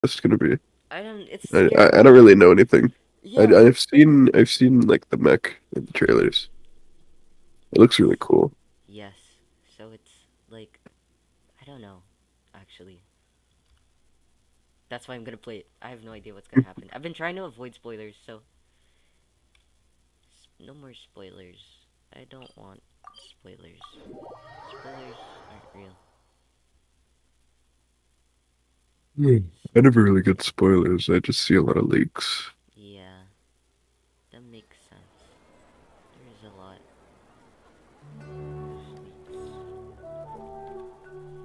this gonna be? I don't. It's I scary. don't really know anything. Yeah. I've seen like the mech in the trailers. It looks It's really cool. yes. So it's like I don't know. Actually, that's why I'm gonna play it. I have no idea what's gonna happen. I've been trying to avoid spoilers, so no more spoilers. I don't want spoilers. Spoilers aren't real. Hmm. I never really get spoilers. I just see a lot of leaks. Yeah, that makes sense. There is a lot of leaks.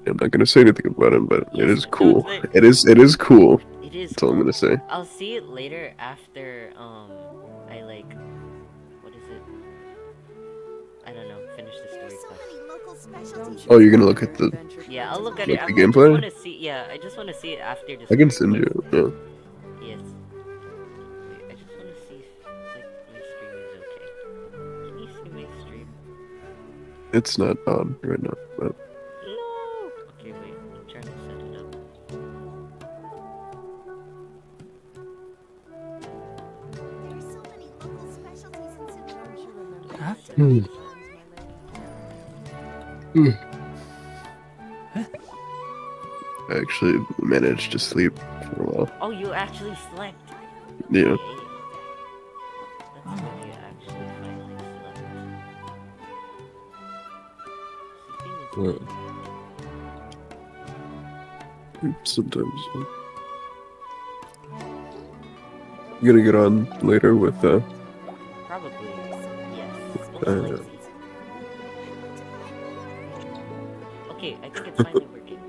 I'm not gonna say anything about it, but it Yes, is don't cool. say. It is cool. It is That's all I'm cool. gonna say. I'll see it later after I like what is it? I don't know. Finish the story quest. Oh, you're gonna look at the Yeah, I'll look at it. like the I just gameplay? want to see. Yeah, I just want to see it after the I can story send quest. you. Yeah, Yes. Wait, I just want to see if like my stream is okay. Can you see my stream? it's not on right now, but No. Okay, wait. I'm trying to set it up. Do I Huh? set Hmm. it? Hmm. I actually managed to sleep for a while. Oh, you actually slept. Yeah. Yay. That's good. You actually finally slept. Sleeping is Uh, good. sometimes. You gonna get on later with Probably. Yes. Most uh likely. Okay, I think it's finally working. Is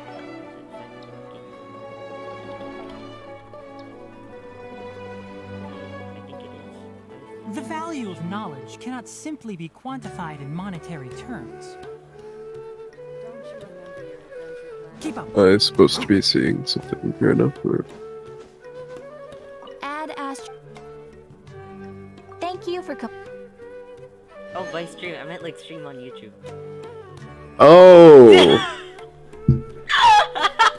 it finally working? I think it is. Why is The value of knowledge cannot simply be quantified in monetary terms. Keep up. I'm supposed to be seeing something right now. Add Ast. Thank you for Oh, by stream, I meant like stream on YouTube. Oh!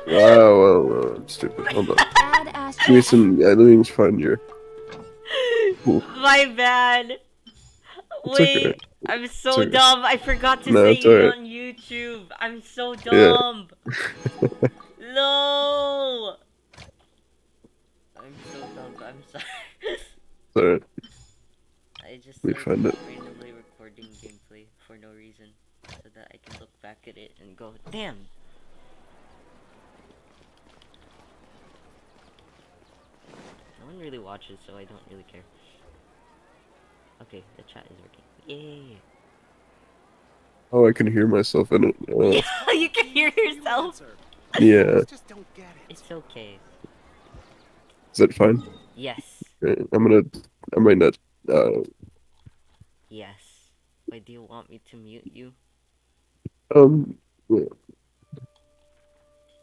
Wow, I'm stupid. Hold on. add Ast. Give me some. Yeah, let me just find your. Ooh, My bad. it's okay. Wait, I'm It's so okay. dumb. I forgot to No, say it's you alright. on YouTube. I'm so Yeah. dumb. No. I'm so dumb. I'm sorry. It's alright. I just Let me like find it. randomly recording gameplay for no reason, so that I can look back at it and go, damn. No one really watches, so I don't really care. Okay, the chat is working. Yay! Oh, I can hear myself in it. Yeah, you can hear yourself. Yeah. It's okay. Is that fine? Yes. Okay, I might not. Yes. Wait, do you want me to mute you? Yeah,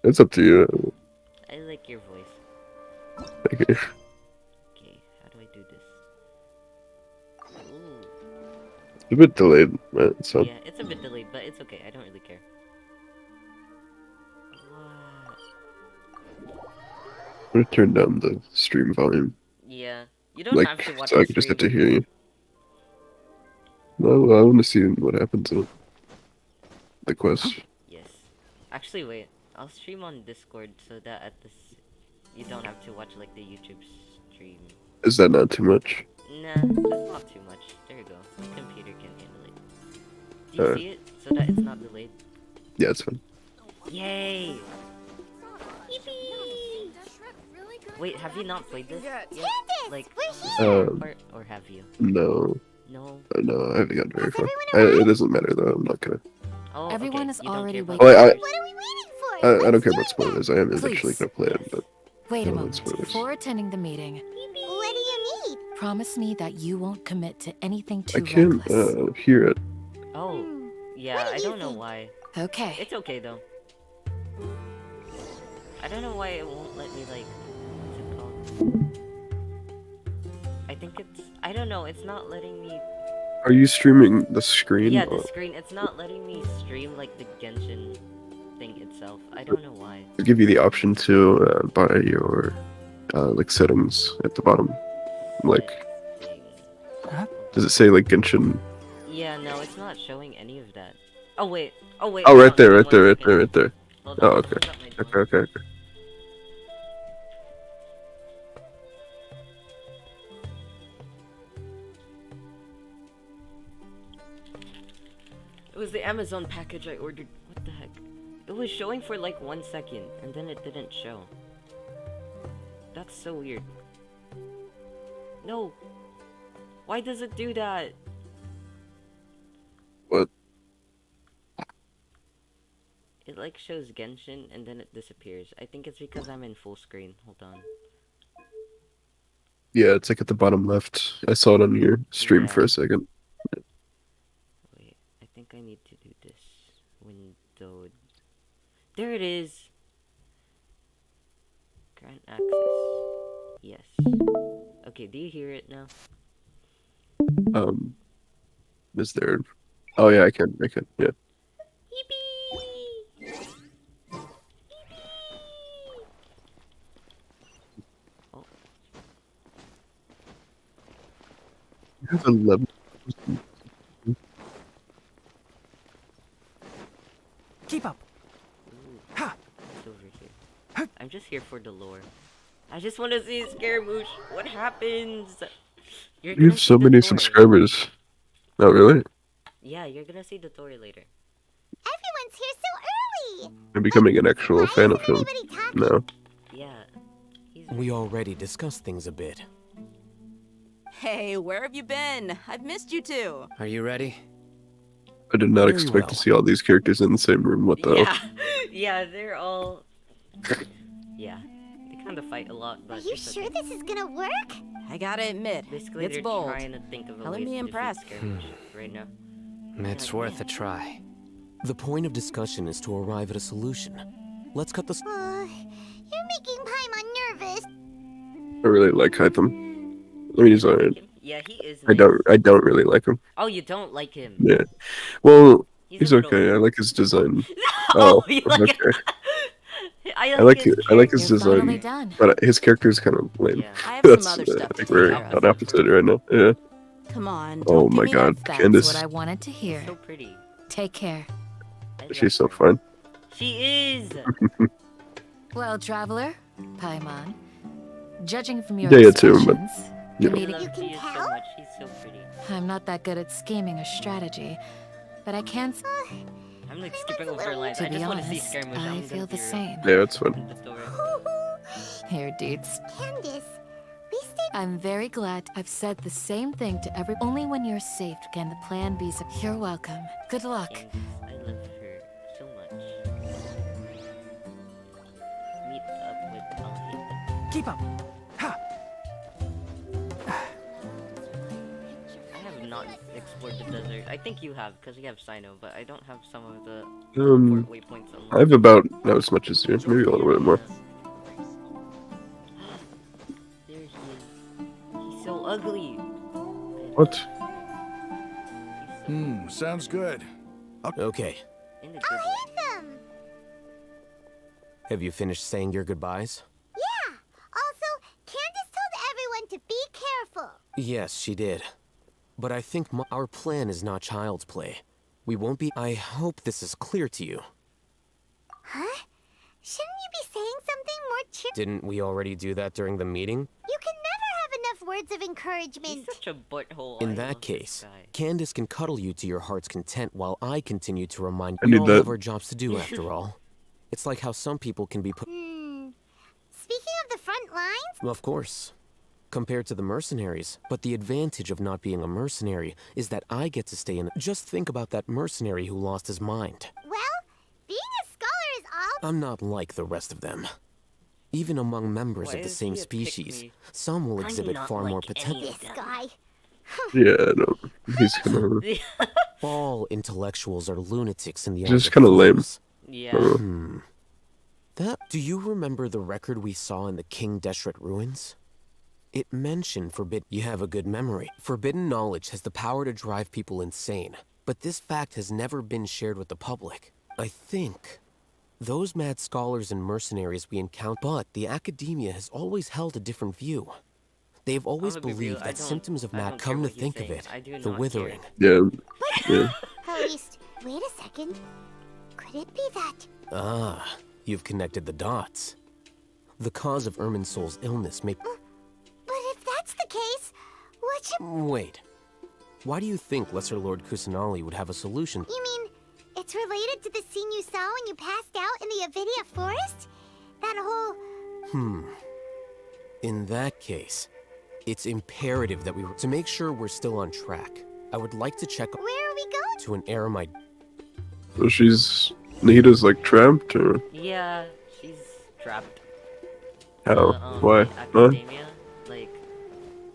it's up to you. I like your voice. Okay. Okay, how do I do this? Ooh. It's a bit delayed, but so Yeah, it's a bit delayed, but it's okay. I don't really care. What? I'm gonna turn down the stream volume, Yeah, you don't have to like, watch so the I can just have stream. to hear you. No, I want to see what happens in the quest. Yes. Actually, wait. I'll stream on Discord so that at this you don't have to watch like the YouTube stream. Is that not too much? Nah, that's not too much. There you go. My computer can handle it. Do you see it so that it's not delayed? Yeah, it's fine. Yay! Yippee! Wait, have you not played this yet? Like, or have you? No, No. no, I haven't gotten very far. It doesn't matter though. I'm not gonna. Oh, Everyone okay. is You don't already care about waking Well, up. spoilers? I don't care about spoilers. I am eventually Please. gonna play it, Yes. but Wait I a don't want moment. spoilers. Before attending the meeting, What do you need? promise me that you won't commit to anything I too can't reckless. hear it. Oh, yeah. What I do you don't know think? why. Okay. It's okay though. I don't know why it won't let me like. What's it called? I think it's. I don't know. It's not letting me. Are you streaming the screen? Yeah, the Or... screen. It's not letting me stream like the Genshin thing itself. I don't know why. They give you the option to buy your like settings at the bottom. Like, Thing. Huh? does it say like Genshin? Yeah, no, it's not showing any of that. Oh wait. Oh wait. Oh, hold right on, there, hold on right there, one right second. there, right there. Hold Oh, on, okay. hold up my Okay, phone. okay, okay. It was the Amazon package I ordered. What the heck? It was showing for like 1 second, and then it didn't show. That's so weird. No. Why does it do that? What? It like shows Genshin, and then it disappears. I think it's because I'm in full screen. Hold on. Yeah, it's like at the bottom left. I saw it on your stream for Yeah. a second. Wait, I think I need to do this. Window. There it is. Grant access. Yes. Okay, do you hear it now? Is there? Oh yeah, I can. Yeah. Yippee! Oh, You have 11. Keep up. ooh, Ha! it's over here. I'm just here for the lore. I just want to see Scaramouche. What happens? You're You gonna have see so the many Thor. subscribers. Oh really? Yeah, you're gonna see the Thor later. Everyone's here so early. I'm becoming an actual Why fan of isn't him anybody talking? now. Yeah. He's We already discussed things a bit. Hey, where have you been? I've missed you too. Are you ready? I did not Very expect to well. see all these characters in the same room. What the? Yeah. Yeah, they're all. Yeah. They kind of fight a lot, but. Are you it's sure okay. this is gonna work? I gotta admit, Basically, it's they're bold. trying to think of a Color way me to impressed. defeat Scaramouche right now. It's worth a try. The point of discussion is to arrive at a solution. Let's cut the. You're making Paimon nervous. I really like Hytham. I mean, he's alright. Yeah, he is. I Nice. don't really like him. Oh, you don't like him? Yeah. Well, he's a little- okay. I like his design. Oh, Oh, you like okay. it? I I like his his You're design, finally done. but his character is kind of lame. Yeah. I have some That's other I stuff to think take we're care of. on opposite right now. Yeah. Come on. Oh don't my give me that God, That's Candace, what I wanted to hear. So pretty. Take care. I love she's so her. fun. She is. Well, traveler, Paimon, judging from your Yeah, yeah, too, but, expressions, you the know. I meeting. love You can Gia so tell? much. She's so pretty. I'm not that good at scheming or strategy, but I can. I'm like skipping over little lines. To I be just want to see honest, Scaramouche. I I'm feel the gonna same. Yeah, it's fun. in the story. Here, deeds. Candace, we stayed. I'm very glad I've said the same thing to every. Only when you're safe can the plan be. You're welcome. Good luck. Candace, I love her so much. Meet up with Alhita. Keep up. Ha! I have not explored the desert. I think you have, because you have Sino, but I don't have some of the waypoints unlocked. I have about not as much as you, maybe a little bit more. There he is. He's so ugly. What? He's so Sounds good. Okay. in the good way. Them. Have you finished saying your goodbyes? Yeah. Also, Candace told everyone to be careful. Yes, she did. But I think our plan is not child's play. We won't be. I hope this is clear to you. Huh? Shouldn't you be saying something more cheerful? Didn't we already do that during the meeting? You can never have enough words of encouragement. He's such a butthole. In I that love this case, guy. Candace can cuddle you to your heart's content while I continue to remind I we need all that. have our jobs to do after all. It's like how some people can be put. Speaking of the front lines, Of course. Compared to the mercenaries. But the advantage of not being a mercenary is that I get to stay in. Just think about that mercenary who lost his mind. well, being a scholar is all. I'm not like the rest of them. Even among members Why of the is same he a pick species, me? some will I'm exhibit not far more like any potential. of This guy. Yeah, I don't. He's kind of All intellectuals are lunatics in the eyes just of kind of lame. fools. Yeah. Do you remember the record we saw in the King Deshret ruins? It mentioned You have a good memory. Forbidden knowledge has the power to drive people insane, but this fact has never been shared with the public. I think Those mad scholars and mercenaries we encounter, but the academia has always held a different view. They've always I'ma be real, believed I that don't- symptoms of I mad. don't care Come to what he's think of saying. it, I do the not withering. Yeah. Yeah. At least, wait a second. Could it be that? Ah, you've connected the dots. The cause of Irminsul's illness may. But if that's the case, what should... Wait. Why do you think Lesser Lord Kusanali would have a solution? You mean, it's related to the scene you saw when you passed out in the Avidia forest? That whole... In that case, it's imperative that to make sure we're still on track. I would like to check Where are we going? to an eremite. So she's Nahida's like trapped or Yeah, she's trapped. how? The, Why? the Huh? academia, like,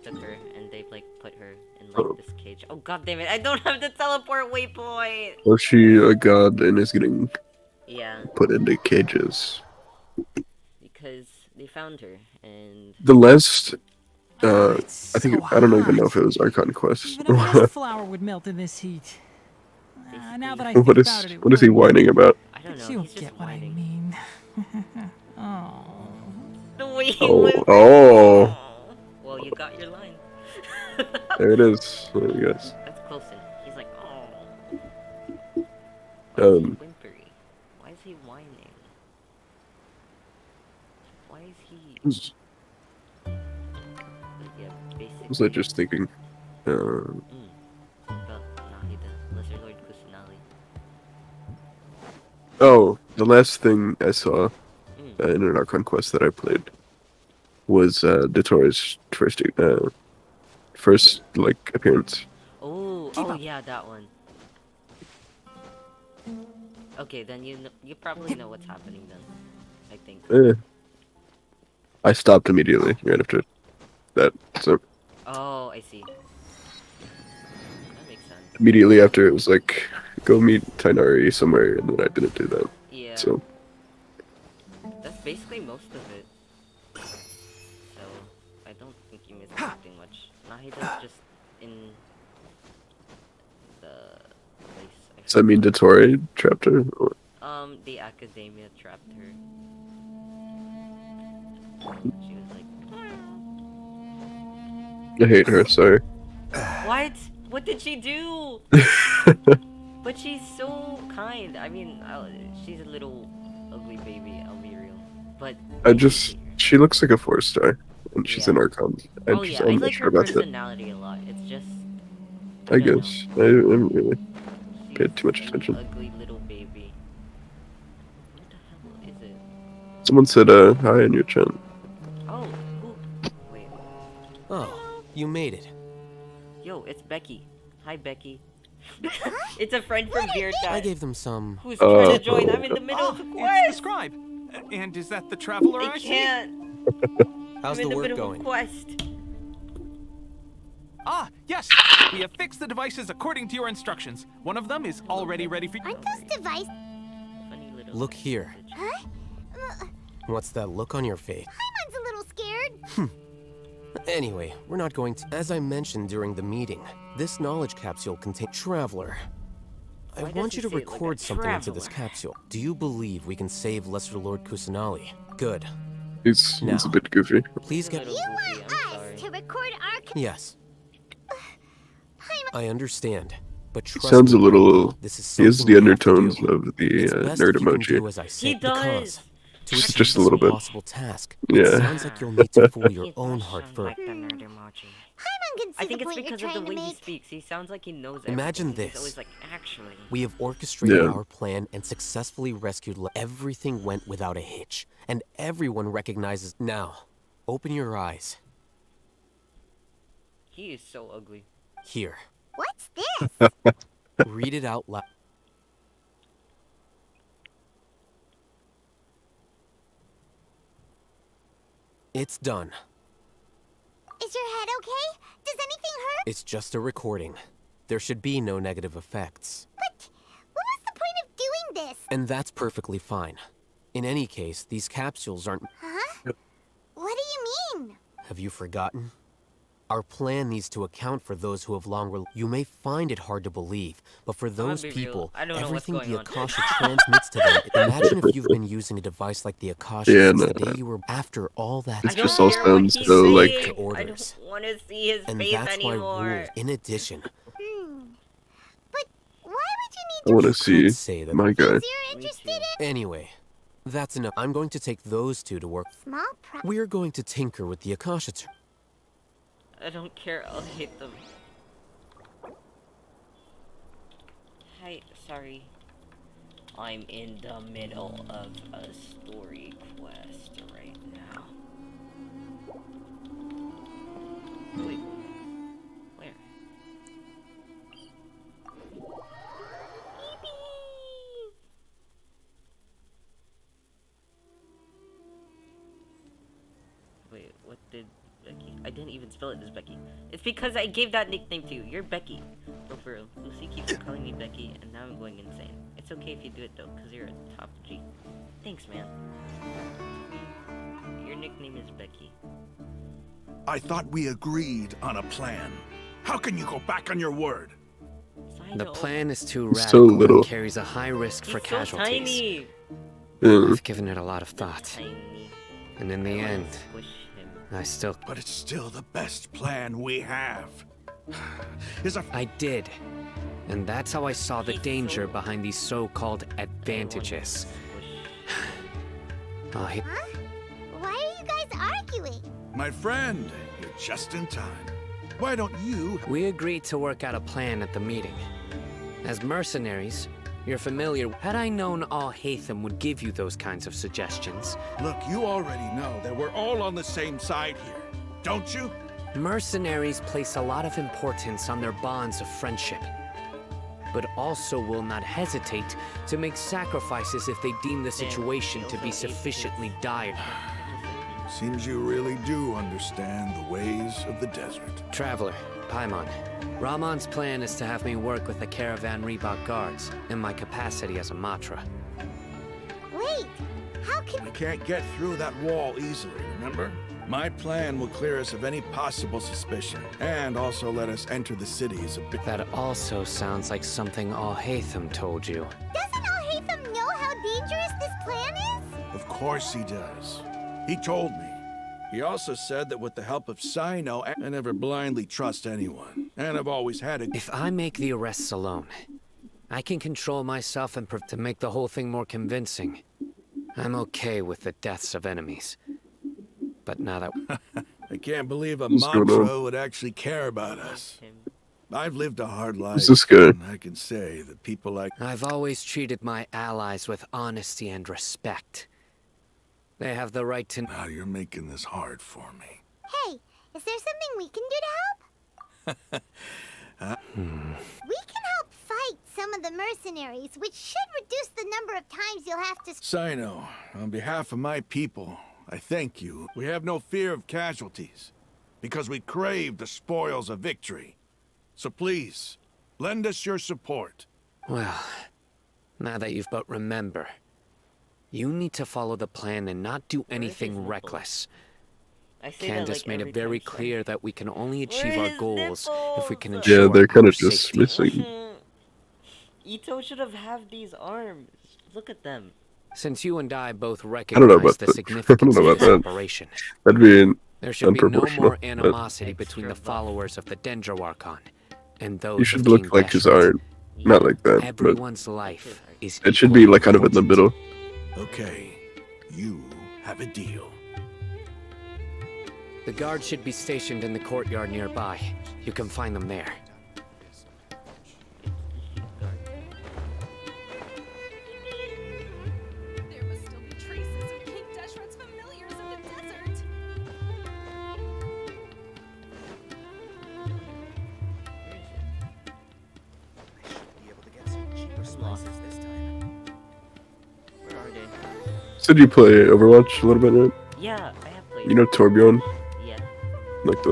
took her and they like put her in like this cage. Oh god damn it! I don't have the teleport waypoint. Or she a god and is getting Yeah, put into cages? because they found her and The last, It's I think so I don't even know hot. if it was Archon Quest. Even a mist flower would melt in this heat. Now that I think What is about it, what is he would. whining about? I don't know. You'll He's just get what I whining. mean. Oh. The way he Oh, whimpers. oh. Well, you got your line. There it is. There you guys. That's close in. He's like, oh. Why is he whimpery? Why is he whining? Why is he? I Yeah, basically. was I just thinking? About Nahida, Lesser Lord Kusanali. Oh, the last thing I saw in an Archon Quest that I played was Dotori's first like appearance. Oh, Keep oh up. yeah, that one. Okay, then you probably know what's happening then. I think. I stopped immediately right after that. So Oh, I see. That makes sense. immediately after it was like, go meet Tainari somewhere, and then I didn't do that. Yeah. So That's basically most of it. So, I don't think you missed anything much. Nahida's just in the place. does that mean Dotori trapped her? Or... The academia trapped her. She was like, I hate her. Sorry. what? What did she do? But she's so kind. I mean, she's a little ugly baby, I'll be real. But She looks like a 4-star, and she's an Yeah. Archon. Oh yeah, I I'm not like sure her about that. personality a lot. It's just I don't know. guess I didn't really She's paid too much an attention. Ugly little baby. What the hell is it? Someone said hi in your chat. Oh, who? Wait. Oh, you made it. Yo, it's Becky. Hi, Becky. It's a friend from Beer I Chat gave them some. who's trying to join. I'm in the middle of the It's the quest. scribe. And is that the traveler I I see? can't. How's I'm in the the work middle going? of a quest. Ah, yes. We have fixed the devices according to your instructions. One of them is already ready for you. Aren't those devices... Funny little Look here. message. Huh? What's that look on your face? Paimon's a little scared. Anyway, we're not going to. As I mentioned during the meeting, this knowledge capsule contains Traveler. I Why does want he you to say it like a record something into this traveler? capsule. Do you believe we can save Lesser Lord Kusanali? Good. He's a Now. bit goofy. Please A get. little goofy, I'm Us sorry. to record our... Yes, Paimon... I understand. But He trust sounds a me, little. this is He has something the we have to undertones do. of the It's best nerd if you can do emoji. as I He said, does. because to Just achieve a little this bit. impossible task, Yeah. it sounds like you'll need to fool your He own does heart sound first. like the nerd emoji. Paimon can see I think the it's point because you're of the trying to way he make. speaks. He sounds like he knows Imagine everything. He's this. always like, actually. We have orchestrated Yeah. our plan and successfully rescued. Everything went without a hitch, and everyone recognizes. Now, open your eyes. He is so ugly. Here, What's this? read it out loud. It's done. Is your head okay? Does anything hurt? It's just a recording. There should be no negative effects. But what was the point of doing this? And that's perfectly fine. In any case, these capsules aren't. Huh? What do you mean? Have you forgotten? Our plan needs to account for those who have You may find it hard to believe, but for those be real. people, I don't know what's everything going the on. Akasha transmits to them. Imagine if you've been using a device like the Akasha Yeah, since no. the day you were. After all that, It I don't just all care what sounds he's so, saying. like- To I orders. don't want to see his And face that's why anymore. Rule, in addition, But why would you I need want to to see could say that. my guy. you're Me interested too. in Anyway, that's enough. I'm going to take those two to work. small pro We're going to tinker with the Akasha. I don't care. I'll hate them. Hi, sorry. I'm in the middle of a story quest right now. Wait. Where? Wait, what did Becky? I didn't even spell it as Becky. It's because I gave that nickname to you. You're Becky. No, for real. Lucy keeps calling me Becky, and now I'm going insane. It's okay if you do it though, because you're a top G. Thanks, man. Your nickname is Becky. I thought we agreed on a plan. How can you go back on your word? The plan is too It's so radical little. and carries a high risk He's for so casualties. tiny. Yeah. I've given it a lot of thought, Tiny. and in the I wanna end, squish him. I still... But it's still the best plan we have. Is a I did. And that's how I saw the He's danger so- behind these so-called I wanna advantages. squish. Oh, Huh? Why are you guys arguing? my friend. You're just in time. Why don't you? We agreed to work out a plan at the meeting. As mercenaries, you're familiar. Had I known all Hatham would give you those kinds of suggestions, Look, you already know that we're all on the same side here, don't you? mercenaries place a lot of importance on their bonds of friendship, but also will not hesitate to make sacrifices if they deem the situation to be sufficiently dire. Seems you really do understand the ways of the desert. Traveler, Paimon, Rahman's plan is to have me work with the Caravan Reebok guards in my capacity as a Matra. Wait, how can We can't get through that wall easily, remember? My plan will clear us of any possible suspicion, and also let us enter the city as a bit. That also sounds like something All Hatham told you. doesn't Al-Haytham know how dangerous this plan is? Of course he does. He told me. He also said that with the help of Sino, I never blindly trust anyone, and I've always had a... If I make the arrests alone, I can control myself and to make the whole thing more convincing. I'm okay with the deaths of enemies. But now that... I can't believe a What's going on? Matra would actually care about us. Him. I've lived a hard life. Who's this guy? And I can say that people like... I've always treated my allies with honesty and respect. They have the right to... Now you're making this hard for me. Hey, is there something we can do to help? We can help fight some of the mercenaries, which should reduce the number of times you'll have to... Sino, on behalf of my people, I thank you. We have no fear of casualties, because we crave the spoils of victory. So please, lend us your support. Well, now that you've... But remember, you need to follow the plan and not do anything nipple? reckless. I say Candace that, like, made every it very time, clear that we can only achieve Where our his goals if we can nipples? ensure Yeah, they're kind our of just safety. missing. Ito should have these arms. Look at them. Since you and I both don't know recognize about the that. significance I don't know of this about that. operation, That'd be there should be no unproportional, more but- animosity between the Extra buff. followers of the Dendroarchon and those you should of look King like his Deshret. iron. Not like that, but Everyone's life is it should be equally like kind of in the important. middle. Okay, you have a deal. The guards should be stationed in the courtyard nearby. You can find them there. There must still be traces of King Deshret's familiars in the desert. Where are they? Said you play Overwatch a little bit, right? Yeah, I have played. You know Torbjorn, Yeah. like the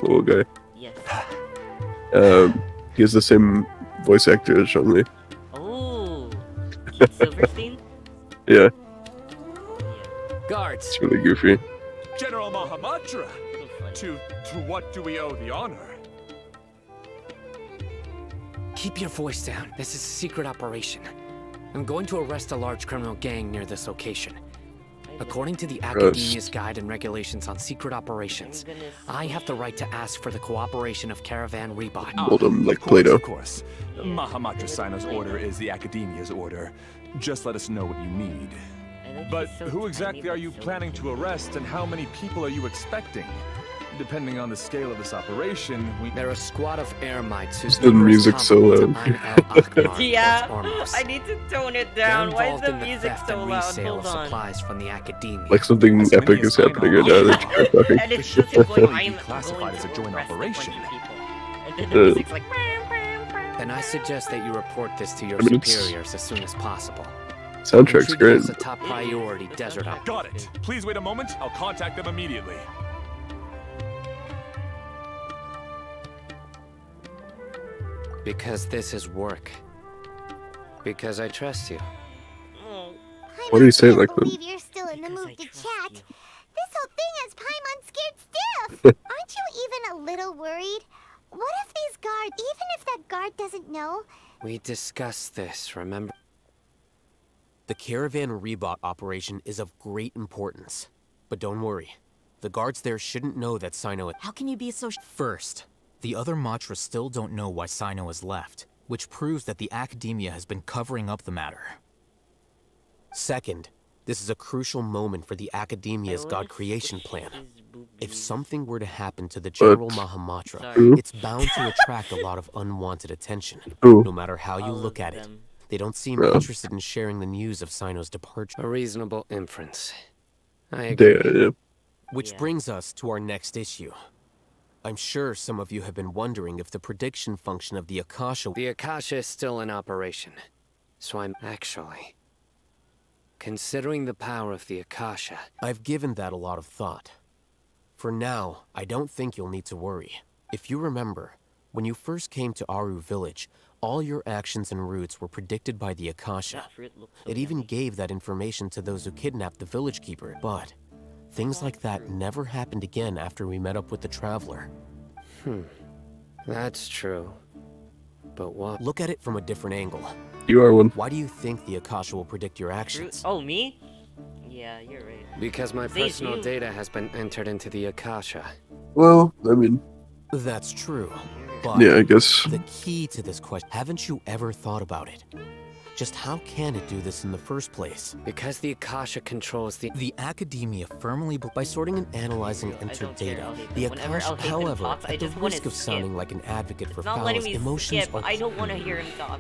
little guy. Yes. He has the same voice actor as Zhongli. Oh. Keith Silverstein. Yeah, Yeah. Guards, it's really goofy. General Mahamatra! So funny. funny. To what do we owe the honor? Keep your voice down. This is a secret operation. I'm going to arrest a large criminal gang near this location. According to the Academia's Guide and Regulations on Secret Operations, I have the right to ask for the cooperation of Caravan Rebot. Hold him like Plato. Of course. Mahamatra Sino's order is the Academia's order. Just let us know what you need. But who exactly are you planning to arrest, and how many people are you expecting? Depending on the scale of this operation, They're a squad of Eremites whose The music's so loud. Yeah, I need to tone it down. Why is the in music theft so and loud? resale Hold of on. supplies from the Academia. Like something epic is happening right now. That you're talking. And it's just going, I'm classified going as to a joint arrest a bunch of operation. people. And then the music's like... Then I suggest that you report this to your I mean, it's- superiors as soon as possible. Soundtrack's Treat it great. as a top priority desert op. Got it. Please wait a moment. I'll contact them immediately. Because this is work. Because I trust you. Why do you say it like I that? believe you're still in the mood to chat. This whole thing has Paimon scared stiff. Aren't you even a little worried? What if these guards, even if that guard doesn't know? We discussed this, remember? The Caravan Rebot operation is of great importance. But don't worry. The guards there shouldn't know that Sino... How can you be so First, the other Matra still don't know why Sino has left, which proves that the Academia has been covering up the matter. Second, this is a crucial moment for the Academia's God creation plan. If something were to happen to the General Mahamatra, Sorry. it's bound to attract a lot of unwanted attention. Who? No matter how you look at it, they don't seem Yeah. interested in sharing the news of Sino's departure. A reasonable inference. I agree. Yeah. Which brings us to our next issue. I'm sure some of you have been wondering if the prediction function of the Akasha... The Akasha is still in operation. So I'm actually... Considering the power of the Akasha... I've given that a lot of thought. For now, I don't think you'll need to worry. If you remember, when you first came to Aru Village, all your actions and routes were predicted by the Akasha. It even gave that information to those who kidnapped the village keeper, but things like that never happened again after we met up with the Traveler. That's true. But what? Look at it from a different angle. You are one. Why do you think the Akasha will predict your actions? Oh, me? Yeah, you're right. Because my Says personal you. data has been entered into the Akasha. Well, I mean, That's true, but yeah, I guess. the key to this question, haven't you ever thought about it? Just how can it do this in the first place? Because the Akasha controls The Academia firmly By sorting and analyzing entered data, the Whenever Akasha, Al-Haven however, talks, I at the just wanna risk of skip. sounding like an advocate for It's not letting Fowl's me emotions skip. are I don't want to hear him talk.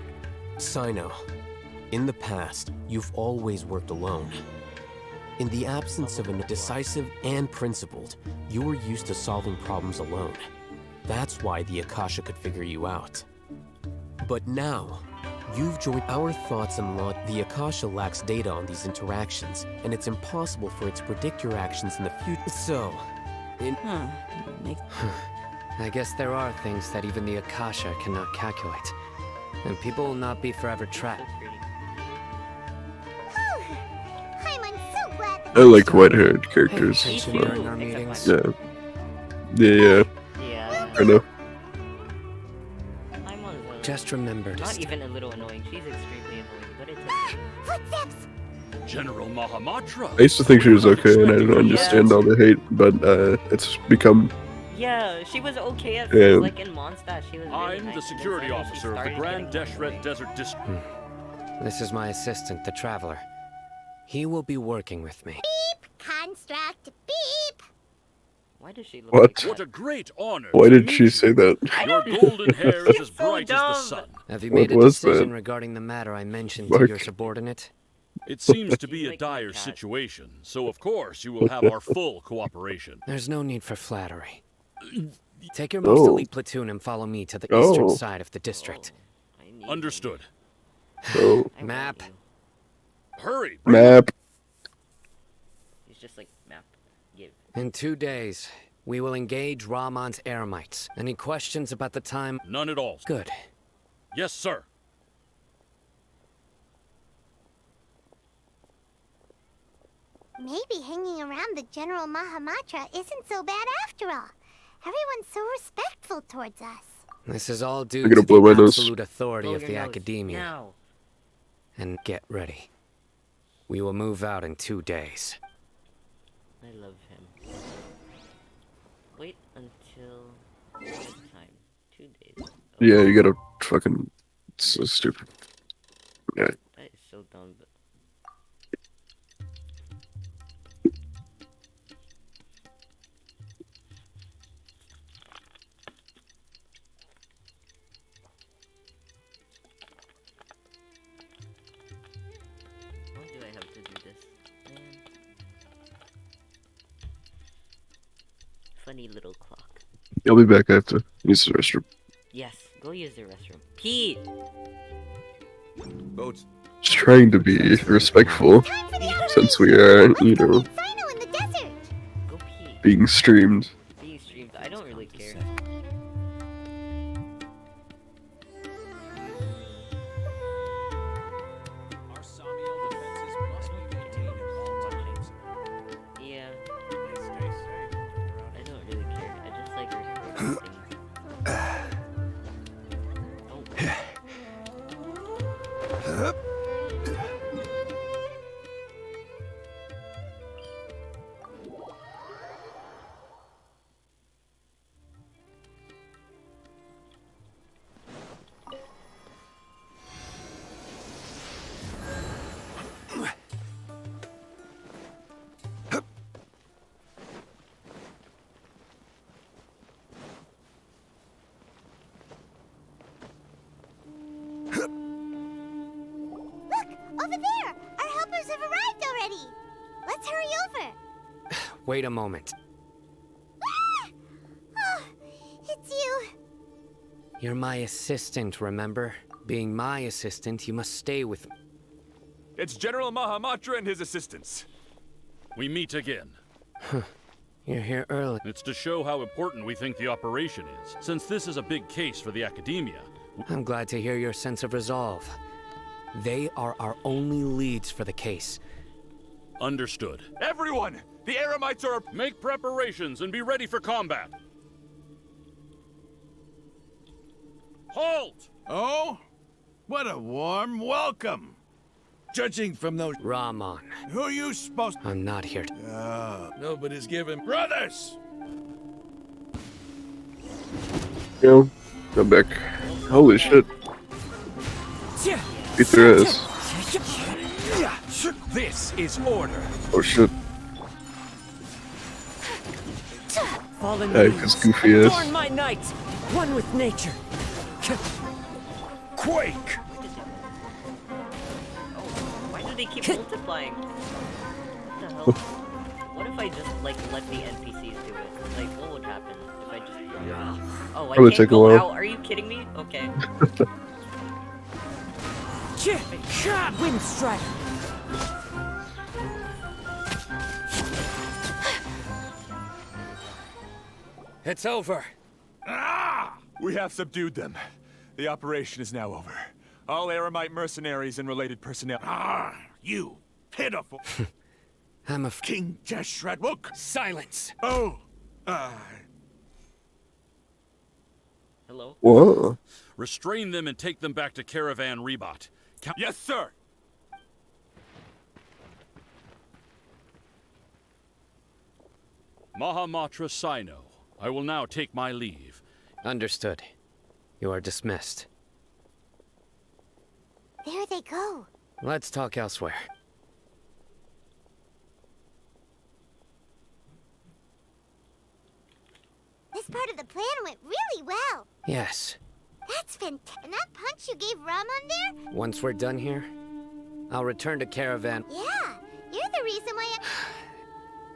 Sino, in the past, you've always worked alone. In the absence of a decisive and principled, you were used to solving problems alone. That's why the Akasha could figure you out. But now, you've joined our thoughts and law. The Akasha lacks data on these interactions, and it's impossible for it to predict your actions in the future. So, I guess there are things that even the Akasha cannot calculate. And people will not be forever trapped. I'm so glad that I like white-haired characters. attention So, during our meetings. yeah. Yeah. Yeah. I know. I'm on the... Just remember to Not stay. even a little annoying. She's extremely annoying, but it's okay. footsteps. General Mahamatra. I used to think she was okay, and I don't understand all the hate, but it's become. Yeah, she was okay at Yeah. first, like in Mondstadt, she was really I'm nice, the and then security suddenly she officer of the started Grand getting Deshret annoying. Desert District. This is my assistant, the Traveler. He will be working with me. Beep. Construct. Beep. Why does she look What? like that? What a great honor. Why to did she meet say that? you. Your golden hair is as so bright as the dumb. sun. Have you What made a was decision that? regarding the matter I mentioned Fuck. to your subordinate? It seems to be She's a like dire my cat. situation, so of course you will have our full cooperation. There's no need for flattery. Take your most Oh. elite platoon and follow me to the eastern Oh. side of the district. I need Understood. Oh, I Map. want you. Hurry. map. He's just like, map. Give. In 2 days, we will engage Rahman's Eremites. Any questions about the time? None at all. Good. Yes, sir. Maybe hanging around the General Mahamatra isn't so bad after all. Everyone's so respectful towards us. This is all I'm due gonna to blow my the nose. absolute authority Blow of your the nose academia. now. And get ready. We will move out in 2 days. I love him. Wait until what time? 2 days. Oh, Yeah, you gotta fucking. It's so stupid. Yeah. that is so dumb. But why do I have to do this? Man. Funny little clock. I'll be back. I have to use the restroom. Yes, go use the restroom. Pete! Boats. Just trying to be respectful since we are, you know, Sino in the desert. Go pee. being streamed. Being streamed, I don't really care. Our Samiel defenses must be maintained at all times. Yeah. I don't really care. I just like recording things. Look, over there. Our helpers have arrived already. Let's hurry over. Wait a moment. Ah! Oh, it's you. You're my assistant, remember? Being my assistant, you must stay with me. It's General Mahamatra and his assistants. We meet again. You're here early. It's to show how important we think the operation is. Since this is a big case for the academia, I'm glad to hear your sense of resolve. They are our only leads for the case. understood. Everyone! The Eremites are... Make preparations and be ready for combat. Halt! Oh? What a warm welcome! Judging from those... Rahman. Who are you supposed... I'm not here to... nobody's giving... Brothers! Yo, come back. Holy shit. Beat their ass. This is order. Oh shit. Fallen Hey, leaves, his goofy ass. adorn my night, one with nature. Quake! Why do they keep multiplying? What the hell? What if I just, like, let the NPCs do it? Like, what would happen if I just... Oh, I Probably can't take a go while. out? Are you kidding me? Okay. Wind strike. It's over. We have subdued them. The operation is now over. All Eremite mercenaries and related personnel... You pitiful... I'm a... King Jeshredwook? Silence! Oh! Hello? Whoa. Restrain them and take them back to Caravan Rebot. Yes, sir! Mahamatra Sino. I will now take my leave. Understood. You are dismissed. There they go. Let's talk elsewhere. This part of the plan went really well. Yes. That's fantastic. And that punch you gave Raman there? Once we're done here, I'll return to Caravan. Yeah, you're the reason why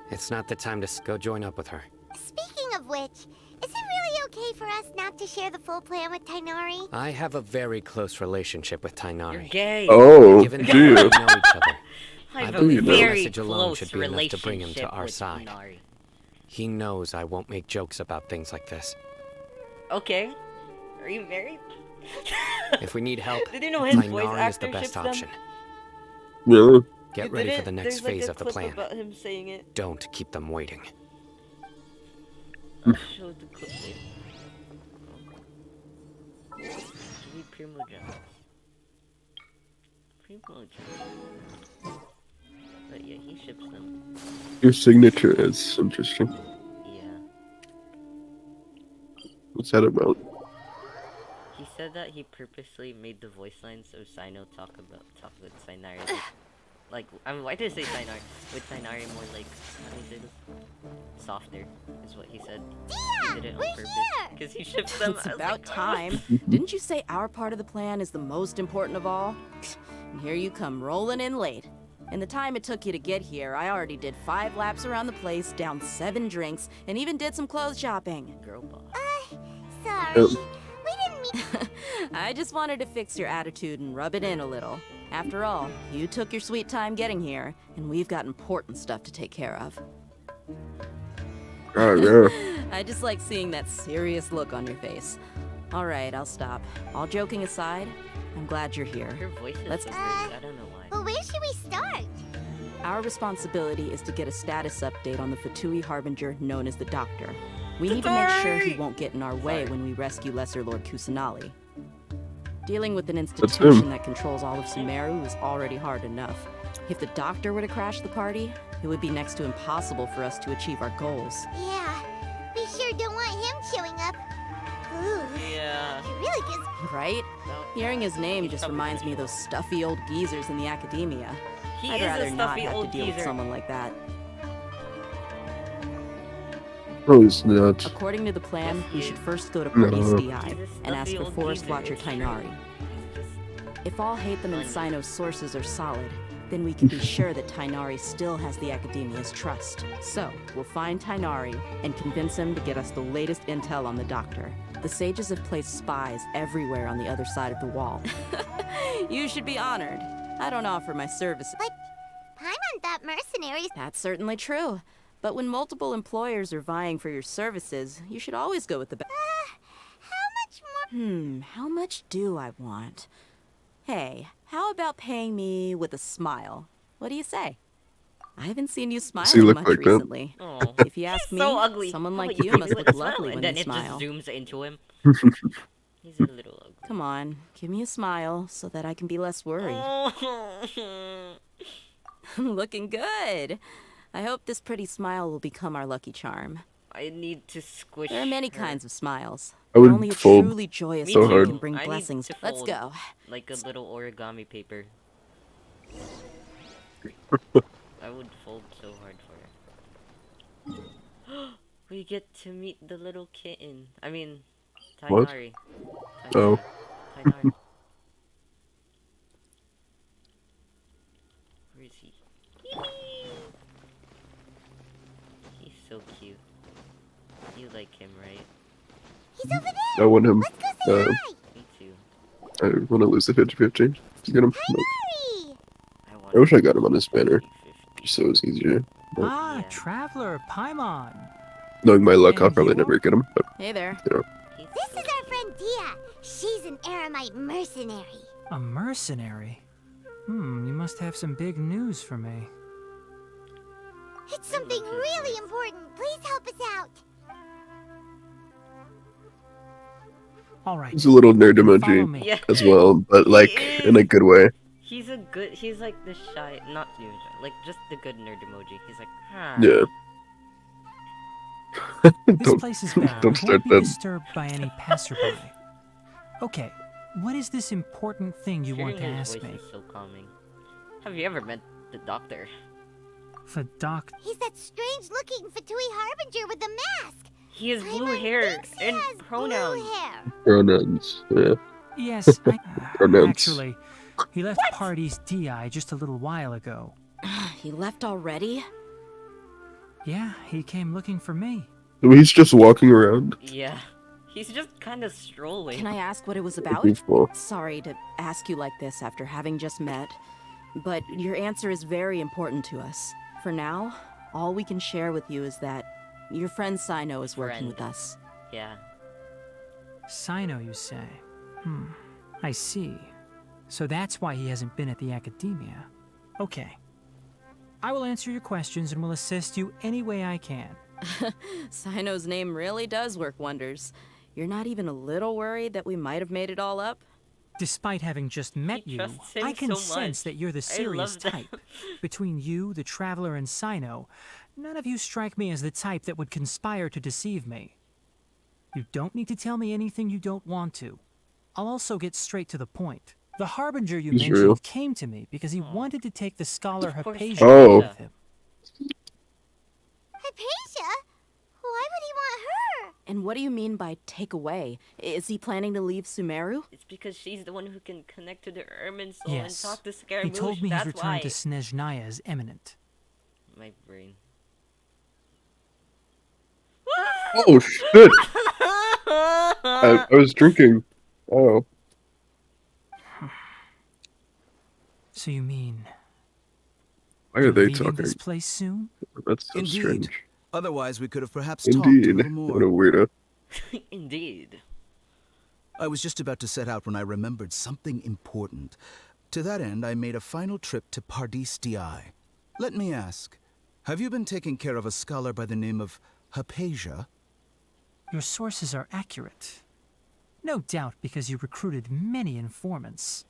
It's not the time to go join up with her. Speaking of which, is it really okay for us not to share the full plan with Tainari? I have a very close relationship with Tainari. You're gay. Oh, Given that do you? we know each other, I have believe a the very message alone close should be enough to bring him to relationship our with side. Inari. He knows I won't make jokes about things like this. Okay. Are you married? If we need help, Did you know his voice Tainari is the actor best ships them? option. Really? Get You ready for didn't? the next There's, like, phase a of the clip plan. about him saying it. Don't keep them waiting. I'll show the clip later. Give me Primogems. Primogems. But yeah, he ships them. Your signature is interesting. Yeah. What's that about? He said that he purposely made the voice lines so Sino talk with Sainari. Like, I mean, why did I say Sainari? With Sainari more like, how do you say this? Softer, is what he said. He did it on purpose. Because he ships them. It's about time. Didn't you say our part of the plan is the most important of all? And here you come rolling in late. In the time it took you to get here, I already did 5 laps around the place, downed 7 drinks, and even did some clothes shopping. Girl boss. Sorry. We didn't mean... I just wanted to fix your attitude and rub it in a little. After all, you took your sweet time getting here, and we've got important stuff to take care of. Oh, yeah. I just like seeing that serious look on your face. All right, I'll stop. All joking aside, I'm glad you're here. Your voice is Let's. so great. I don't know why. Well, where should we start? Our responsibility is to get a status update on the Fatui Harbinger known as the Doctor. We need to make sure he won't get in our way when we rescue Lesser Lord Kusanali. Dealing with an institution that controls all of Sumeru is already hard enough. If the Doctor were to crash the party, it would be next to impossible for us to achieve our goals. Yeah, we sure don't want him showing up. Ooh, Yeah. he really gives... Right? Hearing his name just reminds me of those stuffy old geezers in the academia. He I'd is rather a not stuffy have old to deal with geezer. someone like that. Oh, he's not. According to the plan, we should first go to No. Party's DI He's a and ask stuffy for old Forest geezer. Watcher Tainari. He's just If all Hatham and Sino's sources are solid, then we can be sure that Tainari still has the Academia's trust. So, we'll find Tainari and convince him to get us the latest intel on the Doctor. The sages have placed spies everywhere on the other side of the wall. You should be honored. I don't offer my services. But Paimon thought mercenaries... That's certainly true. But when multiple employers are vying for your services, you should always go with the best. How much more... How much do I want? Hey, how about paying me with a smile? What do you say? I haven't seen you Does he smiling look much like that? recently. Oh, If you ask he's me, so ugly. someone Oh, like you you can must do it look as well, lovely and when then they it smile. just zooms into him. He's a little ugly. Come on, give me a smile so that I can be less worried. Looking good. I hope this pretty smile will become our lucky charm. I need to squish. There are many her. kinds of smiles. I would Only a fold truly joyous Me so one hard. can bring I need blessings. to Let's fold go. Like a little origami paper. I would fold so hard for her. We get to meet the little kitten. I mean, What? Tainari. Oh. Tainari. Where is he? He's so cute. You like him, right? He's over there! I want him. Let's go say hi! Me too. I want to lose the 50-50. To get him. No. Tainari! I wish I got him on his banner, just so it was easier. But Ah, Yeah. Traveler, Paimon. knowing my luck, I'll And probably you? never get him. But, Hey there. you know. He's This so is our friend Dia. She's an Aramite mercenary. A mercenary? You must have some big news for me. It's something really important. Please help us out. All right. He's a little nerd Follow emoji me. Yeah. as well, but like He in a is. good way. He's a good. He's like the shy, not even shy, like just the good nerd emoji. He's like, Yeah. This don't place is bad. don't It start won't be that. disturbed by any passerby. Okay, what is this important thing you want to Hearing his ask voice me? is so calming. Have you ever met the Doctor? The doc. He's that strange-looking Fatui Harbinger with the mask. He has blue Paimon hair thinks he and has pronouns. blue hair. Pronouns. Yeah. Yes, Pronouns. actually, he left Party's DI just a little while ago. He left already? Yeah, he came looking for me. He's just walking around. Yeah, he's just kind of strolling. Can I ask what it was about? Goofball. Sorry to ask you like this after having just met, but your answer is very important to us. For now, all we can share with you is that your friend Sino is working with us. Yeah. Sino, you say? I see. So that's why he hasn't been at the academia. Okay. I will answer your questions and will assist you any way I can. Sino's name really does work wonders. You're not even a little worried that we might have made it all up? Despite having just met you, trusts him I can so sense much. that you're the I serious love that. type. Between you, the Traveler, and Sino, none of you strike me as the type that would conspire to deceive me. You don't need to tell me anything you don't want to. I'll also get straight to the point. The Harbinger you He's mentioned real. came to me because he wanted to take the scholar Of course, Hypatia Oh. with him. Hypatia? Why would he want her? And what do you mean by take away? Is he planning to leave Sumeru? It's because she's the one who can connect to the Ermin soul and Yes. talk to Scaramouche. He told me his That's return why. to Snezhnaya is imminent. My brain. Oh shit! I was drinking. Oh. So you mean Why are you're they leaving talking? this place soon? That's so Indeed. strange. Otherwise, we could have perhaps talked a Indeed. little more. What a weirdo. Indeed. I was just about to set out when I remembered something important. To that end, I made a final trip to Pardis Di. Let me ask, have you been taking care of a scholar by the name of Hypatia? Your sources are accurate. No doubt because you recruited many informants.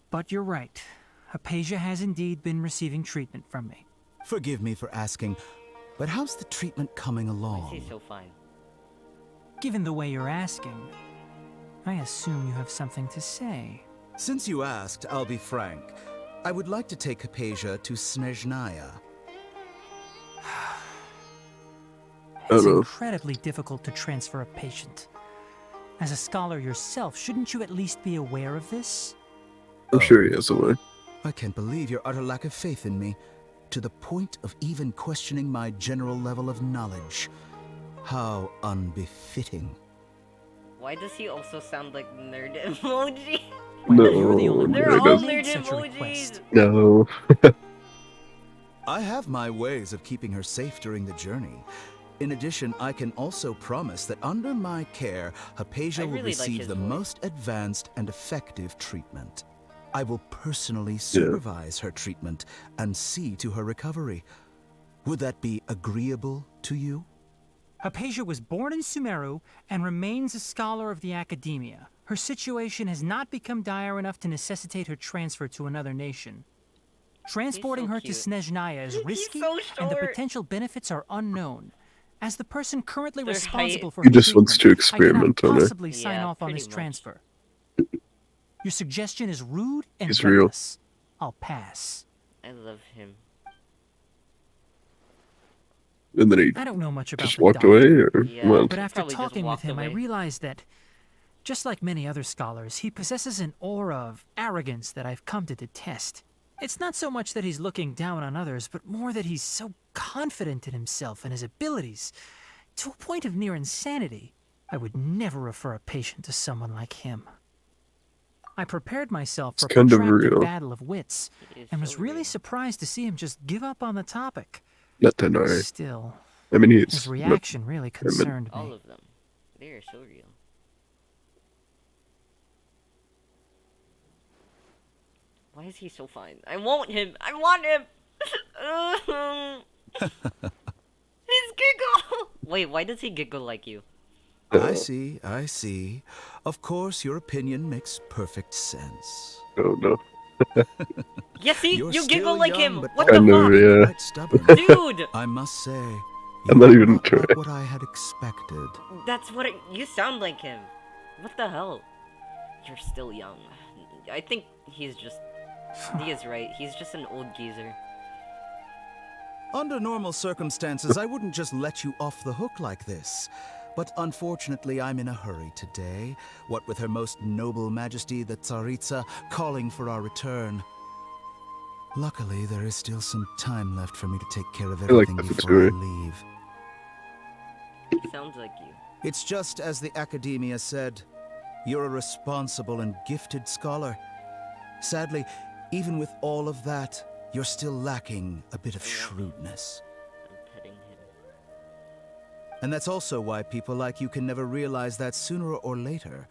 But you're right. Hypatia has indeed been receiving treatment from me. Forgive me for asking, but how's the treatment coming along? He's so fine. Given the way you're asking, I assume you have something to say. Since you asked, I'll be frank. I would like to take Hypatia to Snezhnaya. It's Uh-oh. incredibly difficult to transfer a patient. As a scholar yourself, shouldn't you at least be aware of this? I'm sure he has a way. I can't believe your utter lack of faith in me, to the point of even questioning my general level of knowledge. How unbefitting. Why does he also sound like nerd emoji? No, You're the only They're one all who made nerd such a emojis. request. No. I have my ways of keeping her safe during the journey. In addition, I can also promise that under my care, Hypatia I will really like receive his the voice. most advanced and effective treatment. I will personally supervise her treatment and see to her recovery. Would that be agreeable to you? Hypatia was born in Sumeru and remains a scholar of the academia. Her situation has not become dire enough to necessitate her transfer to another nation. Transporting her to cute. Snezhnaya is risky, so and the short. potential benefits are unknown. As the person currently Their responsible height. for He her just wants to treatment, I cannot experiment on her. possibly sign Yeah, off on pretty this much. transfer. Your suggestion is rude and He's real. reckless. I'll pass. I love him. And then he I don't know much about just the walked doctor, away, or Yeah. what? but after Probably just talking with walked him, I away. realized that, just like many other scholars, he possesses an aura of arrogance that I've come to detest. It's not so much that he's looking down on others, but more that he's so confident in himself and his abilities, to a point of near insanity. I would never refer a patient to someone like him. I prepared myself for It's a kind of protracted real. battle of wits, He is and was so really real. surprised to see him just give up on the topic. Not that I. Still, I mean, his he's. reaction really concerned All me. of them. They are so real. Why is he so fine? I want him! I want him! His giggle! Wait, why does he giggle like you? I see, I see. Of course, your opinion makes perfect sense. Oh no. Yeah, see? You're You still giggle like young, him! but What the I know, fuck? yeah. Quite stubborn. Dude! I must say, I'm you not are even not trying. like what I had expected. That's what you sound like him. What the hell? You're still young. I think he's just... He is right. He's just an old geezer. Under normal circumstances, I wouldn't just let you off the hook like this. But unfortunately, I'm in a hurry today. What with Her Most Noble Majesty, the Tsaritsa, calling for our return. Luckily, there is still some time left for me to take care of I like everything that before I too. leave. Sounds like you. It's just as the Academia said. You're a responsible and gifted scholar. Sadly, even with all of that, you're still lacking a bit of shrewdness. I'm petting him. And that's also why people like you can never realize that sooner or later,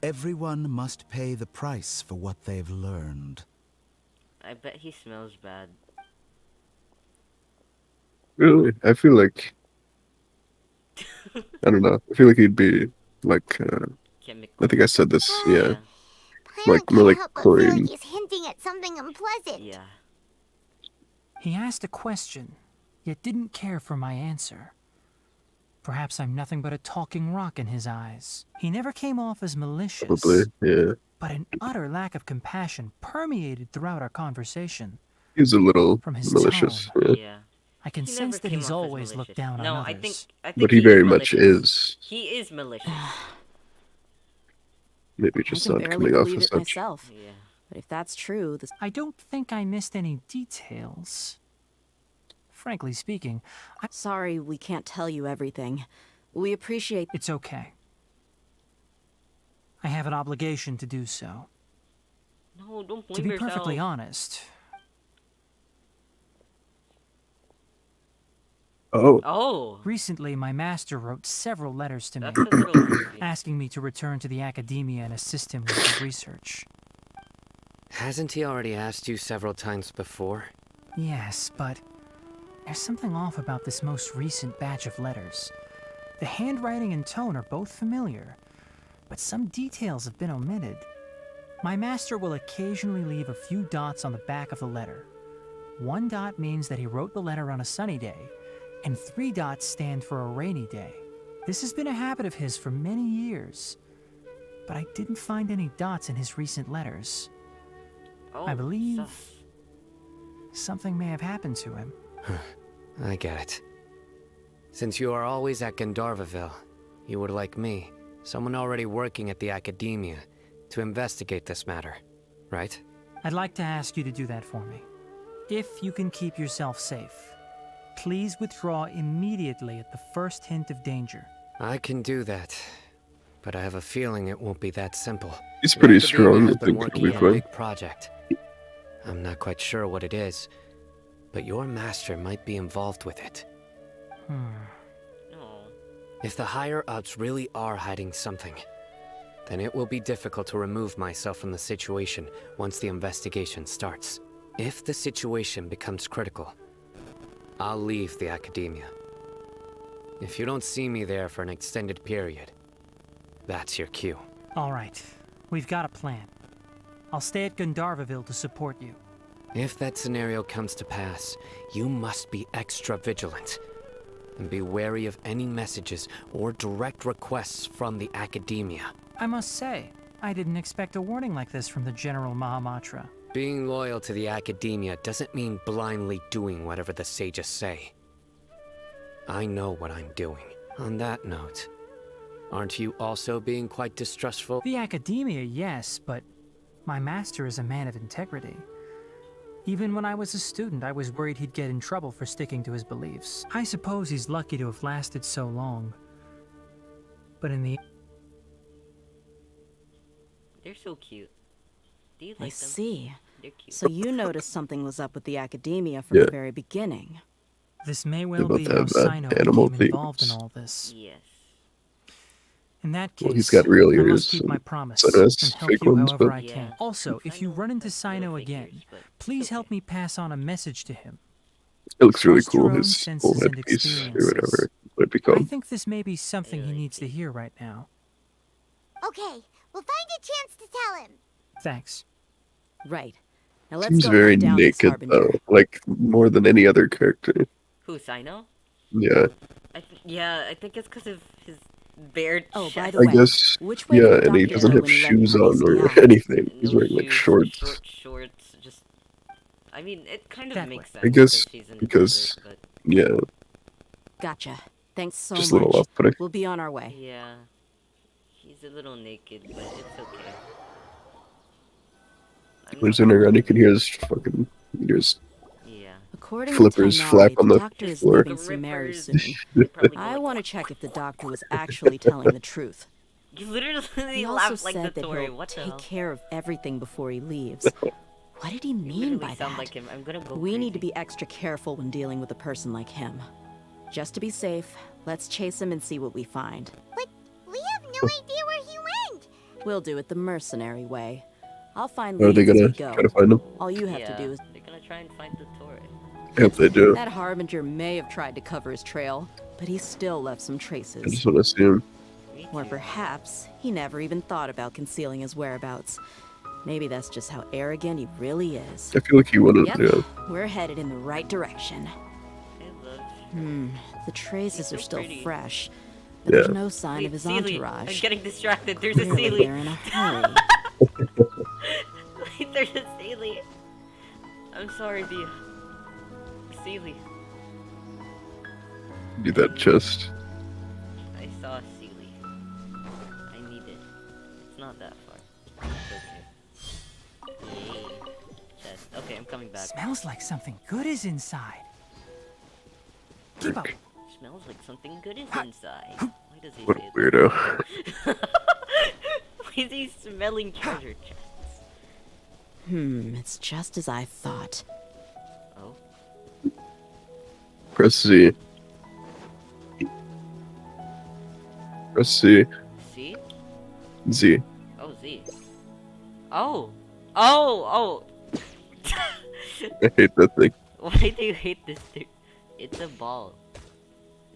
everyone must pay the price for what they've learned. I bet he smells bad. Really? I feel like I don't know. I feel like he'd be like, I think I said this, yeah. Like, more like chlorine. He's hinting at something unpleasant. Yeah. He asked a question, yet didn't care for my answer. Perhaps I'm nothing but a talking rock in his eyes. He never came off as malicious. Probably, yeah. But an utter lack of compassion permeated throughout our conversation. He's a little From his malicious, tone, yeah. I can sense that he's always looked down on others. I think But he very much is. He is malicious. Maybe just I can not barely coming off believe as it such. myself. But if that's true, this... I don't think I missed any details. Frankly speaking, Sorry we can't tell you everything. We appreciate... It's okay. I have an obligation to do so. No, don't blame To be yourself. perfectly honest. Oh. Recently, my master wrote several letters to me, That's a little creepy. asking me to return to the academia and assist him with his research. Hasn't he already asked you several times before? Yes, but there's something off about this most recent batch of letters. The handwriting and tone are both familiar, but some details have been omitted. My master will occasionally leave a few dots on the back of the letter. 1 dot means that he wrote the letter on a sunny day, and 3 dots stand for a rainy day. This has been a habit of his for many years, but I didn't find any dots in his recent letters. Oh, I believe something may have happened to him. I get it. Since you are always at Gandharvaville, you would like me, someone already working at the academia, to investigate this matter, right? I'd like to ask you to do that for me. If you can keep yourself safe, please withdraw immediately at the first hint of danger. I can do that, but I have a feeling it won't be that simple. He's pretty The strong, academia has I been think working it'll be on a fine. big project. I'm not quite sure what it is, but your master might be involved with it. If the higher-ups really are hiding something, then it will be difficult to remove myself from the situation once the investigation starts. If the situation becomes critical, I'll leave the academia. If you don't see me there for an extended period, that's your cue. All right, we've got a plan. I'll stay at Gandharvaville to support you. If that scenario comes to pass, you must be extra vigilant. And be wary of any messages or direct requests from the academia. I must say, I didn't expect a warning like this from the General Mahamatra. Being loyal to the academia doesn't mean blindly doing whatever the sages say. I know what I'm doing. On that note, aren't you also being quite distrustful? The academia, yes, but my master is a man of integrity. Even when I was a student, I was worried he'd get in trouble for sticking to his beliefs. I suppose he's lucky to have lasted so long. But in the... They're so cute. Do you I like them? see. They're cute. So you noticed something was up with the academia from the very beginning. This may well both be how have, Sino animal became involved in themes. all this. Yes. In that case, Well, he's got real I ears. must keep my and promise Sino has and help fake you ones, however but I can. Also, if you run into Sino again, please help me pass on a message to him. it looks really Trust your cool. own His senses whole and headpiece or experiences. whatever it would be I called. think this may be something he needs to hear right now. Okay, we'll find a chance to tell him. Thanks. Right. Now let's Seems go very hunt down this naked harbinger. though, like more than any other character. Who, Sino? Yeah, Yeah, I think it's because of his bare Oh, by chest. the I way, guess. which way did Yeah, the and he doctor doesn't go have when he let you shoes put on his or down? anything. He's No wearing like shoes, shorts. short shorts, just... I mean, it kind of That makes sense I guess she's in the because desert, yeah, Gotcha. Thanks so just a little much. off-putting. We'll be on our way. but... Yeah. He's a little naked, but it's okay. When he's running around, you can hear his fucking ears. Yeah. According Flippers to flap Tonari, on the the doctor is floor. leaving Sumeru soon. I want to check if the doctor was actually telling the truth. You literally He also laughed like said the that Tory. he'll What the take hell? care of everything before he leaves. What did he mean literally by sound that? like him. I'm gonna go We need to be extra careful when dealing with a person like him. Just to be safe, let's chase him and see what we find. But we have no idea where he went. We'll do it the mercenary way. I'll find Are they leads as gonna we go. try to find him? All you have Yeah, to do is... they're gonna try and find the Tory. I hope they do. That harbinger may have tried to cover his trail, but he still left some I traces. just want to see him. Or perhaps he never even thought about concealing his whereabouts. Maybe that's just how arrogant he really is. I feel like he wouldn't. Yep, Yeah. we're headed in the right direction. The traces are still fresh, but there's no sign of his entourage. I'm getting distracted. There's a Clearly Sealy. they're in a hurry. Wait, there's a Sealy. I'm sorry, B. Sealy. Do that chest. I saw a Sealy. I need it. It's not that far. It's okay. Yay. Chest. Okay, I'm coming back. Smells like something good is inside. Keep up. Smells like something good is inside. Why does he What a say weirdo. that? Why is he smelling treasure chests? It's just as I thought. Oh? Press Z. Press C. C? Z. Oh, Z. Oh! Oh! Oh! I hate that thing. Why do you hate this thing? It's a ball.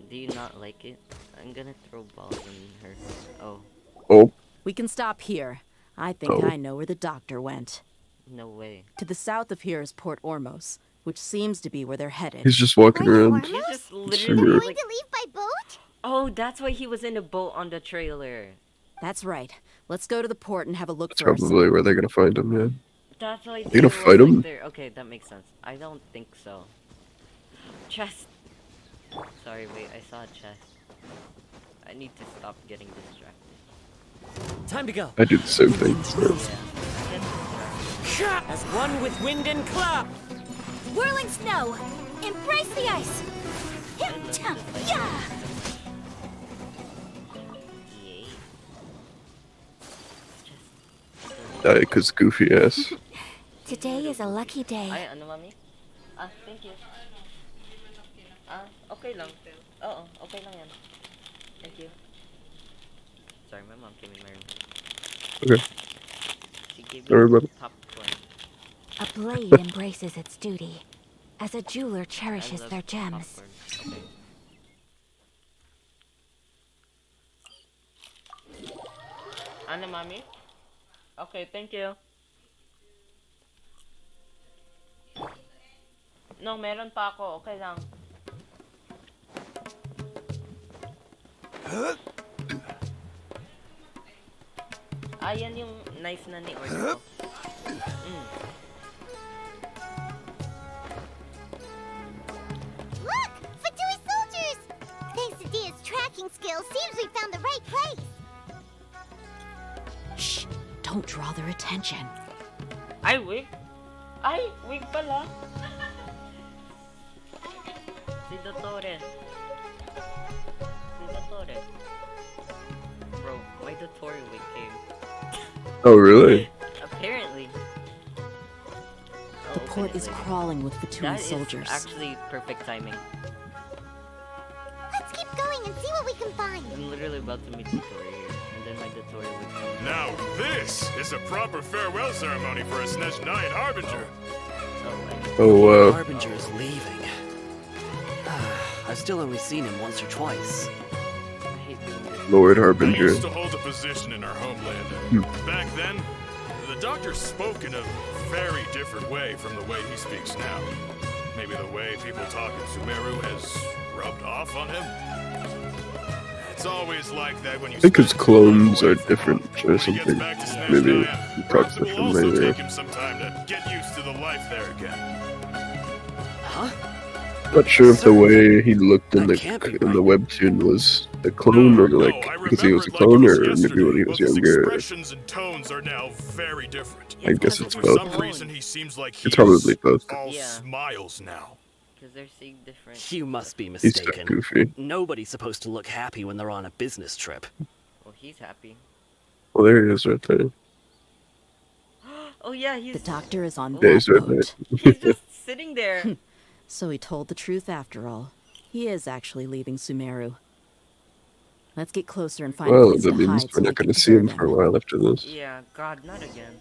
Do you not like it? I'm gonna throw balls in her. Oh. Oh. We can stop here. I think I know where the doctor went. No way. To the south of here is Port Ormos, which seems to be where they're headed. He's just walking around. He's just Sumeru. literally Going like... to leave by boat? Oh, that's why he was in a boat on the trailer. That's right. Let's go to the port and have a look That's first. probably where they're gonna find him, yeah. That's why Are they gonna fight him? Okay, that makes sense. I don't think so. Chest. Sorry, wait, I saw a chest. I need to stop getting distracted. Time to go. I do the same thing. As one with wind and cloud. Whirling snow! Embrace the ice! Yeah! Die, cause goofy ass. Today is a lucky day. Ay, ano, mami? Ah, thank you. Ah, okay lang. Oo, okay lang yan. Thank you. Sorry, my mom came in my room. Okay. She gave Don't worry about me it. popcorn. A blade embraces its duty, as a jeweler cherishes their gems. Okay. Ano, mami? Okay, thank you. No, meron pa ako. Okay lang. Yan yung knife na ni-order ko. Look! Fatui soldiers! Thanks to Dia's tracking skills, seems we found the right place. Shh! Don't draw their attention. Ay, wig? Ay, wig pala. Si Dottore. Si Dottore. Bro, my Dottore wig came. Oh, really? Apparently. The port is crawling with Fatui That soldiers. is actually perfect timing. Let's keep going and see what we can find. I'm literally about to meet Dottore here, and then my Dottore wig comes. Now this is a proper farewell ceremony for a Snezhnaya Harbinger. Oh, wow. Harbinger is leaving. I've still only seen him once or twice. Lord I Harbinger. used to hold a position in our homeland. Back then, the doctor spoke in a very different way from the way he speaks now. Maybe the way people talk in Sumeru has rubbed off on him. It's always like that when you I think his clones are different or something. Maybe he talks different also later. take him some time to get used to the life there again. Huh? Not sure if the way he looked in the webtoon was a clone or like because he was a clone or maybe when he was younger. Expressions and tones are now very different. I guess it's For both. some reason, he seems like It's probably both. all smiles now. Because they're seeing different. You must be He's so mistaken. goofy. Nobody's supposed to look happy when they're on a business trip. Well, he's happy. Well, there he is right there. Oh yeah, he's. The doctor is on Yeah, he's that right boat. there. He's just sitting there. So he told the truth after all. He is actually leaving Sumeru. Let's get closer and find a Well, place that to means hide we're so not we going to can see him observe for a them. while after this. Yeah, God, not again.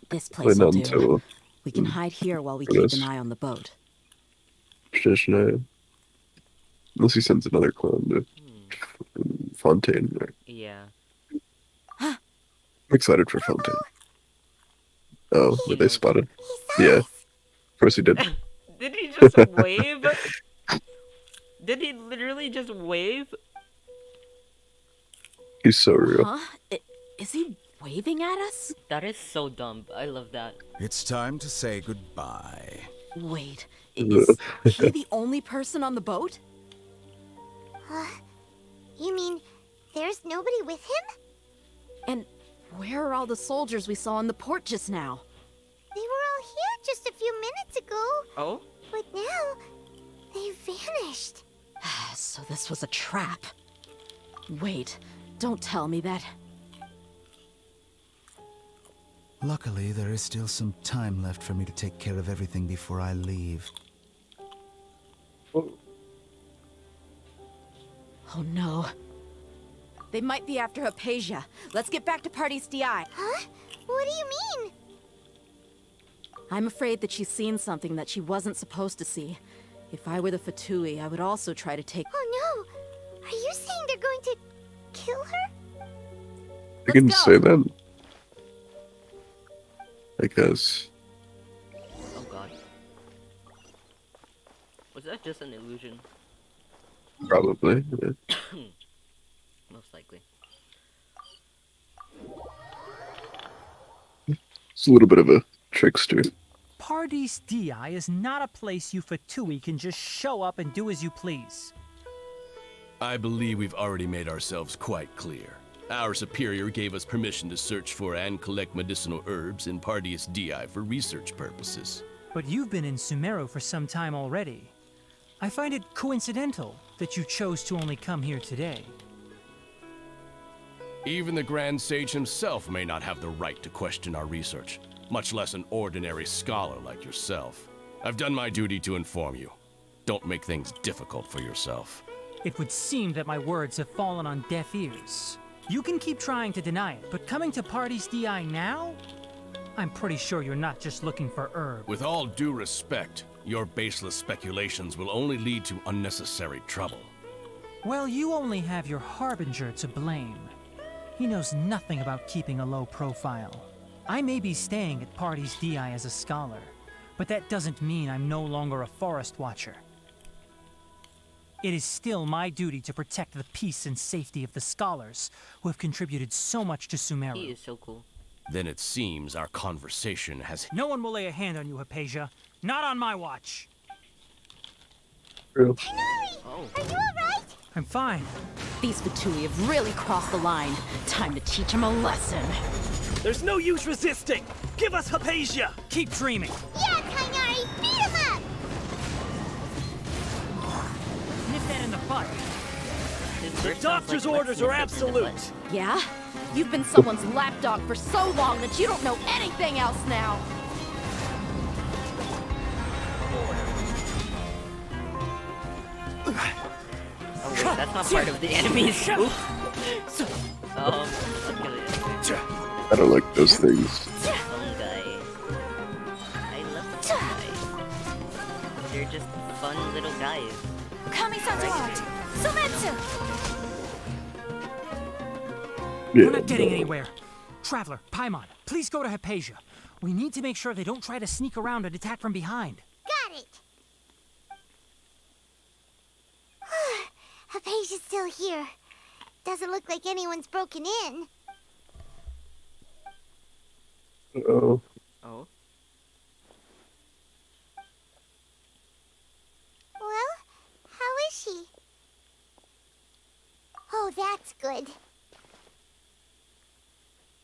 This Probably place not will do. until We can hide here while we for keep this. an eye on the boat. Snezhnaya. Unless he sends another clone to Fontaine. Right? Yeah. I'm excited for Fontaine. Oh, were they spotted? He Yeah. Of course he did. Did he just wave? Did he literally just wave? He's so real. Huh? Is he waving at us? That is so dumb. I love that. It's time to say goodbye. Wait, is he the only person on the boat? You mean there's nobody with him? And where are all the soldiers we saw in the port just now? They were all here just a few minutes ago. Oh? But now, they vanished. So this was a trap. Wait, don't tell me that. Luckily, there is still some time left for me to take care of everything before I leave. Oh no. They might be after Hypatia. Let's get back to Party's DI. Huh? What do you mean? I'm afraid that she's seen something that she wasn't supposed to see. If I were the Fatui, I would also try to take... Oh no! Are you saying they're going to kill her? You can say that. I guess. Oh god. Was that just an illusion? Probably. Yeah. Most likely. It's a little bit of a trickster. Pardis Di is not a place you Fatui can just show up and do as you please. I believe we've already made ourselves quite clear. Our superior gave us permission to search for and collect medicinal herbs in Pardius Di for research purposes. But you've been in Sumeru for some time already. I find it coincidental that you chose to only come here today. Even the Grand Sage himself may not have the right to question our research, much less an ordinary scholar like yourself. I've done my duty to inform you. Don't make things difficult for yourself. It would seem that my words have fallen on deaf ears. You can keep trying to deny it, but coming to Party's DI now? I'm pretty sure you're not just looking for herb. With all due respect, your baseless speculations will only lead to unnecessary trouble. Well, you only have your Harbinger to blame. He knows nothing about keeping a low profile. I may be staying at Party's DI as a scholar, but that doesn't mean I'm no longer a forest watcher. It is still my duty to protect the peace and safety of the scholars who have contributed so much to Sumeru. He is so cool. Then it seems our conversation has... No one will lay a hand on you, Hypatia. Not on my watch. Real. Oh. Are you alright? I'm fine. These Fatui have really crossed the line. Time to teach them a lesson. There's no use resisting! Give us Hypatia! Keep dreaming! Yeah, Kainari! Beat him up! Nip that in the butt! The doctor's orders are absolute! Yeah? You've been someone's lapdog for so long that you don't know anything else now! Oh wait, that's not part of the enemies. Oof. I don't like those things. Fun guy. I love fun guys. They're just fun little guys. We're not getting anywhere. Traveler, Paimon, please go to Hypatia. We need to make sure they don't try to sneak around and attack from behind. Got it! Hypatia's still here. Doesn't look like anyone's broken in. Uh-oh. Oh? Well, how is she? Oh, that's good.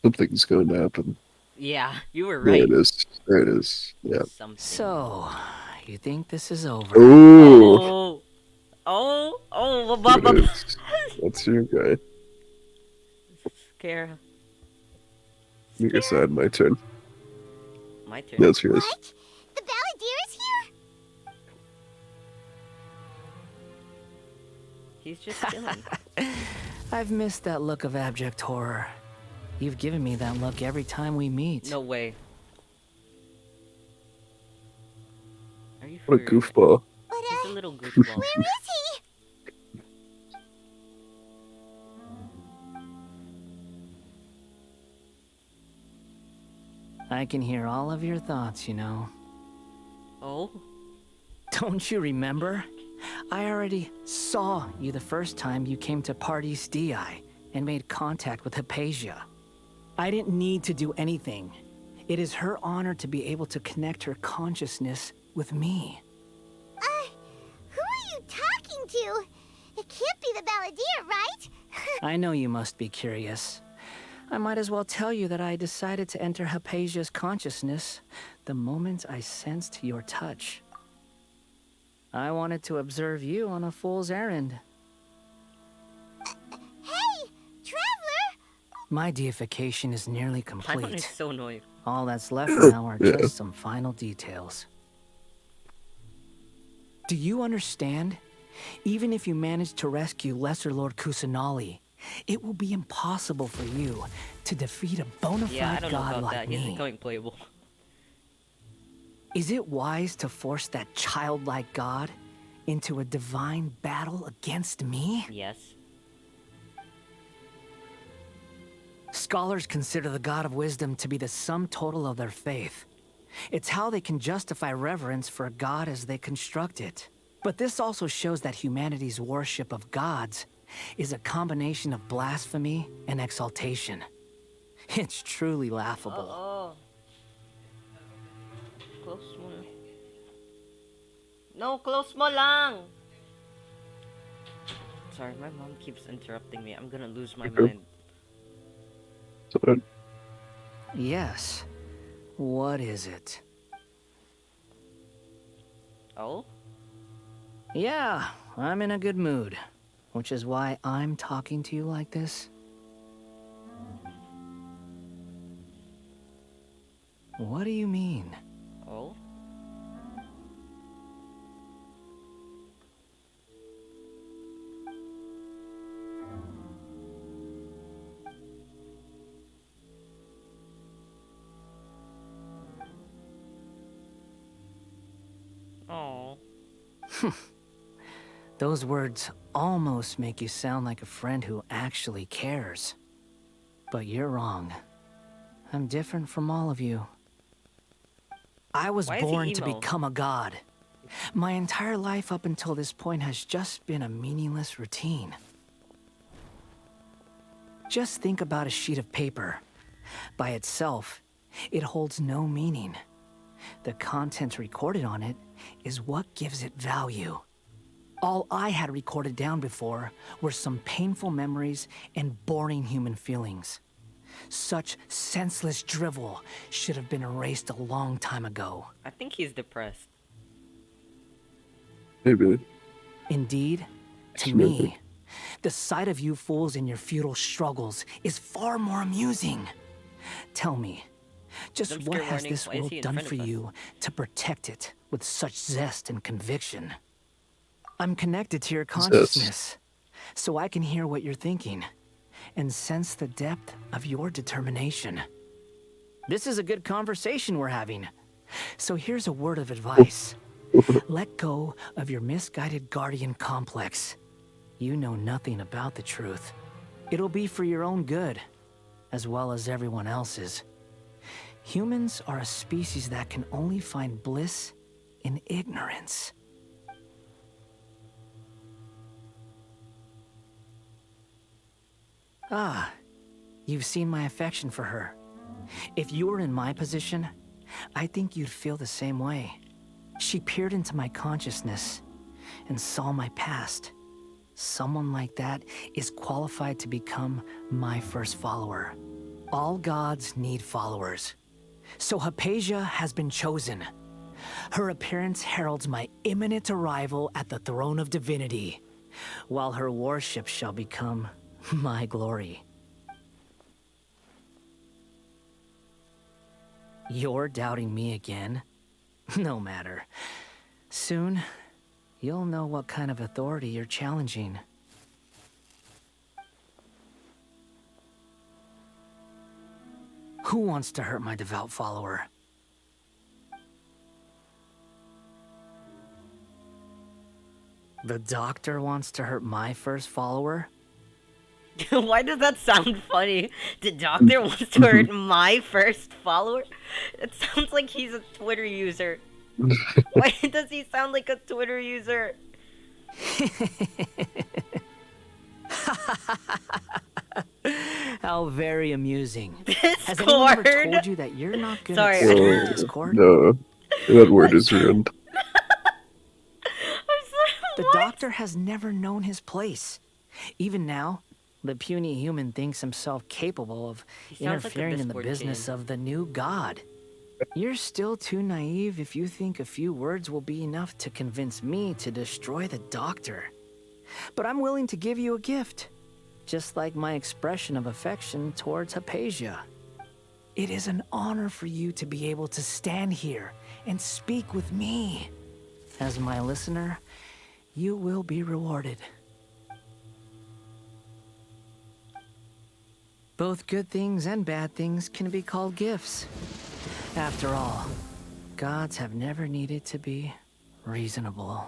Something's going to happen. Yeah, you were right. There it is. There it is. Yeah. So, you think this is over? Ooh. Oh, There it is. That's your guy. Scare. You guess I had my turn. My turn. That's yours. What? The Balladeer is here? He's just chilling. I've missed that look of abject horror. You've given me that look every time we meet. No way. Are you What a goofball. He's a little goofball. Where is he? I can hear all of your thoughts, you know. Oh? Don't you remember? I already saw you the first time you came to Parties DI and made contact with Hypatia. I didn't need to do anything. It is her honor to be able to connect her consciousness with me. Who are you talking to? It can't be the Balladeer, right? I know you must be curious. I might as well tell you that I decided to enter Hypatia's consciousness the moment I sensed your touch. I wanted to observe you on a fool's errand. Hey, Traveler! My deification is nearly Paimon is complete. so annoying. All that's left now are Yeah. just some final details. Do you understand? Even if you manage to rescue Lesser Lord Kusanali, it will be impossible for you to defeat a bona Yeah, I fide don't know god about like that. He's me. becoming playable. Is it wise to force that childlike god into a divine battle against me? Yes. Scholars consider the god of wisdom to be the sum total of their faith. It's how they can justify reverence for a god as they construct it. But this also shows that humanity's worship of gods is a combination of blasphemy and exaltation. It's truly laughable. Oh. Close mo. No, close mo lang! Sorry, my mom keeps interrupting me. I'm gonna lose my mind. Yes. What is it? Oh? Yeah, I'm in a good mood. Which is why I'm talking to you like this. What do you mean? Oh? Oh. Those words almost make you sound like a friend who actually cares. But you're wrong. I'm different from all of you. I was Why is he born to emo? become a god. My entire life up until this point has just been a meaningless routine. Just think about a sheet of paper. By itself, it holds no meaning. The content recorded on it is what gives it value. All I had recorded down before were some painful memories and boring human feelings. Such senseless drivel should have been erased a long time ago. I think he's depressed. Maybe. Indeed, to Maybe. me, the sight of you fools in your futile struggles is far more amusing. Tell me, just Jump what scare has warning, this why is world he in done front for of us? you to protect it with such zest and conviction? I'm connected to your consciousness, so I can hear what you're thinking and sense the depth of your determination. This is a good conversation we're having. So here's a word of advice. Let go of your misguided guardian complex. You know nothing about the truth. It'll be for your own good, as well as everyone else's. Humans are a species that can only find bliss in ignorance. Ah, you've seen my affection for her. If you were in my position, I think you'd feel the same way. She peered into my consciousness and saw my past. Someone like that is qualified to become my first follower. All gods need followers. So Hypatia has been chosen. Her appearance heralds my imminent arrival at the throne of divinity, while her worship shall become my glory. You're doubting me again? No matter. Soon, you'll know what kind of authority you're challenging. Who wants to hurt my devout follower? The doctor wants to hurt my first follower? Why does that sound funny? The doctor wants to hurt my first follower? It sounds like he's a Twitter user. Why does he sound like a Twitter user? How very amusing. Discord. Has anyone ever told you that you're not good Sorry. at spelling Discord? No, that word is ruined. The doctor has never known his place. Even now, the puny human thinks himself capable of sounds like a interfering in the Discord business kid. of the new god. You're still too naive if you think a few words will be enough to convince me to destroy the doctor. But I'm willing to give you a gift, just like my expression of affection towards Hypatia. It is an honor for you to be able to stand here and speak with me. As my listener, you will be rewarded. Both good things and bad things can be called gifts. After all, gods have never needed to be reasonable.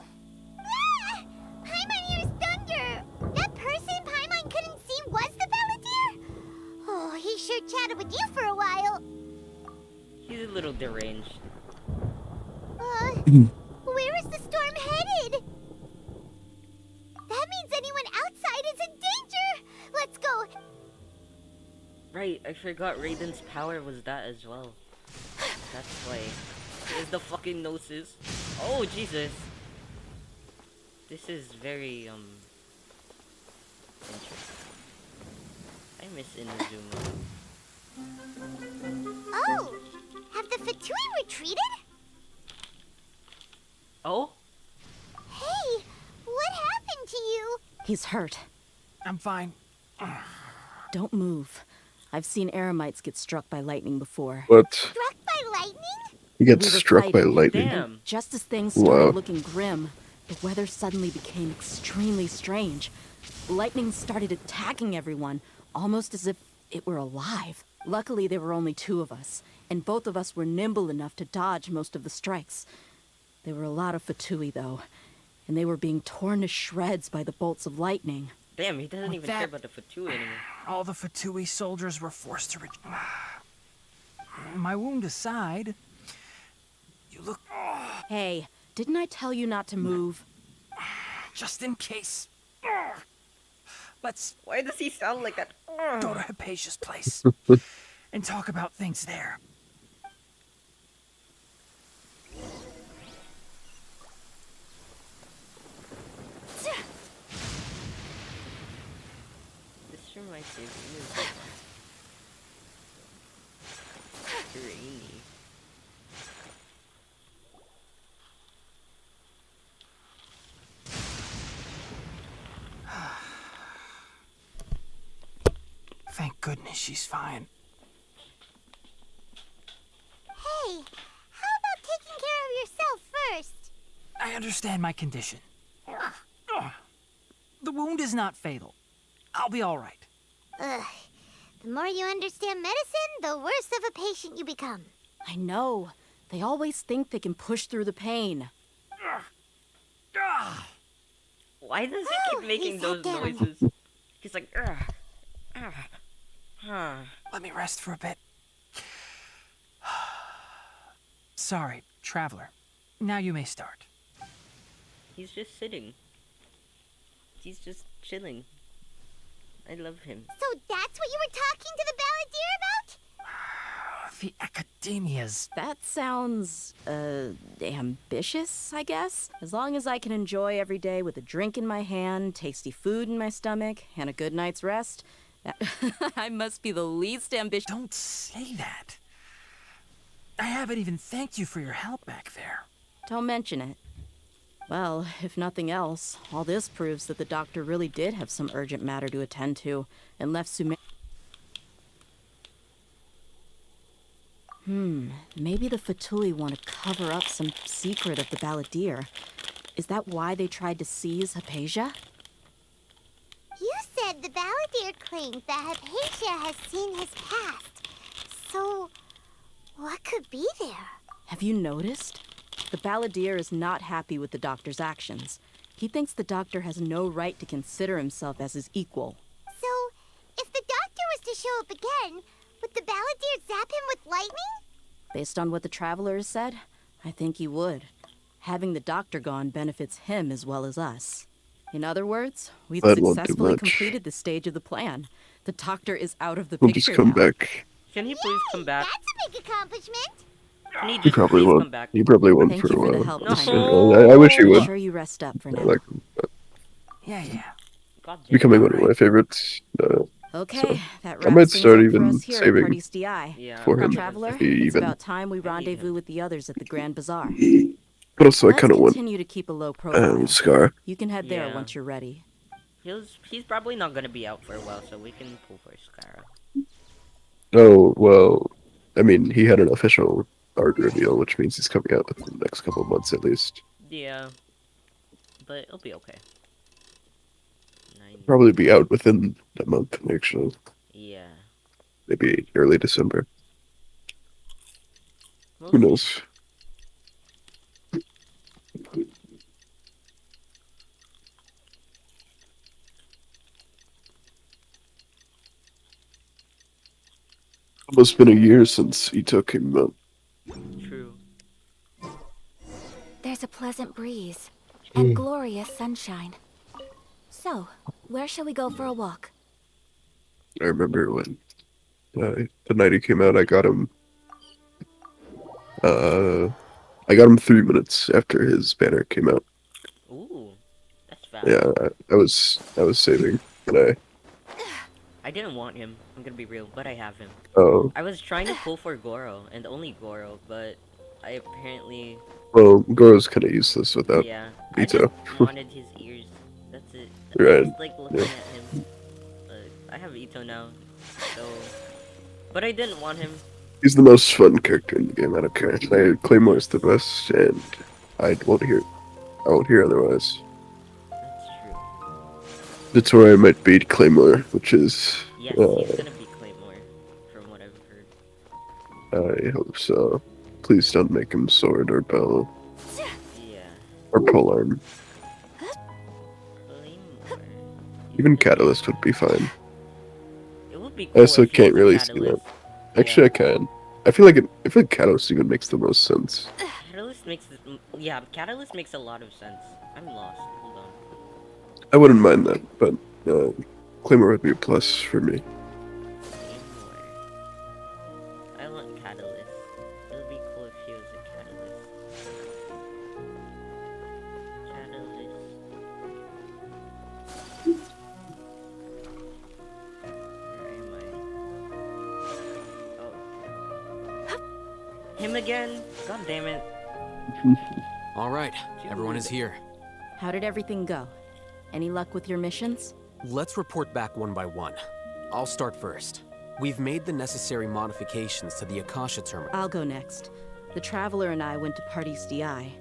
Paimon hears thunder! That person Paimon couldn't see was the Balladeer? Oh, he sure chatted with you for a while. He's a little deranged. Where is the storm headed? That means anyone outside is in danger! Let's go! Right, I forgot Raiden's power was that as well. That's why. Is the fucking gnosis. Oh, Jesus. This is very, interesting. I miss Inazuma. Oh! Have the Fatui retreated? Oh? Hey! What happened to you? He's hurt. I'm fine. Don't move. I've seen Eremites get struck by lightning before. What? Struck by lightning? He gets We were struck by fighting. lightning. And just as things started Wow. looking grim, the weather suddenly became extremely strange. Lightning started attacking everyone, almost as if it were alive. Luckily, there were only two of us, and both of us were nimble enough to dodge most of the strikes. There were a lot of Fatui, though, and they were being torn to shreds by the bolts of lightning. Damn, he doesn't With even that- care about the Fatui anymore. All the Fatui soldiers were forced to My wound aside, you look... Hey, didn't I tell you not to move? Just in case. Let's Why does he sound like that? go to Hypatia's place and talk about things there. This reminds me of rainy. Thank goodness she's fine. Hey, how about taking care of yourself first? I understand my condition. The wound is not fatal. I'll be all right. Ugh. The more you understand medicine, the worse of a patient you become. I know. They always think they can push through the pain. Why does he keep making he's those down. noises? He's like, Let me rest for a bit. Sorry, traveler. Now you may start. He's just sitting. He's just chilling. I love him. So that's what you were talking to the Balladeer about? The academias. That sounds, ambitious, I guess. As long as I can enjoy every day with a drink in my hand, tasty food in my stomach, and a good night's rest, I must be the least ambitious. Don't say that. I haven't even thanked you for your help back there. Don't mention it. Well, if nothing else, all this proves that the doctor really did have some urgent matter to attend to, and left sumeru. Maybe the Fatui want to cover up some secret of the Balladeer. Is that why they tried to seize Hypatia? You said the Balladeer claims that Hypatia has seen his past. So, what could be there? Have you noticed? The Balladeer is not happy with the doctor's actions. He thinks the doctor has no right to consider himself as his equal. So, to show up again, would the Balladeer zap him with lightning? Based on what the Traveler has said, I think he would. Having the Doctor gone benefits him as well as us. In other words, we've That won't do successfully much. completed the stage of the plan. The Doctor is out of the He'll picture just come now. back. Can he please come back? That's a big accomplishment. Can he He just probably please won't. come back? He probably won't Thank for you a for the while. help, Honestly. Tyler. I wish he Make would. sure you rest up for I now. like him. Yeah. God damn Becoming it. one of my favorites. Okay, So that I might wraps things start up for even us here at saving Party's DI. Yeah, for him. Traveler, if he it's even. about time we rendezvous with the others at the Grand Bazaar. But also, I Let's kind of want continue to keep a low profile. Scar. You can head there Yeah. once you're ready. He's probably not gonna be out for a while, so we can pull for Scara. Oh, well, I mean, he had an official art reveal, which means he's coming out within the next couple of months at least. Yeah, but it'll be okay. Probably be out within a month, actually. Yeah. Maybe early December. We'll Who see. knows? Almost been a year since he took him up. True. There's a pleasant breeze and glorious sunshine. So, where shall we go for a walk? I remember when the night he came out, I got him 3 minutes after his banner came out. Ooh, that's fast. Yeah, I was saving, and I didn't want him. I'm gonna be real, but I have him. Oh. I was trying to pull for Goro and only Goro, but I apparently. Well, Goro's kind of useless without Yeah. Ito. I just wanted his ears. That's it. Right. I was like looking Yeah. at him. I have Ito now, so. But I didn't want him. He's the most fun character in the game. I don't care. Claymore's the best, and I won't hear otherwise. That's where I might beat Claymore, which is. Yes, he's gonna be Claymore, from what I've heard. I hope so. Please don't make him sword or bow. Yeah. Or polearm. Even Catalyst would be fine. It would be I cool also if he can't was a really see that. Catalyst. Actually, I can. I feel like Catalyst even makes the most sense. Catalyst makes yeah, Catalyst makes a lot of sense. I'm lost. Hold on. I wouldn't mind that, but Claymore would be a plus for me. I want Catalyst. It would be cool if he was a Catalyst. Catalyst. Where am I? Oh. Him again? God damn it. All right, everyone is here. How did everything go? Any luck with your missions? Let's report back one by one. I'll start first. We've made the necessary modifications to the Akasha terminal. I'll go next. The Traveler and I went to Party's DI.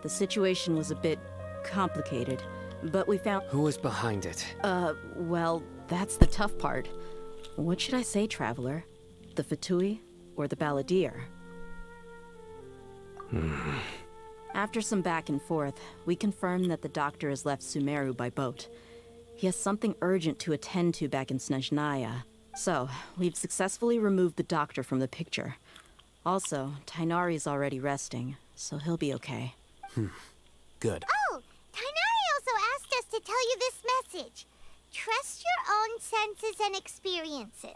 The situation was a bit complicated, but we found— Who was behind it? Well, that's the tough part. What should I say, Traveler? The Fatui or the Balladeer? After some back and forth, we confirmed that the Doctor has left Sumeru by boat. He has something urgent to attend to back in Snezhnaya. So, we've successfully removed the Doctor from the picture. Also, Tainari's already resting, so he'll be okay. Good. Oh, Tainari also asked us to tell you this message. Trust your own senses and experiences.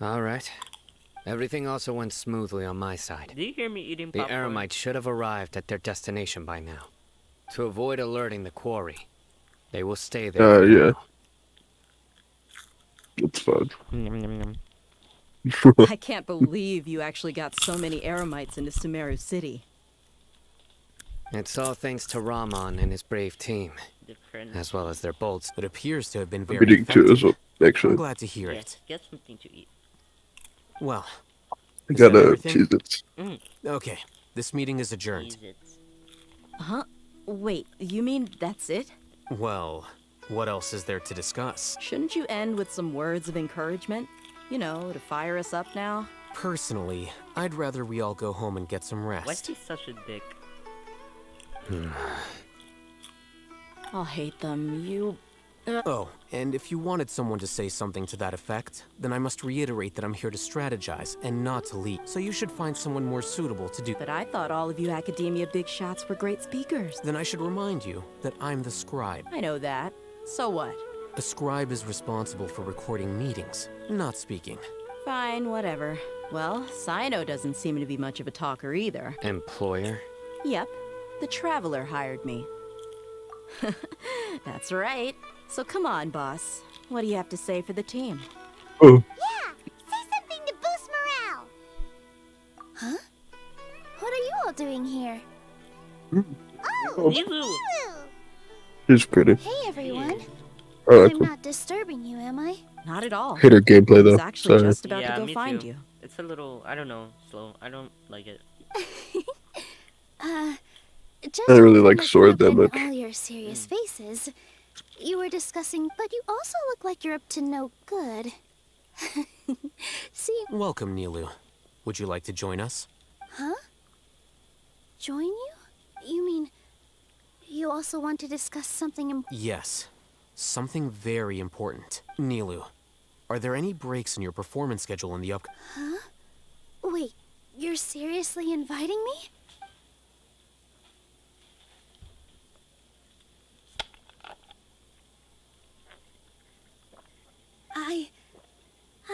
All right. Everything also went smoothly on my side. Do you hear me eating The popcorn? Eremites should have arrived at their destination by now. To avoid alerting the quarry, they will stay there. for Yeah. now. It's fun. I can't believe you actually got so many Eremites into Sumeru City. It's all thanks to Rahman and his brave team, Different. as well as their bolts. It appears to have been I'm very eating too as well, actually. I'm glad to hear Yes, it. get something to eat. Well, I is that got everything? Cheez-Its. Okay, this meeting is adjourned. Huh? Wait, you mean that's it? Well, what else is there to discuss? Shouldn't you end with some words of encouragement? You know, to fire us up now? Personally, I'd rather we all go home and get some Why's rest. he such a dick? I'll hate them. You Oh, and if you wanted someone to say something to that effect, then I must reiterate that I'm here to strategize and not to lead. So you should find someone more suitable to do. But I thought all of you academia big shots were great speakers. Then I should remind you that I'm the scribe. I know that. So what? A scribe is responsible for recording meetings, not speaking. Fine, whatever. Well, Sino doesn't seem to be much of a talker either. Employer? Yep. The Traveler hired me. That's right. So come on, boss. What do you have to say for the team? Oh. Yeah, say something to boost morale. Huh? What are you all doing here? Oh, Milu! She's pretty. Hey, everyone. I like I'm her. not disturbing you, am I? Not at all. Hate her gameplay though. I was actually Sorry. just about yeah, to go me find too. you. It's a little, I don't know, slow. I don't like it. Just I don't really from like looking Sword up that in much. all your serious faces, you were discussing, but you also look like you're up to no good. See? Welcome, Nilu. Would you like to join us? Huh? Join you? You mean you also want to discuss something Yes. Something very important. Nilu, are there any breaks in your performance schedule in the up... Huh? Wait, you're seriously inviting me?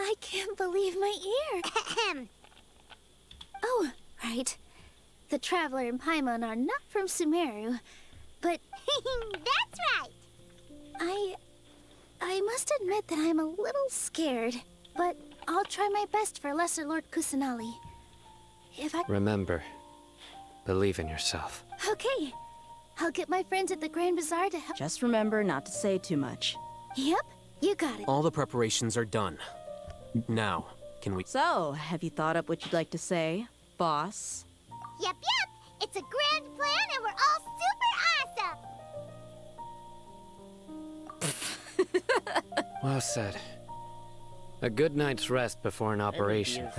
I can't believe my ear. Oh, right. The Traveler and Paimon are not from Sumeru, but that's right. I must admit that I'm a little scared, but I'll try my best for Lesser Lord Kusanali. If I Remember, believe in yourself. Okay. I'll get my friends at the Grand Bazaar to help. Just remember not to say too much. Yep, you got it. All the preparations are done. Now, can we... So, have you thought up what you'd like to say, boss? Yep. It's a grand plan and we're all super awesome. Well said. A good night's rest before an operation.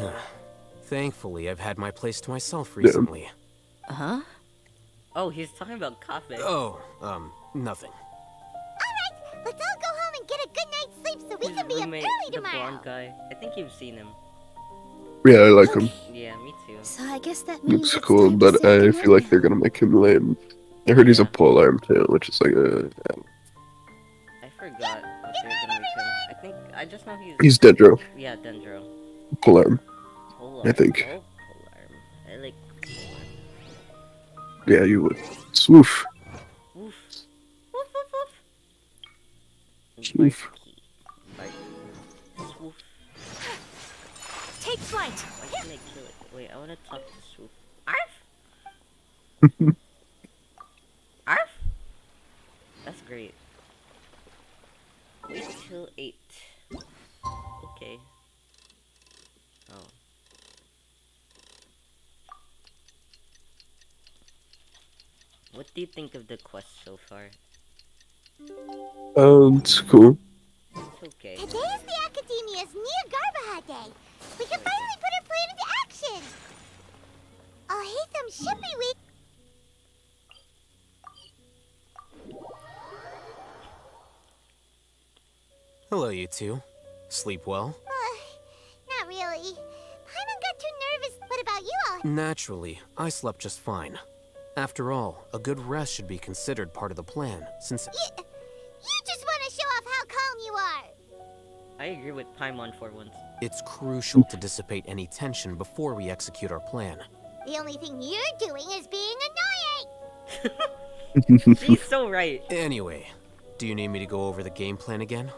Thankfully, I've had my place to myself recently. Uh-huh. Oh, he's talking about coffee. Oh, nothing. Alright, let's all go home and get a good night's sleep so we His can be up roommate, early the tomorrow. blonde guy. I think you've seen him. Yeah, I like him. Yeah, me too. So I guess that means Looks it's cool, time to but say I goodnight feel like now. they're gonna make him lame. I heard he's a polearm too, which is like I forgot if they're gonna make him. I think, I just know He's Dendro. Yeah, Dendro. Polearm. Polearm. I think. Oh, polearm. I like polearm. Yeah, you would. Swoof. Woof. Woof, woof, woof. Swoof. Swoof. Take flight. Why can't I kill it? Wait, I wanna talk to Swoof. Arf! Arf! That's great. Wait till 8. Okay. Oh. What do you think of the quest so far? It's cool. It's okay. Today is the Academia's Nia Garbaha Day. We can finally put our plan into action. Oh, hey, some shippy week. Hello, you two. Sleep well? Not really. Paimon got too nervous. What about you all? Naturally, I slept just fine. After all, a good rest should be considered part of the plan, since... You just want to show off how calm you are. I agree with Paimon for once. It's crucial to dissipate any tension before we execute our plan. The only thing you're doing is being annoying. She's so right. Anyway, do you need me to go over the game plan again?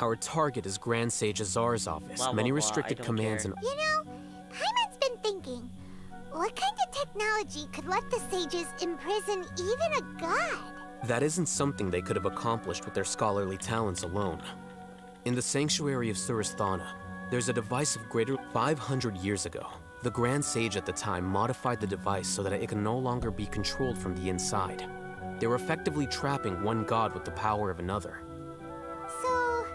Our target is Grand Sage Azar's office. Blah, Many blah, blah, restricted I don't commands care. and... You know, Paimon's been thinking, what kind of technology could let the sages imprison even a god? That isn't something they could have accomplished with their scholarly talents alone. In the Sanctuary of Suristhana, there's a device of greater 500 years ago. The Grand Sage at the time modified the device so that it can no longer be controlled from the inside. They were effectively trapping one god with the power of another. So,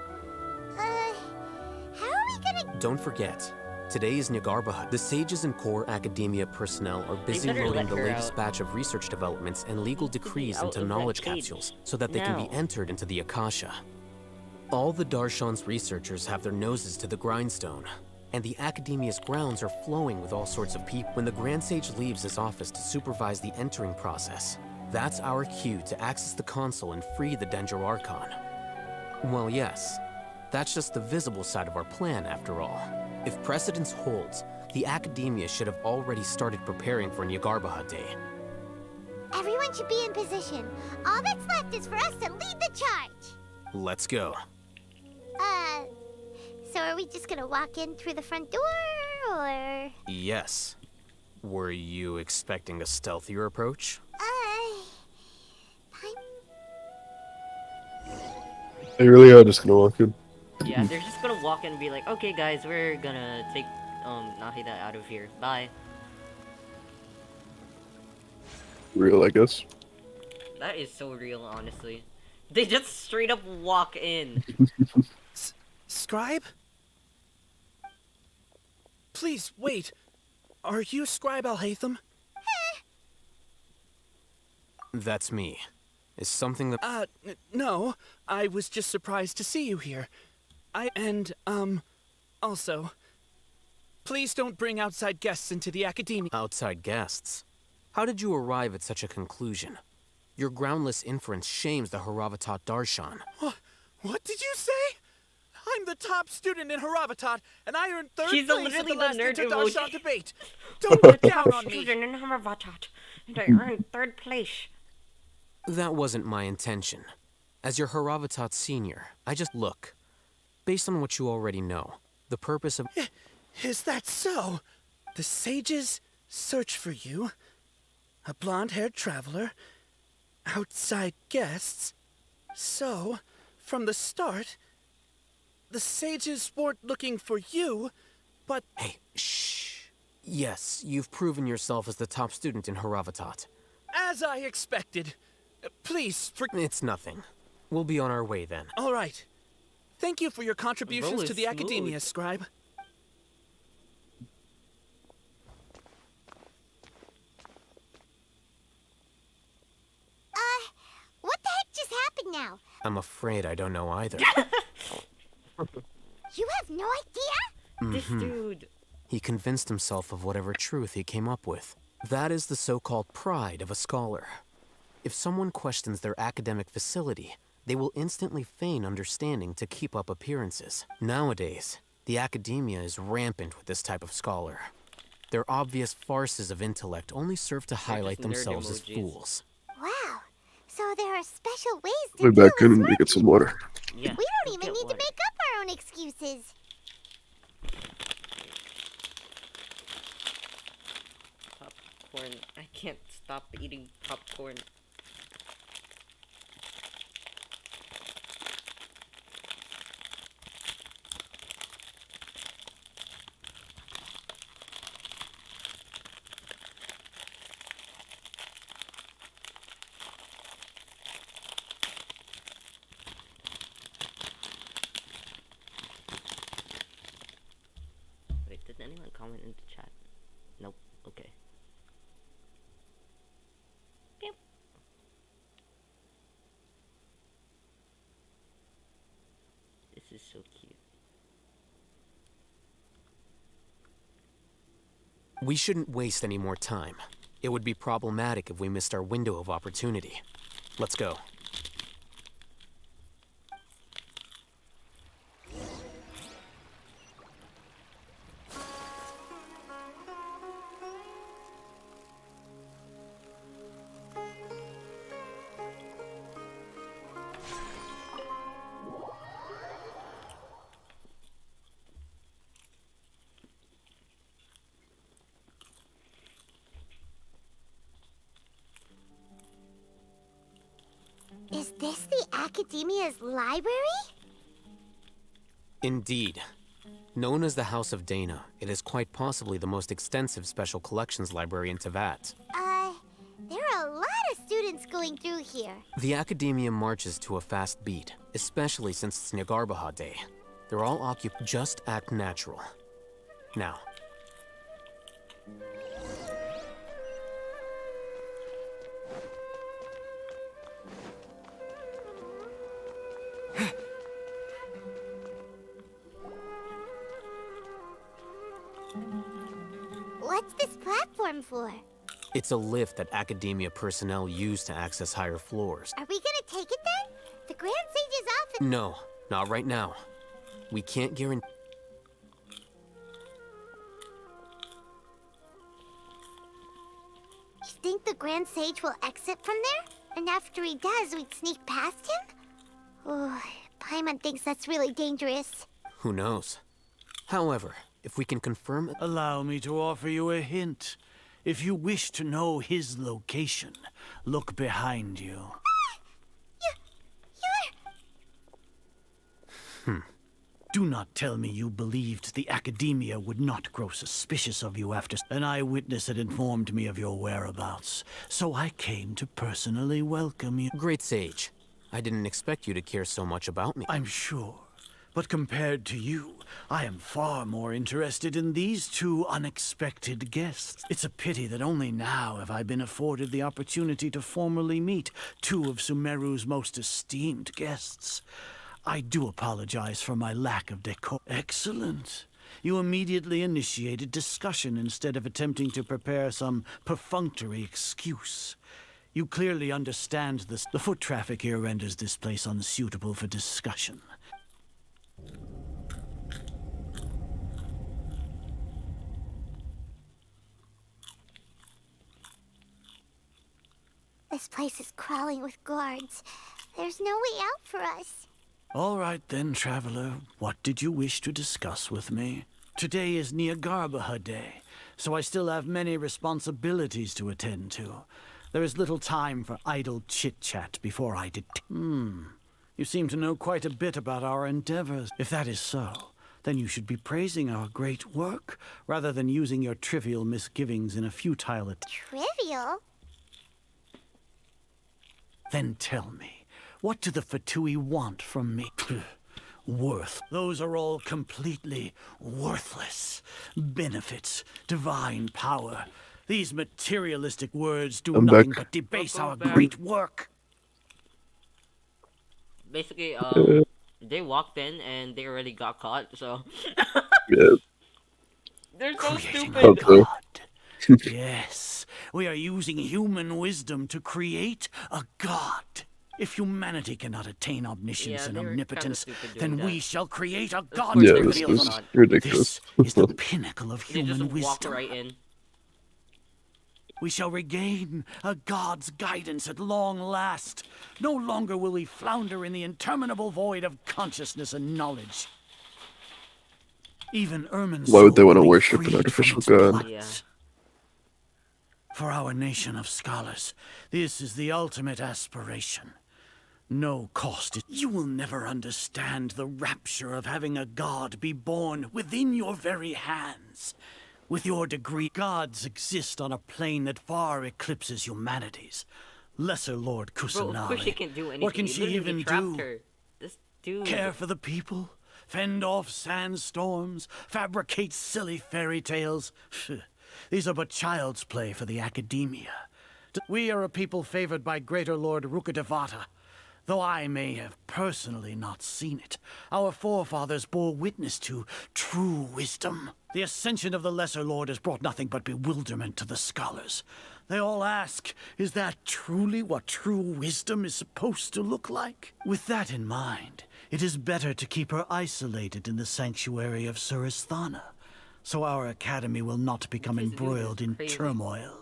how are we gonna... Don't forget, Today is Nyagarbahad. The sages and core academia personnel are busy better loading let the her latest out. batch of research developments and legal decrees out into of that knowledge cage capsules so that they can be now. entered into the Akasha. All the Darshan's researchers have their noses to the grindstone, and the academia's grounds are flowing with all sorts of people. When the Grand Sage leaves his office to supervise the entering process, that's our cue to access the console and free the Dendro Archon. Well, yes, that's just the visible side of our plan, after all. If precedence holds, the academia should have already started preparing for Nyagarbahad Day. Everyone should be in position. All that's left is for us to lead the charge. Let's go. So are we just gonna walk in through the front door, or? Yes. Were you expecting a stealthier approach? They really are just gonna walk in. Yeah, they're just gonna walk in and be like, okay guys, we're gonna take Nahida out of here. Bye. Real, I guess. That is so real, honestly. They just straight up walk in. Scribe? Please, wait. Are you Scribe Al-Haytham? That's me. Is something that... No. I was just surprised to see you here. Also, please don't bring outside guests into the academia. Outside guests? How did you arrive at such a conclusion? Your groundless inference shames the Haravatat Darshan. What did you say? I'm the top student in Haravatat, and I earned third She's place at literally the last the nerd Inter-Darshan emoji. debate. Don't look down on me. Student in Haravatat, and I earned third place. That wasn't my intention. As your Haravatat senior, I just look. Based on what you already know, the purpose of... Is that so? The sages search for you, a blonde-haired traveler, outside guests. So, from the start, the sages weren't looking for you, but... Hey, shh. Yes, you've proven yourself as the top student in Haravatat. As I expected. Please, It's nothing. We'll be on our way then. All right. Thank you for your contributions to the academia, Scribe. What the heck just happened now? I'm afraid I don't know either. You have no idea? This dude. He convinced himself of whatever truth he came up with. That is the so-called pride of a scholar. If someone questions their academic facility, they will instantly feign understanding to keep up appearances. Nowadays, the academia is rampant with this type of scholar. Their obvious farces of intellect only serve to highlight themselves as fools. Wow. So there are special ways to Way do back this in work. and get some water. Yeah. We don't even need to make up our own excuses. Popcorn. I can't stop eating popcorn. Wait, did anyone comment in the chat? Nope. Okay. Beep. This is so cute. We shouldn't waste any more time. It would be problematic if we missed our window of opportunity. Let's go. Is this the Academia's library? Indeed. Known as the House of Dana, it is quite possibly the most extensive special collections library in Teyvat. There are a lot of students going through here. The academia marches to a fast beat, especially since it's Nyagarbahad Day. They're all occupied. Just act natural. Now. What's this platform for? It's a lift that Academia personnel use to access higher floors. Are we gonna take it then? The Grand Sage's office. No, not right now. We can't guarantee. You think the Grand Sage will exit from there? And after he does, we'd sneak past him? Oh, Paimon thinks that's really dangerous. Who knows? However, if we can confirm... Allow me to offer you a hint. If you wish to know his location, look behind you. Do not tell me you believed the Academia would not grow suspicious of you after an eyewitness had informed me of your whereabouts. So I came to personally welcome you. Great Sage. I didn't expect you to care so much about me. I'm sure. But compared to you, I am far more interested in these two unexpected guests. It's a pity that only now have I been afforded the opportunity to formally meet two of Sumeru's most esteemed guests. I do apologize for my lack of decor. Excellent. You immediately initiated discussion instead of attempting to prepare some perfunctory excuse. You clearly understand this. The foot traffic here renders this place unsuitable for discussion. This place is crawling with guards. There's no way out for us. All right then, traveler. What did you wish to discuss with me? Today is Niagarbaha Day, so I still have many responsibilities to attend to. There is little time for idle chit-chat before I did. You seem to know quite a bit about our endeavors. If that is so, then you should be praising our great work, rather than using your trivial misgivings in a futile attempt. Trivial? Then tell me, what do the Fatui want from me? Worth. Those are all completely worthless. Benefits, divine power. These materialistic words do nothing but debase our great work. Basically, they walked in and they already got caught, so... Yeah. They're so Creating stupid! a god. Yes, we are using human wisdom to create a god. If humanity cannot attain omniscience and omnipotence, then we shall create a god Yeah, that this reveals is ridiculous. This is the pinnacle of They human just wisdom. walked right in. We shall regain a god's guidance at long last. No longer will we flounder in the interminable void of consciousness and knowledge. Even Ermin's Why would they soul want to will be worship an freed artificial from its god? clutches. For our nation of scholars, this is the ultimate aspiration. No cost. You will never understand the rapture of having a god be born within your very hands. With your degree, gods exist on a plane that far eclipses humanity's. Lesser Lord Bro, Kusanagi. of course she can't do anything. What can He she literally even trapped do? her. This dude. Care for the people? Fend off sandstorms? Fabricate silly fairy tales? These are but child's play for the Academia. We are a people favored by Greater Lord Rukadevata. Though I may have personally not seen it, our forefathers bore witness to true wisdom. The ascension of the Lesser Lord has brought nothing but bewilderment to the scholars. They all ask, is that truly what true wisdom is supposed to look like? With that in mind, it is better to keep her isolated in the sanctuary of Suristhana, so our academy will not become embroiled in turmoil.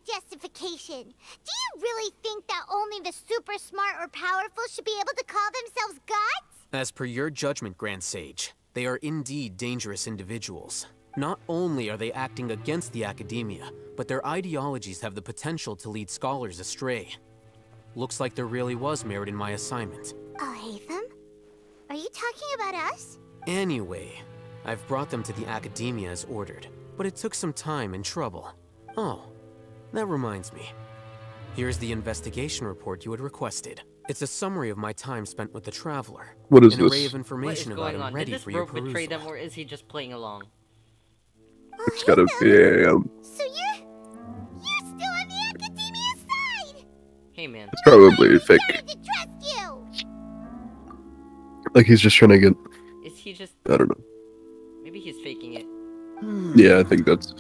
Justification. Do you really think that only the super smart or powerful should be able to call themselves gods? As per your judgment, Grand Sage, they are indeed dangerous individuals. Not only are they acting against the Academia, but their ideologies have the potential to lead scholars astray. Looks like there really was merit in my assignment. Oh, Hatham? Are you talking about us? Anyway, I've brought them to the Academia as ordered, but it took some time and trouble. Oh, that reminds me. Here's the investigation report you had requested. It's a summary of my time spent with the Traveler. What is An array this? of information about him ready Did this for your bro betray perusal. them, or is he just playing along? It's gotta be. So you're still on the Academia side. Hey man. It's probably fake. To trust you. Like he's just trying to get. Is he just? I don't know. Maybe he's faking it. Yeah, I think that's.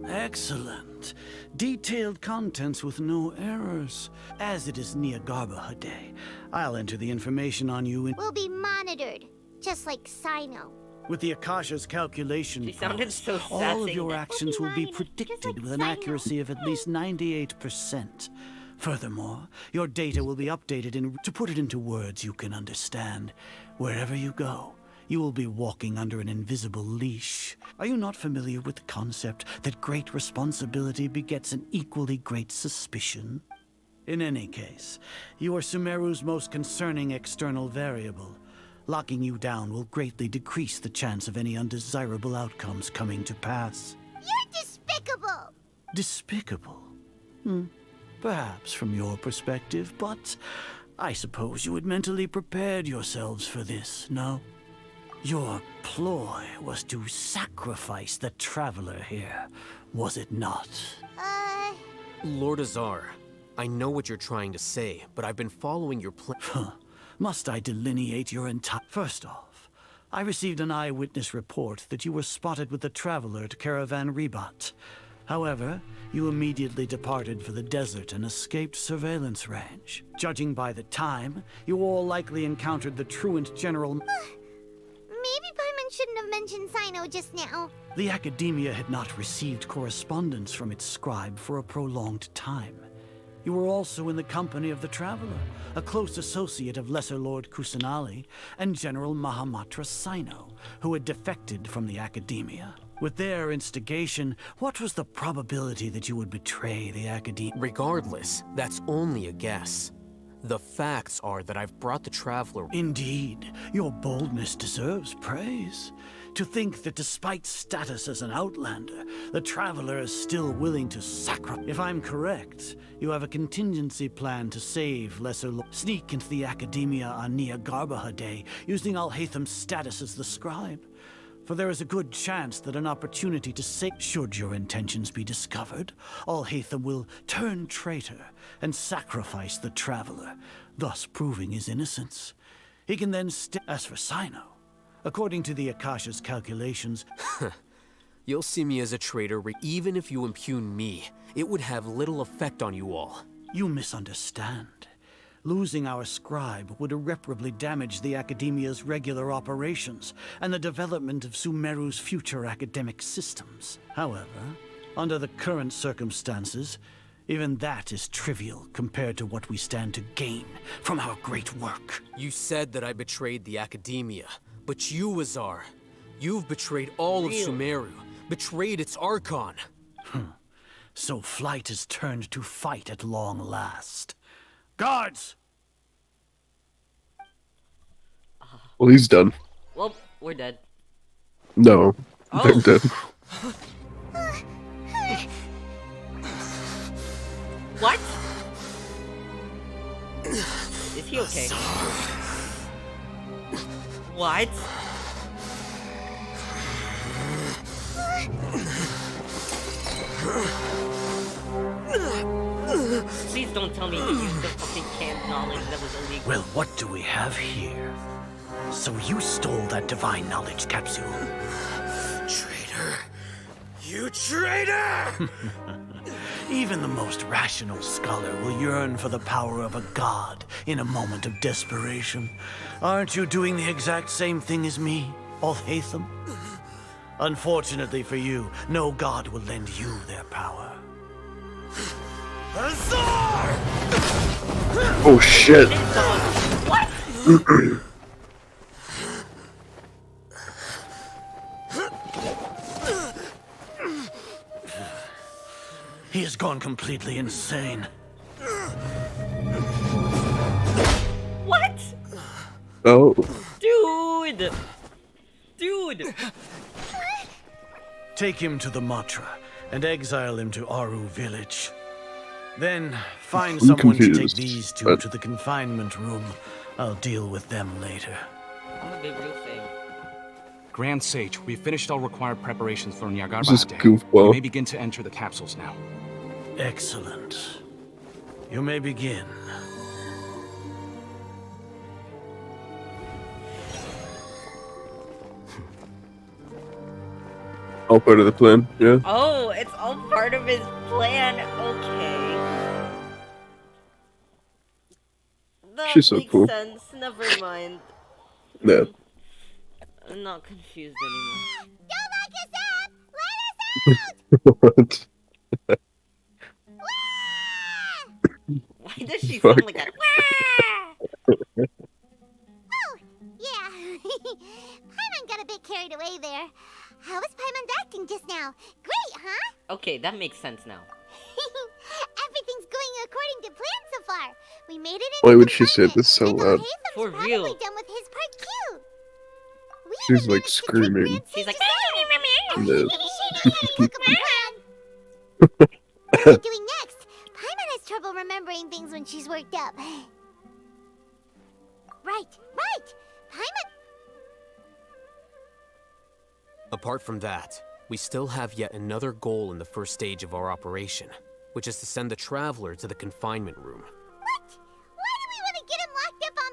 Excellent. Detailed contents with no errors. As it is Niagarba Day, I'll enter the information on you in... We'll be monitored, just like Sino. With the Akasha's calculation She sounded powers, so all sad of saying your that. actions will be predicted with an accuracy of at least 98%. Furthermore, your data will be updated to put it into words you can understand. Wherever you go, you will be walking under an invisible leash. Are you not familiar with the concept that great responsibility begets an equally great suspicion? In any case, you are Sumeru's most concerning external variable. Locking you down will greatly decrease the chance of any undesirable outcomes coming to pass. You're despicable! Despicable? Perhaps from your perspective, but I suppose you had mentally prepared yourselves for this, no? Your ploy was to sacrifice the Traveler here, was it not? Lord Azar, I know what you're trying to say, but I've been following your plan. Must I delineate your entire... First off, I received an eyewitness report that you were spotted with the Traveler at Caravan Ribat. However, you immediately departed for the desert and escaped surveillance range. Judging by the time, you all likely encountered the truant General... Maybe Paimon shouldn't have mentioned Sino just now. The Academia had not received correspondence from its scribe for a prolonged time. You were also in the company of the Traveler, a close associate of Lesser Lord Kusanali and General Mahamatra Sino, who had defected from the Academia. With their instigation, what was the probability that you would betray the Academia? Regardless, that's only a guess. The facts are that I've brought the Traveler... Indeed, your boldness deserves praise. To think that despite status as an outlander, the Traveler is still willing to sacrifice... If I'm correct, you have a contingency plan to save Lesser Lord... Sneak into the Academia on Niagarba Day, using Alhaitham's status as the scribe. For there is a good chance that an opportunity to save... Should your intentions be discovered, Alhaitham will turn traitor and sacrifice the Traveler, thus proving his innocence. He can then As for Sino, according to the Akasha's calculations... You'll see me as a traitor, even if you impugn me. It would have little effect on you all. You misunderstand. Losing our scribe would irreparably damage the Academia's regular operations and the development of Sumeru's future academic systems. However, under the current circumstances, even that is trivial compared to what we stand to gain from our great work. You said that I betrayed the Academia, but you, Azar, you've betrayed all of Sumeru, betrayed its Archon. So flight has turned to fight at long last. Guards! Well, he's done. Well, we're dead. No, they're dead. What? Is he okay? What? Please don't tell me he used the fucking canned knowledge that was illegal. Well, what do we have here? So you stole that divine knowledge capsule? Traitor! You traitor! Even the most rational scholar will yearn for the power of a god in a moment of desperation. Aren't you doing the exact same thing as me, Alhaitham? Unfortunately for you, no god will lend you their power. Azar! Oh shit. What? He has gone completely insane. What? Oh. Dude! Dude! Take him to the Matra and exile him to Aru village. Then find I'm someone to take confused, these two but- to the confinement room. I'll deal with them later. I'm a big real thing. Grand Sage, we've finished all required preparations for Nyagarbate. This is We goofball. may begin to enter the capsules now. Excellent. You may begin. All part of the plan, yeah. Oh, it's all part of his plan. Okay. That She's so makes cool. sense. Never mind. Yeah. I'm not confused anymore. What? Why does she Fuck. sound like that? Yeah. Paimon got a bit carried away there. How was Paimon's acting just now? Great, huh? Okay, that makes sense now. Everything's going according to plan so far. We made it Why into would she say this so loud? For real. probably done with his part too. She's like screaming. She's like, Yeah. What are we doing next? Paimon has trouble remembering things when she's worked up. Right. Paimon. Apart from that, we still have yet another goal in the first stage of our operation, which is to send the Traveler to the confinement room. What? Why do we want to get him locked up on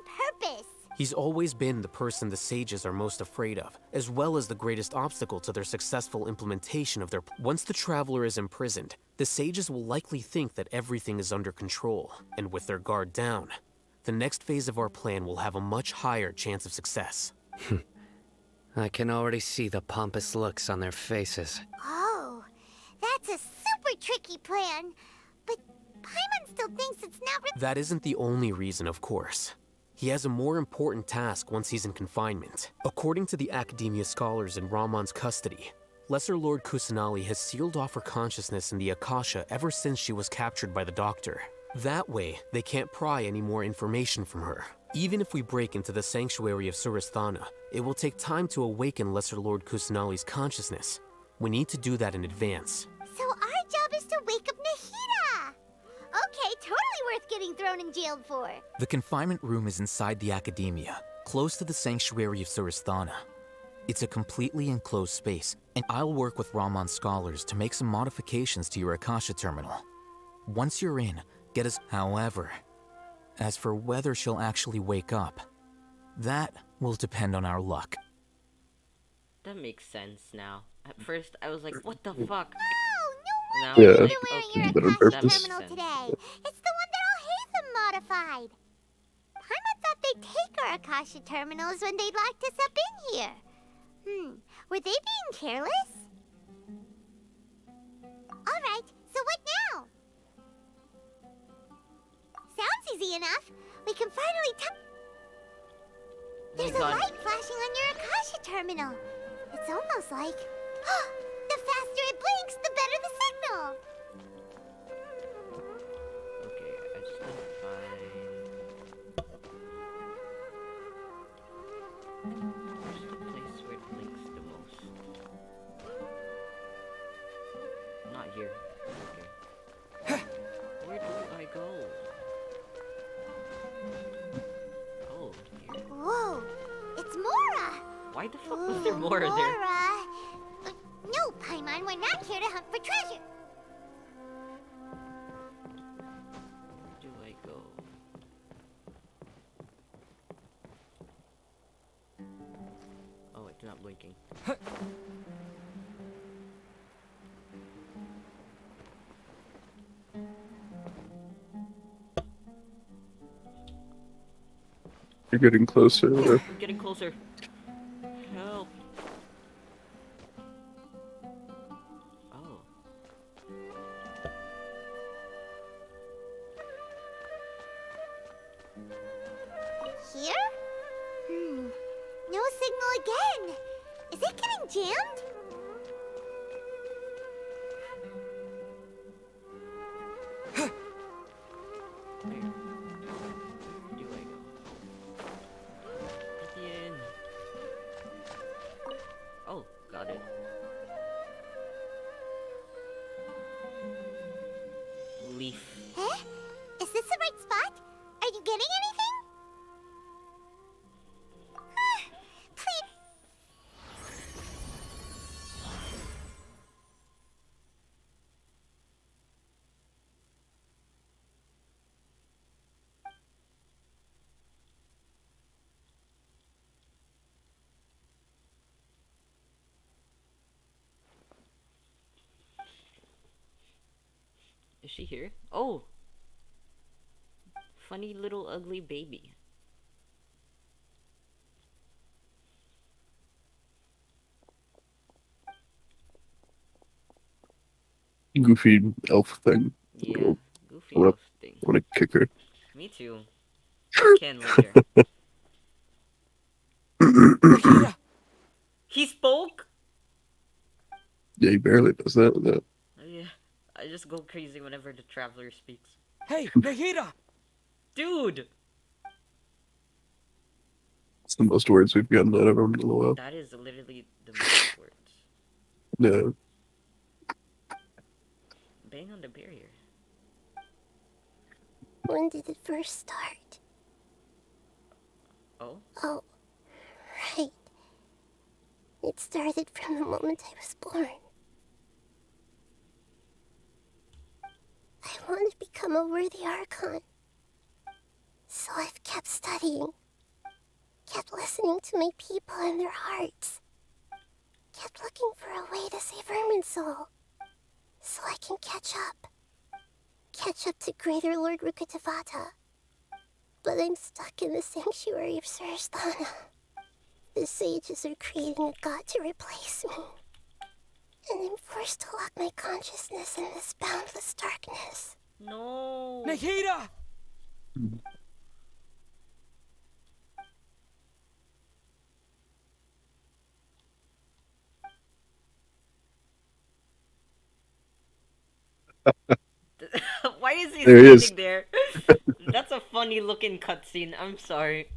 purpose? He's always been the person the sages are most afraid of, as well as the greatest obstacle to their successful implementation of their... Once the Traveler is imprisoned, the sages will likely think that everything is under control, and with their guard down, the next phase of our plan will have a much higher chance of success. I can already see the pompous looks on their faces. Oh, that's a super tricky plan. But Paimon still thinks it's not That isn't the only reason, of course. He has a more important task once he's in confinement. According to the Academia scholars in Ramon's custody, Lesser Lord Kusanali has sealed off her consciousness in the Akasha ever since she was captured by the Doctor. That way, they can't pry any more information from her. Even if we break into the sanctuary of Surasthana, it will take time to awaken Lesser Lord Kusanali's consciousness. We need to do that in advance. So our job is to wake up Nahida. Okay, totally worth getting thrown in jail for. The confinement room is inside the Academia, close to the sanctuary of Surasthana. It's a completely enclosed space, and I'll work with Ramon's scholars to make some modifications to your Akasha terminal. Once you're in, get us. However, as for whether she'll actually wake up, that will depend on our luck. That makes sense now. At first, I was like, what the fuck? No, Now Yeah, I'm like, you okay, did it on that purpose. makes Terminal sense. today. It's the one that Al-Haytham modified. Paimon thought they'd take our Akasha terminals when they locked us up in here. Were they being careless? Alright, so what now? Sounds easy enough. We can finally There's a God. light flashing on your Akasha terminal. It's almost like... the faster it blinks, the better the signal. Okay, I just need to find... Where's the place where it blinks the most? Not here. Okay. Where do I go? Oh, here. Whoa, it's Mora. Why the fuck was there more there? Mora. No, Paimon, we're not here to hunt for treasure. Where do I go? Oh, it's not blinking. You're getting closer. I'm getting closer. Help. Oh. Here? No signal again. Is it getting jammed? Oh, got it. Hey, Is she here? Oh! Funny little ugly baby. Goofy elf thing. Yeah, goofy I wanna, elf thing. I wanna kick her. Me too. Can later. He spoke? Yeah, he barely does that. No. Yeah, I just go crazy whenever the traveler speaks. Hey, Nahida! Dude! It's the most words we've gotten out of him in a while. That is literally the most words. Yeah. Bang on the barrier. When did it first start? Oh? Oh, right. It started from the moment I was born. I want to become a worthy Archon. So I've kept studying. Kept listening to my people and their hearts. Kept looking for a way to save Irminsul. So I can catch up. Catch up to Greater Lord Rukkhadevata. But I'm stuck in the sanctuary of Surasthana. The sages are creating a god to replace me. And I'm forced to lock my consciousness in this boundless darkness. No! Nahida! Why is he There he standing there? That's a funny looking cutscene, I'm sorry.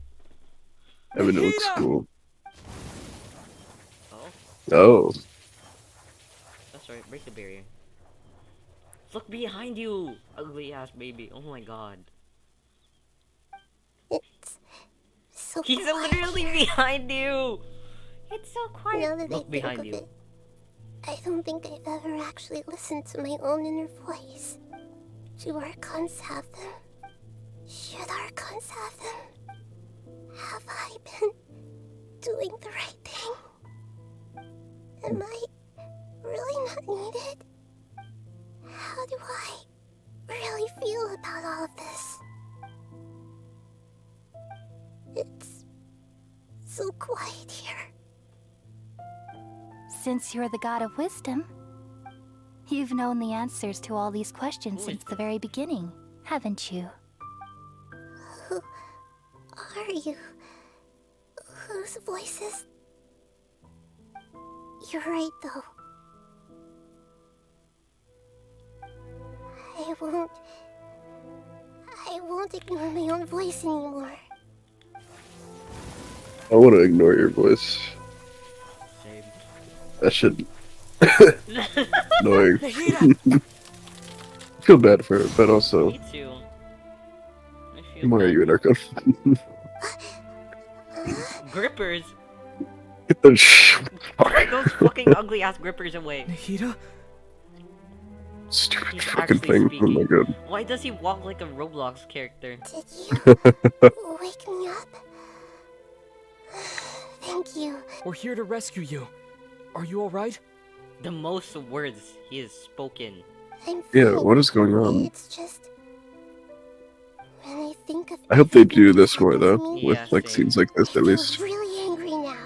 Evan looks cool. Oh. Oh. That's right, break the barrier. Look behind you, ugly ass baby. Oh my god. It's so He's quiet literally here. behind you! It's so quiet. Now that Look I behind think of you. it, I don't think I've ever actually listened to my own inner voice. Do Archons have them? Should Archons have them? Have I been doing the right thing? Am I really not needed? How do I really feel about all of this? It's so quiet here. Since you're the god of wisdom, you've known the answers to all these questions since the very beginning, haven't you? Who are you? Whose voices? You're right, though. I won't ignore my own voice anymore. I want to ignore your voice. Same. That should annoying. Feel bad for her, but also. Me too. I feel Why are you in Archon? Grippers? Get those Get those fucking ugly ass grippers away. Nahida? Stupid He's fucking actually thing. speaking. Oh my god. Why does he walk like a Roblox character? Did you wake me up? Thank you. We're here to rescue you. Are you alright? The most words he has spoken. I'm Yeah, fine. what is going on? It's just when I think of I hope they everything do that's this more happened though, to me, with like scenes like this I at feel least. really angry now.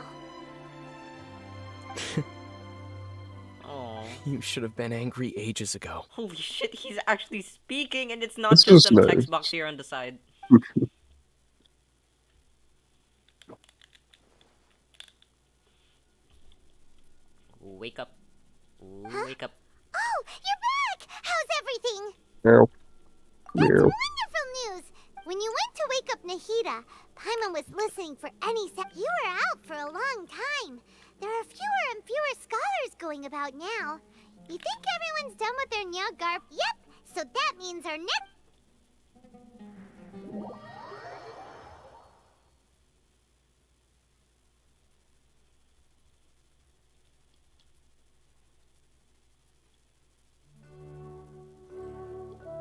Oh. You should have been angry ages ago. Holy shit, he's actually speaking and it's not It's just just some nice. text box here on the side. Wake up. Wake up. Oh, you're back! How's everything? Meow. That's Meow. wonderful news! When you went to wake up Nahida, Paimon was listening for any sound. You were out for a long time. There are fewer and fewer scholars going about now. You think everyone's done with their Nya garb? Yep, so that means our next...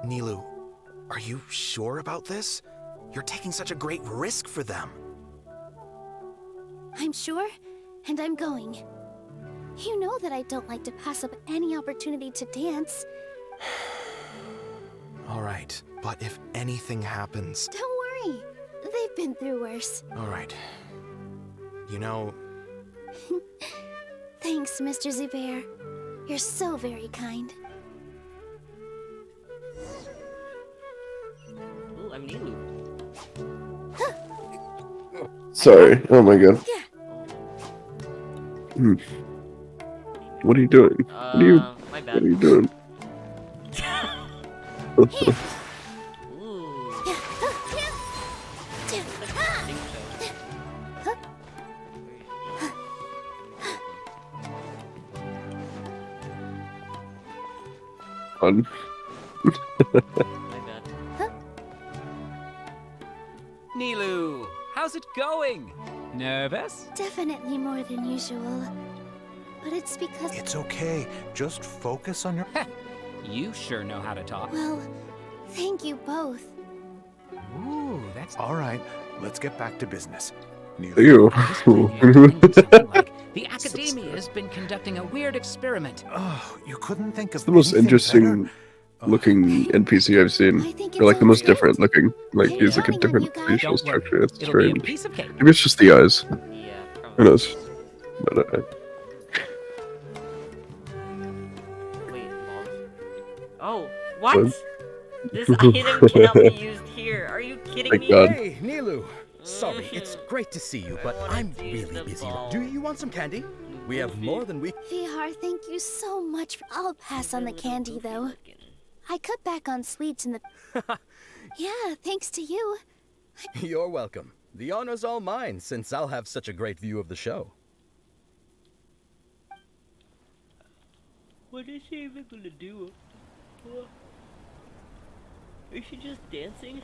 Nilu, are you sure about this? You're taking such a great risk for them. I'm sure, and I'm going. You know that I don't like to pass up any opportunity to dance. All right, but if anything happens... Don't worry. They've been through worse. All right. You know... Thanks, Mr. Zubair. You're so very kind. Ooh, I'm Nilu. Sorry. Oh my god. Hmm. What are you doing? My bad. What are you doing? Fun. Nilu, how's it going? Nervous? Definitely more than usual. But it's because... It's okay. Just focus on your... You sure know how to talk. Well, thank you both. Ooh, that's... All right, let's get back to business. You. The academia has been conducting a weird experiment. Oh, you couldn't think of It's the most anything interesting better? looking NPC I've seen. Or like the most different looking. Like he's like a different facial structure. It's strange. Maybe it's just the eyes. Who knows? But Oh, what? This item cannot be used here. Are you kidding Thank me? God. Hey, Nilu. Sorry, it's great to see you, but I'm really busy. Do you want some candy? We have more than we... VR, thank you so much. I'll pass on the candy, though. I cut back on sweets in the... Yeah, thanks to you. You're welcome. The honor's all mine, since I'll have such a great view of the show. What is she even gonna do? Is she just dancing?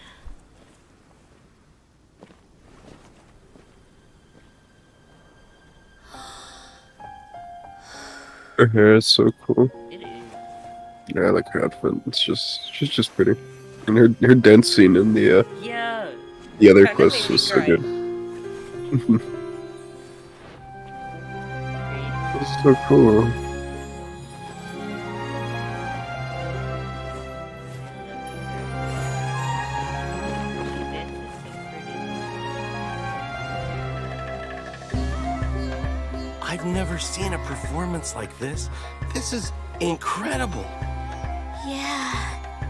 her hair is so cool. It is. Yeah, I like her outfit. She's just pretty. And her dance scene in the Yeah. the other quest was so good. It's so cool. I've never seen a performance like this. This is incredible. Yeah.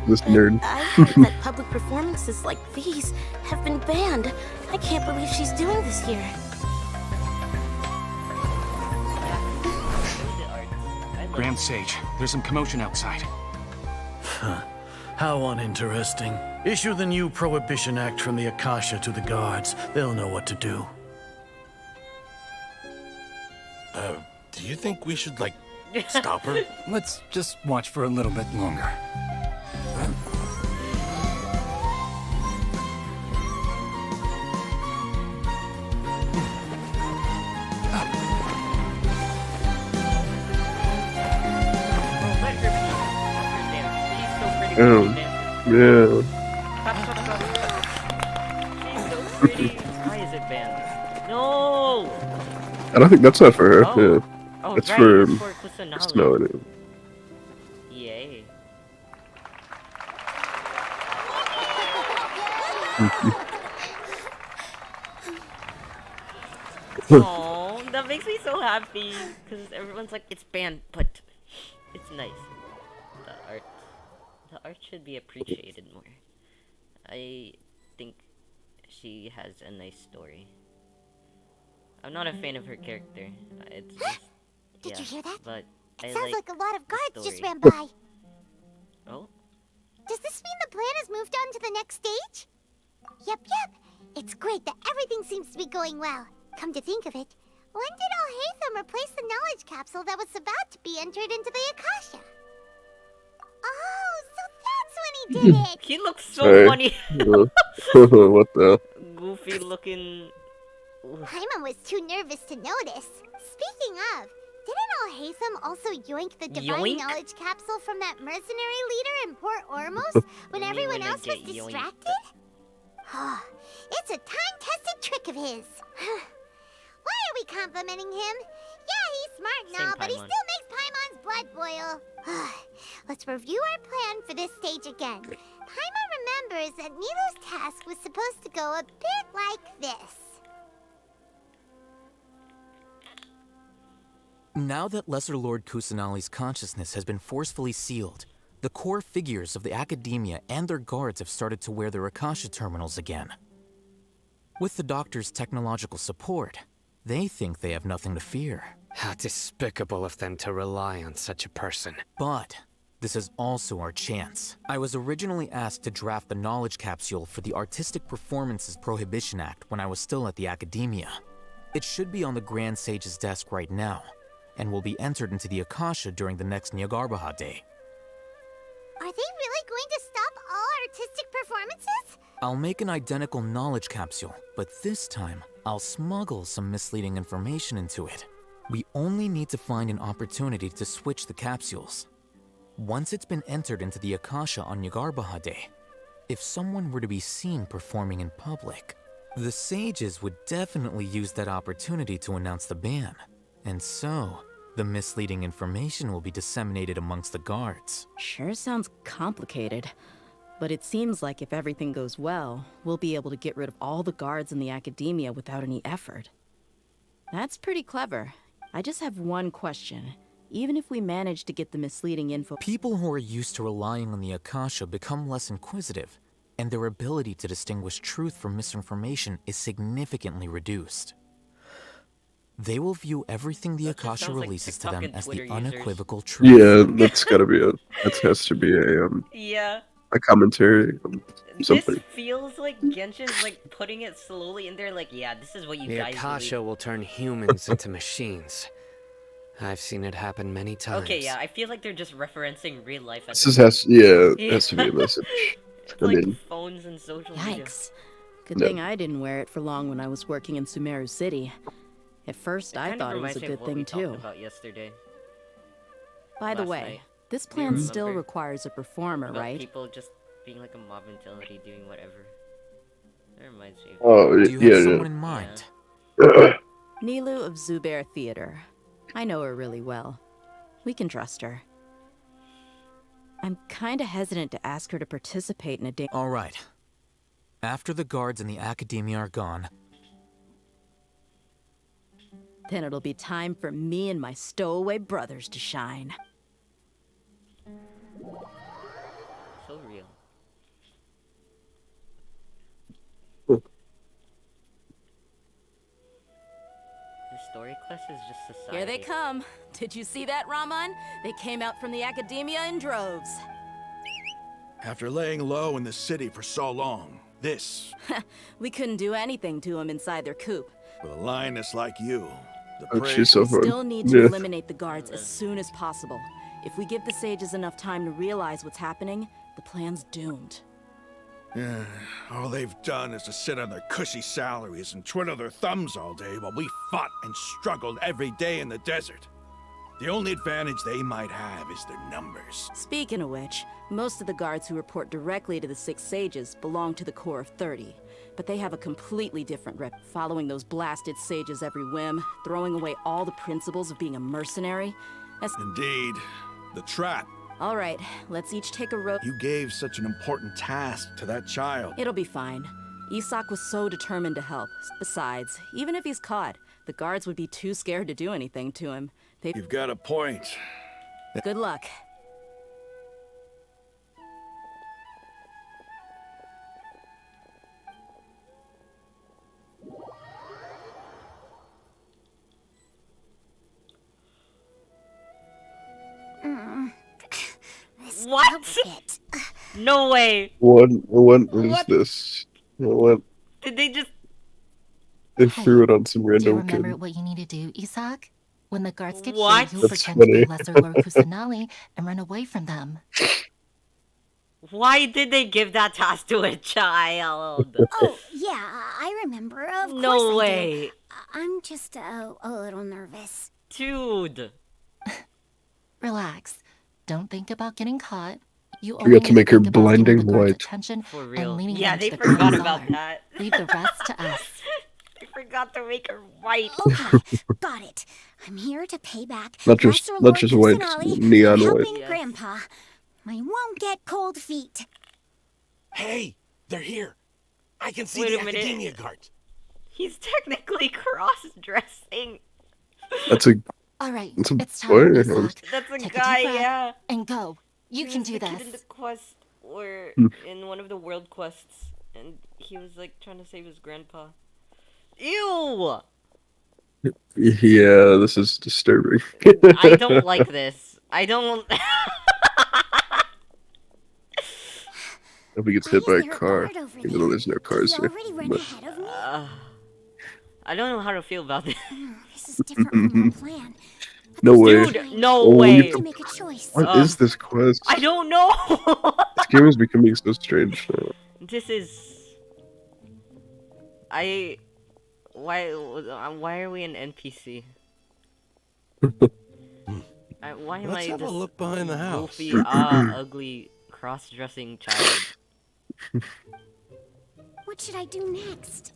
This nerd. I heard that public performances like these have been banned. I can't believe she's doing this here. Grand Sage, there's some commotion outside. Huh. How uninteresting. Issue the new Prohibition Act from the Akasha to the guards. They'll know what to do. Do you think we should, like, stop her? Let's just watch for a little bit longer. Oh, yeah. She's so pretty. Why is it banned? No! I don't think that's not for her. Oh. Yeah. Oh, That's right, for it's for Kusanagi. Kusanagi. Yay. Oh, that makes me so happy because everyone's like, it's banned, but it's nice. The art should be appreciated more. I think she has a nice story. I'm not a fan of her character. It's just, Did you hear that? But It I sounds like a lot of guards the just story. ran by. Oh? Does this mean the plan has moved on to the next stage? Yep. It's great that everything seems to be going well. Come to think of it, when did Al-Haytham replace the knowledge capsule that was about to be entered into the Akasha? Oh, so that's when he did it! He looks so Sorry. funny. What the? Goofy looking. Paimon was too nervous to notice. Speaking of, didn't Al-Haytham also yoink the divine Yoink? knowledge capsule from that mercenary leader in Port Ormos when You mean everyone when I else was get yoinked? distracted? It's a time-tested trick of his. Why are we complimenting him? Yeah, he's smart and Same all, but he Paimon. still makes Paimon's blood boil. Let's review our plan for this stage again. remembers that Nilu's task was supposed to go a bit like this. Now that Lesser Lord Kusanali's consciousness has been forcefully sealed, the core figures of the academia and their guards have started to wear their Akasha terminals again. With the doctor's technological support, they think they have nothing to fear. How despicable of them to rely on such a person. But this is also our chance. I was originally asked to draft the knowledge capsule for the Artistic Performances Prohibition Act when I was still at the academia. It should be on the Grand Sage's desk right now, and will be entered into the Akasha during the next Nyargarbaha Day. Are they really going to stop all artistic performances? I'll make an identical knowledge capsule, but this time, I'll smuggle some misleading information into it. We only need to find an opportunity to switch the capsules. Once it's been entered into the Akasha on Nyargarbaha Day, if someone were to be seen performing in public, the sages would definitely use that opportunity to announce the ban. And so, the misleading information will be disseminated amongst the guards. Sure sounds complicated. But it seems like if everything goes well, we'll be able to get rid of all the guards in the academia without any effort. That's pretty clever. I just have one question. Even if we manage to get the misleading info... People who are used to relying on the Akasha become less inquisitive, and their ability to distinguish truth from misinformation is significantly reduced. They will view everything the Akasha releases to them as the unequivocal truth. Yeah, that's gotta be a... That has to be a, Yeah. a commentary on something. This feels like Genshin's like putting it slowly in there, like, yeah, this is what you The guys Akasha believe. will turn humans into machines. I've seen it happen many times. Okay, yeah, I feel like they're just referencing real life. At This has to be a message. It's I like mean, phones and social media. Yikes. Good No. thing I didn't wear it for long when I was working in Sumeru City. At first, It I kind of thought it was reminds a me of good what we thing, talked too. about yesterday. By the last way, night. this Do you plan still remember? requires a performer, About right? people just being like a mob mentality, doing whatever. That reminds me of... Oh, Do you have someone in mind? Nilu of Zubair Theater. I know her really well. We can trust her. I'm kinda hesitant to ask her to participate in a day. All right. After the guards and the academia are gone, Then it'll be time for me and my stowaway brothers to shine. So real. The story quest is just society. Here they come. Did you see that, Raman? They came out from the academia in droves. After laying low in the city for so long, this, We couldn't do anything to them inside their coop. with a lioness like you, the Oh, praise... she's so We fun. still need to Yeah. eliminate the guards as soon as possible. If we give the sages enough time to realize what's happening, the plan's doomed. Yeah, all they've done is to sit on their cushy salaries and twiddle their thumbs all day while we fought and struggled every day in the desert. The only advantage they might have is their numbers. Speaking of which, most of the guards who report directly to the Six Sages belong to the Corps of 30. But they have a completely different rep, following those blasted sages every whim, throwing away all the principles of being a mercenary. Indeed. The trap. All right, let's each take a rope. You gave such an important task to that child. It'll be fine. Isak was so determined to help. Besides, even if he's caught, the guards would be too scared to do anything to him. You've got a point. Good luck. What? Outfit. No way! What is What? this? What? Did they just... They threw it on some Do you random remember kid. what you need to do, Isak? When the guards get What? here, you'll That's pretend to be funny. Lesser Lord Kusanali and run away from them. Why did they give that task to a child? Oh, yeah, I remember. Of course I No do. way. I'm just a little nervous. Dude. Relax. Don't think about getting caught. You Forgot only to need make her think about getting blinding the guards' white. attention For real. and leading Yeah, them they to the forgot bazaar. about that. Leave the rest to us. I forgot to make her white. Okay, got it. I'm here to pay back Not just Lesser Lord white, Kusanali neon for white. helping Grandpa. I won't get cold feet. Hey, They're here. I can see Wait the a minute. Academia guards. He's technically cross-dressing. That's a. All right, That's a it's time. boy. Isak. That's a Take guy, a deep breath yeah. and go. You He can was do the kid this. in the quest, or in one of the world quests, and he was like trying to save his grandpa. Ew! Yeah, this is disturbing. I don't like this. I don't. If he gets hit by a car, even though there's no cars here. But I don't know how to feel about this. This is different from our plan. no way. Dude, no Oh, way. you have to- Make a choice. What is this quest? I don't know. This game is becoming so strange now. This is. Why are we an NPC? Why am Let's I have a this look behind the house. goofy, ugly, cross-dressing child? What should I do next?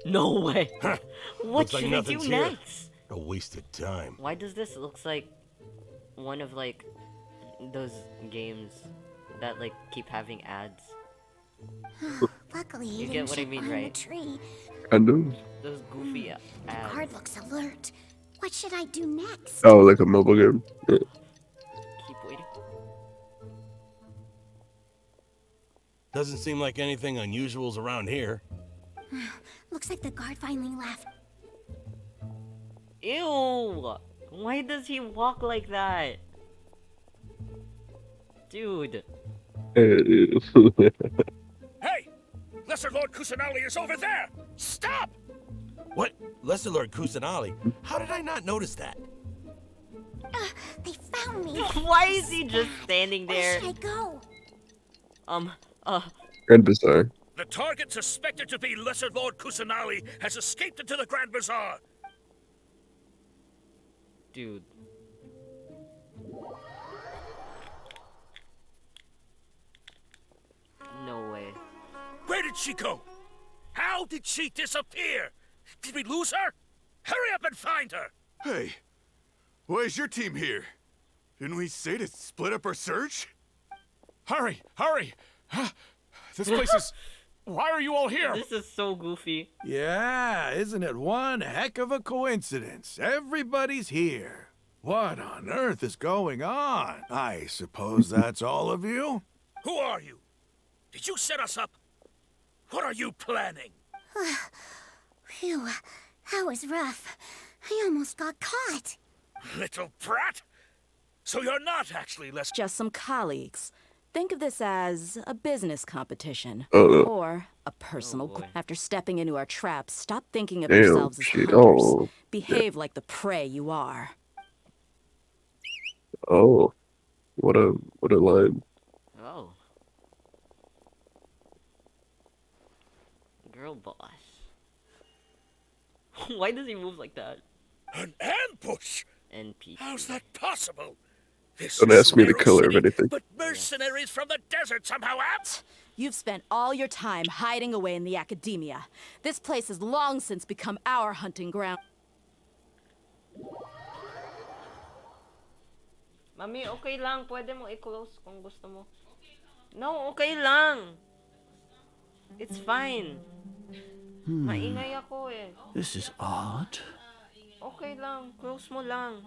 No way. What Looks like should I do nothing's here. next? A waste of time. Why does this look like one of like those games that like keep having ads? Luckily, he You didn't get what I shoot mean, behind right? the tree. Kind of. Those goofy The ads. guard looks alert. What should I do next? Oh, like a mobile game. Yeah. Keep waiting. Doesn't seem like anything unusual's around here. Looks like the guard finally left. Ew! Why does he walk like that? Dude. Hey! Lesser Lord Kusanali is over there! Stop! What? Lesser Lord Kusanali? How did I not notice that? They found me. Why is he just standing there? Where should I go? Grand Bazaar. The target suspected to be Lesser Lord Kusanali has escaped into the Grand Bazaar. Dude. No way. Where did she go? How did she disappear? Did we lose her? Hurry up and find her! Hey, why is your team here? Didn't we say to split up our search? Hurry, hurry! This place is... Why are you all here? This is so goofy. Yeah, isn't it one heck of a coincidence? Everybody's here. What on earth is going on? I suppose that's all of you? Who are you? Did you set us up? What are you planning? Phew, that was rough. I almost got caught. Little brat? So you're not actually Just some colleagues. Think of this as a business competition. Oh. Or a personal... After stepping into our traps, stop thinking of Damn, yourselves as shit. hunters. Oh. Behave like the prey you are. Oh. What a line. Oh. Girl boss. Why does he move like that? An ambush? NPC. How's that possible? This Don't is ask me the Sumeru color of City, anything. But mercenaries from the desert somehow out? You've spent all your time hiding away in the academia. This place has long since become our hunting ground. Mami, okay lang. Pwede mo i-close kung gusto mo. No, okay lang. It's fine. Maingay ako eh. This is odd. Okay lang. Close mo lang.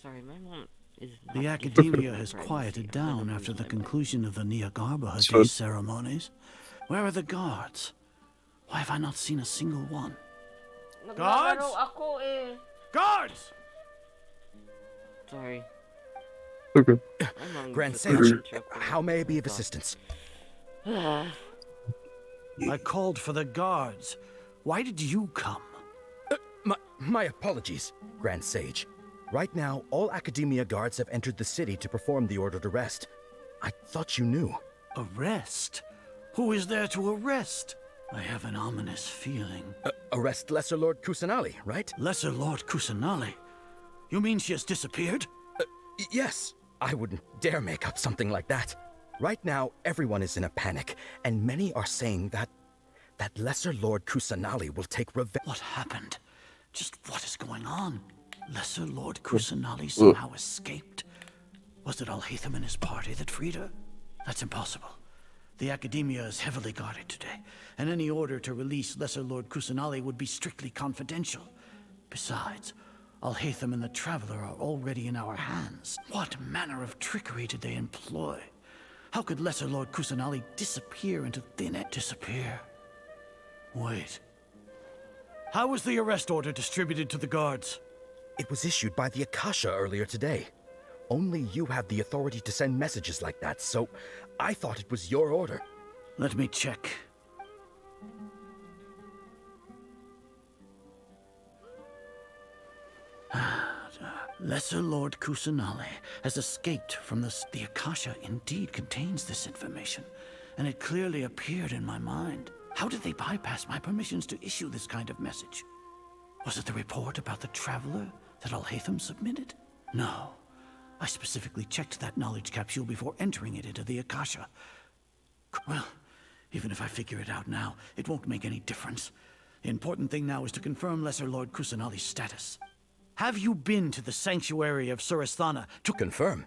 Sorry, my mom is not The giving academia me has privacy. quieted down after the conclusion of the Niagarbha So- ceremonies. Where are the guards? Why have I not seen a single one? Naglalaro Guards? ako eh. Guards! Sorry. Okay. Grand Sage, Sage, how may I be of assistance? I called for the guards. Why did you come? My apologies, Grand Sage. Right now, all Academia guards have entered the city to perform the ordered arrest. I thought you knew. Arrest? Who is there to arrest? I have an ominous feeling. Arrest Lesser Lord Kusanali, right? Lesser Lord Kusanali? You mean she has disappeared? Yes. I wouldn't dare make up something like that. Right now, everyone is in a panic, and many are saying that Lesser Lord Kusanali will take revenge. What happened? Just what is going on? Lesser Lord Kusanali somehow escaped? Was it Alhaitham and his party that freed her? That's impossible. The Academia is heavily guarded today, and any order to release Lesser Lord Kusanali would be strictly confidential. Besides, Alhaitham and the Traveler are already in our hands. What manner of trickery did they employ? How could Lesser Lord Kusanali disappear into thin air? Disappear? Wait. How was the arrest order distributed to the guards? It was issued by the Akasha earlier today. Only you have the authority to send messages like that, so I thought it was your order. Let me check. Lesser Lord Kusanali has escaped from the Akasha indeed contains this information, and it clearly appeared in my mind. How did they bypass my permissions to issue this kind of message? Was it the report about the Traveler that Alhaitham submitted? No. I specifically checked that knowledge capsule before entering it into the Akasha. Well, even if I figure it out now, it won't make any difference. The important thing now is to confirm Lesser Lord Kusanali's status. Have you been to the sanctuary of Surasthana to confirm?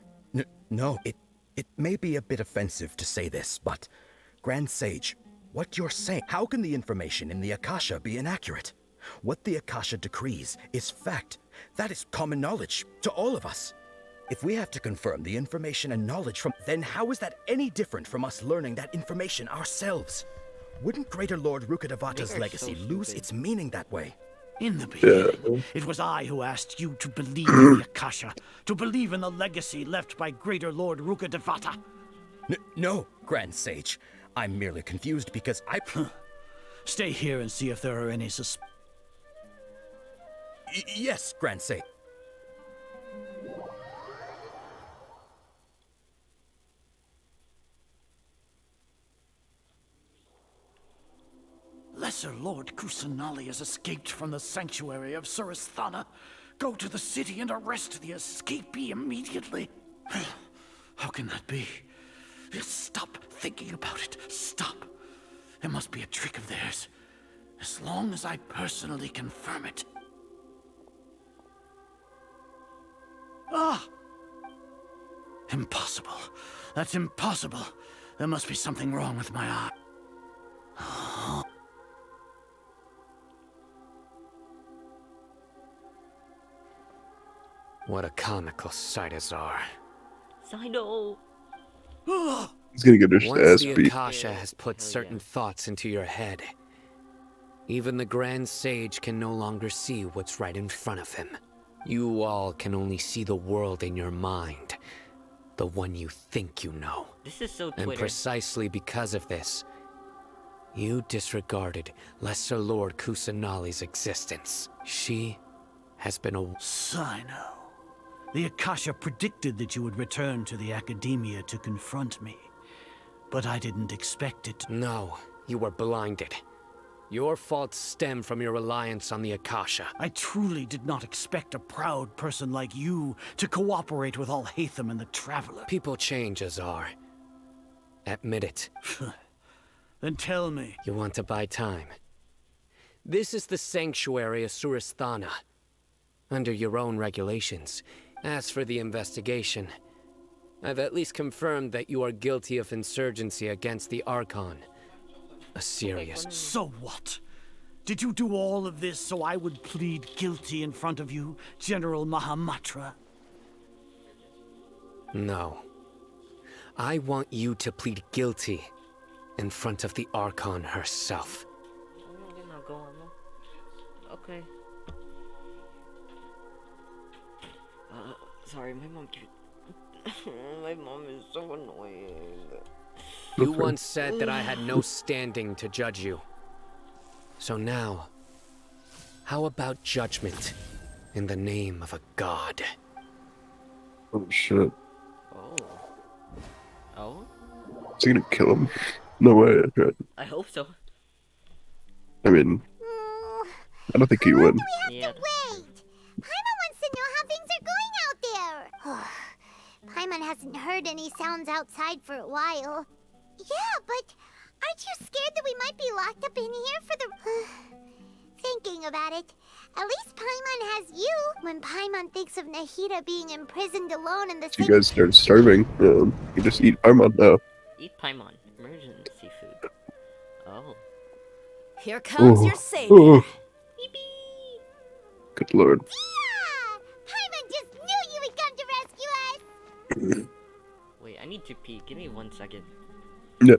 No, it may be a bit offensive to say this, but Grand Sage, what you're saying, how can the information in the Akasha be inaccurate? What the Akasha decrees is fact. That is common knowledge to all of us. If we have to confirm the information and knowledge from, then how is that any different from us learning that information ourselves? Wouldn't Greater Lord Rukkhadevata's legacy lose its meaning that way? In the beginning, it was I who asked you to believe in the Akasha, to believe in the legacy left by Greater Lord Rukkhadevata. No, Grand Sage. I'm merely confused because I... Stay here and see if there are any Yes, Grand Sage. Lesser Lord Kusanali has escaped from the sanctuary of Surasthana. Go to the city and arrest the escapee immediately. How can that be? Stop thinking about it. Stop. It must be a trick of theirs. As long as I personally confirm it. Ah! Impossible. That's impossible. There must be something wrong with my eye. What a comical sight as are. Sino. He's gonna get his Once ass the beat. Akasha has put certain thoughts into your head, even the Grand Sage can no longer see what's right in front of him. You all can only see the world in your mind, the one you think you know. This is so Twitter. And precisely because of this, you disregarded Lesser Lord Kusanali's existence. She has been a... Sino. The Akasha predicted that you would return to the Academia to confront me. But I didn't expect it. No, you were blinded. Your faults stem from your reliance on the Akasha. I truly did not expect a proud person like you to cooperate with Alhaitham and the Traveler. People change, Azar. Admit it. Then tell me. You want to buy time. This is the sanctuary of Surasthana, under your own regulations. As for the investigation, I've at least confirmed that you are guilty of insurgency against the Archon. A serious... So what? Did you do all of this so I would plead guilty in front of you, General Mahamatra? No. I want you to plead guilty in front of the Archon herself. Okay. Sorry, my mom my mom is so annoying. You once said that I had no standing to judge you. So now, how about judgment in the name of a god? Oh shit. Oh? Is he gonna kill him? No way. Right. I hope so. I mean, I don't think he would. Yeah. Wait! Paimon wants to know how things are going out there! Paimon hasn't heard any sounds outside for a while. Yeah, but aren't you scared that we might be locked up in here for the... Thinking about it, at least Paimon has you. When Paimon thinks of Nahida being imprisoned alone in the... You guys start starving. You just eat Paimon now. Eat Paimon. emergency food. Oh. Here comes your savior. Ooh. Good lord. Paimon just knew you would come to rescue us! Wait, I need to pee. Give me 1 second. Yeah.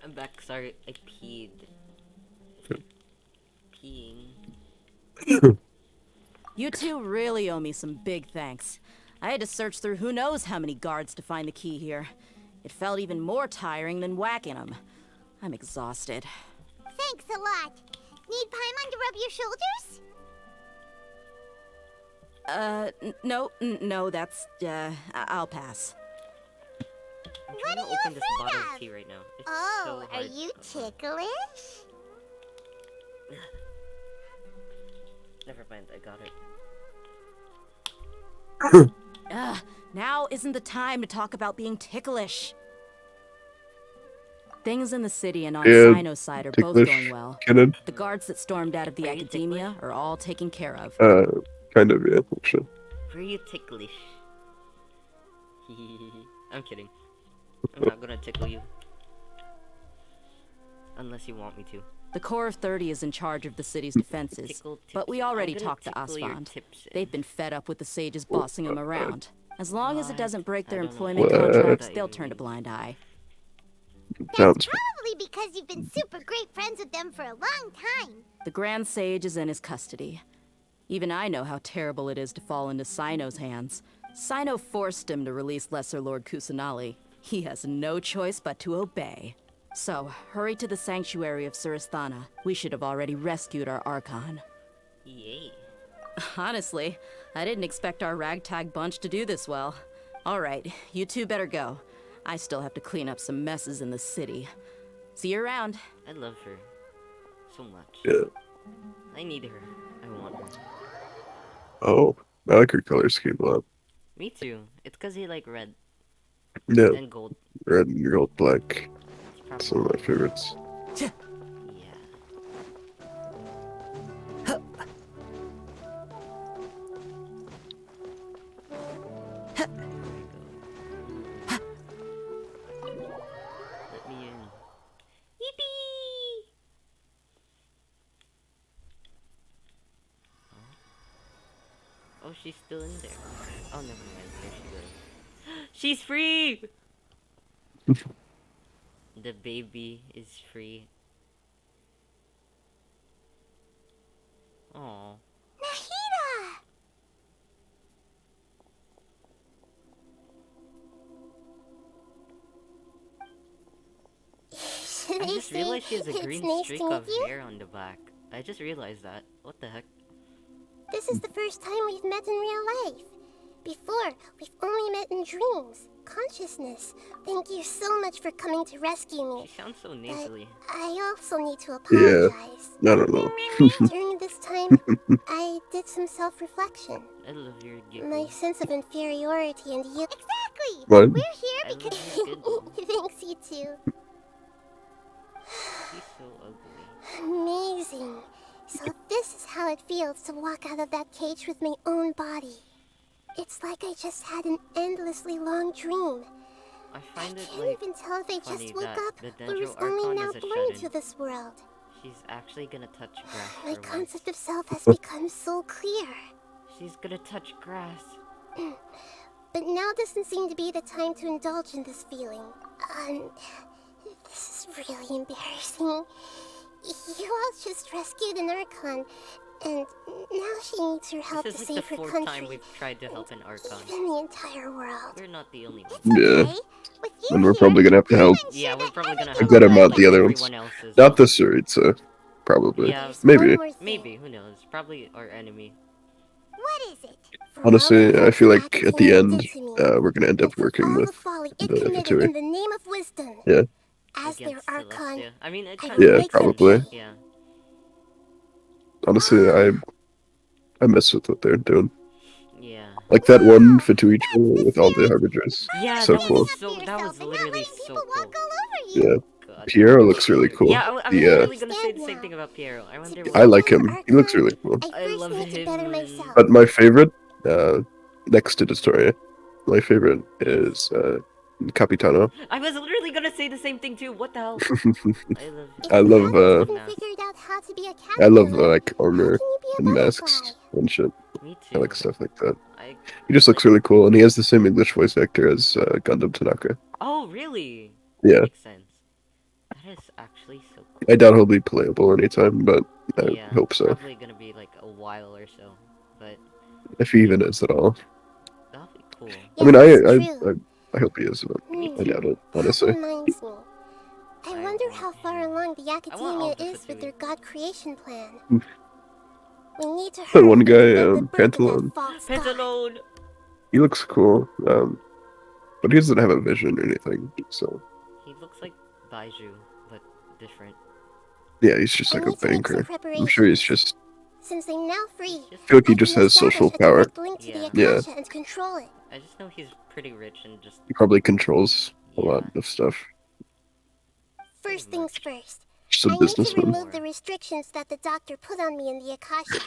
I'm back. Sorry, I peed. Peeing. You two really owe me some big thanks. I had to search through who knows how many guards to find the key here. It felt even more tiring than whacking them. I'm exhausted. Thanks a lot. Need Paimon to rub your shoulders? No, that's, I'll pass. I'm trying to open this bottle of tea right now. It's so hard. Are you ticklish? Never mind, I got it. Now isn't the time to talk about being ticklish. Things in the city and on Sino's side are both going well. The guards that stormed out of the academia are all taken care of. Kind of, yeah, actually. Were you ticklish? I'm kidding. I'm not gonna tickle you. Unless you want me to. The Corps of 30 is in charge of the city's defenses, but we already talked to Asfand. They've been fed up with the sages bossing them around. As long as it doesn't break their employment contracts, they'll turn a blind eye. That's probably because you've been super great friends with them for a long time. The Grand Sage is in his custody. Even I know how terrible it is to fall into Sino's hands. Sino forced him to release Lesser Lord Kusanali. He has no choice but to obey. So, hurry to the sanctuary of Surasthana. We should have already rescued our Archon. Yay. Honestly, I didn't expect our ragtag bunch to do this well. Alright, you two better go. I still have to clean up some messes in the city. See you around. I love her. So much. Yeah. I need her. I want her. Oh, I like her color scheme a lot. Me too. It's because he like red. Yeah. And gold. Red and gold, black. Some of my favorites. Yeah. Let me in. Yippee! Oh, she's still in there. Oh, never mind. There she goes. She's free! The baby is free. Aww. Nahida! I just realized she has a green streak of hair on the back. I just realized that. What the heck? This is the first time we've met in real life. Before, we've only met in dreams, consciousness. Thank you so much for coming to rescue me. She sounds so nasally. I also need to Yeah. apologize. I don't know. During this time, I did some self-reflection. I love your giggle. My sense of inferiority and you. Exactly! What? We're here because. Thanks, you too. She's so ugly. Amazing. So this is how it feels to walk out of that cage with my own body. It's like I just had an endlessly long dream. I find it Can't even tell if I just woke up or was only now born to this world. She's actually gonna touch grass. My for concept of self has become so clear. She's gonna touch grass. But now doesn't seem to be the time to indulge in this feeling. This is really embarrassing. You all just rescued an Archon, and now she needs your help This to is like save the her 4th country. time we've tried to help an Archon. Even the entire world. We're not the only ones. Yeah. And we're probably gonna have to help Yeah, we're probably gonna a help good amount the other everyone ones. else's. Not the Tsuritsa. Probably. Yeah, Maybe. Maybe, who knows? Probably our enemy. What is it? Honestly, I feel like at the end, we're gonna end up working with Folly the it committed Fatui. in the name of wisdom. Yeah. As their Against Archon, Celestia. I mean, it I kinda will Yeah, make them probably. pay. Yeah. Honestly, I mess with what they're doing. Yeah. Like that one Fatui trailer with all the Harbingers. Yeah, So that cool. was literally so cool. Yeah. God. Piero looks really cool. Yeah, I was literally gonna say the same thing about Piero. I wonder what. I like him. He looks really cool. I love him. But my favorite, next to Destoria, my favorite is Capitano. I was literally gonna say the same thing too. What the hell? I love figured out how to be a I love like armor and masks and shit. Me I like stuff like that. I- He just looks really cool, and he has the same English voice actor as Gundam Tanaka. Oh, really? Yeah. Makes sense. That is actually so cool. I doubt he'll be playable anytime, but I Yeah, hope so. Probably gonna be like a while or so, but If he even is at all. that'll be cool. I mean, I hope he is, but I doubt it, honestly. Reminds me. I wonder how far along the all academia the is with their god creation plan. Hmm. We need to That hurry one to guy, prevent the birth of that Pantalone, false god. Pantalone! he looks cool, but he doesn't have a vision or anything, so... He looks like Baiju, but different. Yeah, he's just I like a need to make some banker. I'm sure he's just... Since I'm now free, I feel like he I just can has social establish a power. direct link to the Yeah. Akasha and control it. I just know he's pretty rich and just. He probably controls a lot of stuff. First things first. Just a I need to businessman. remove the restrictions that the doctor put on me in the Akasha.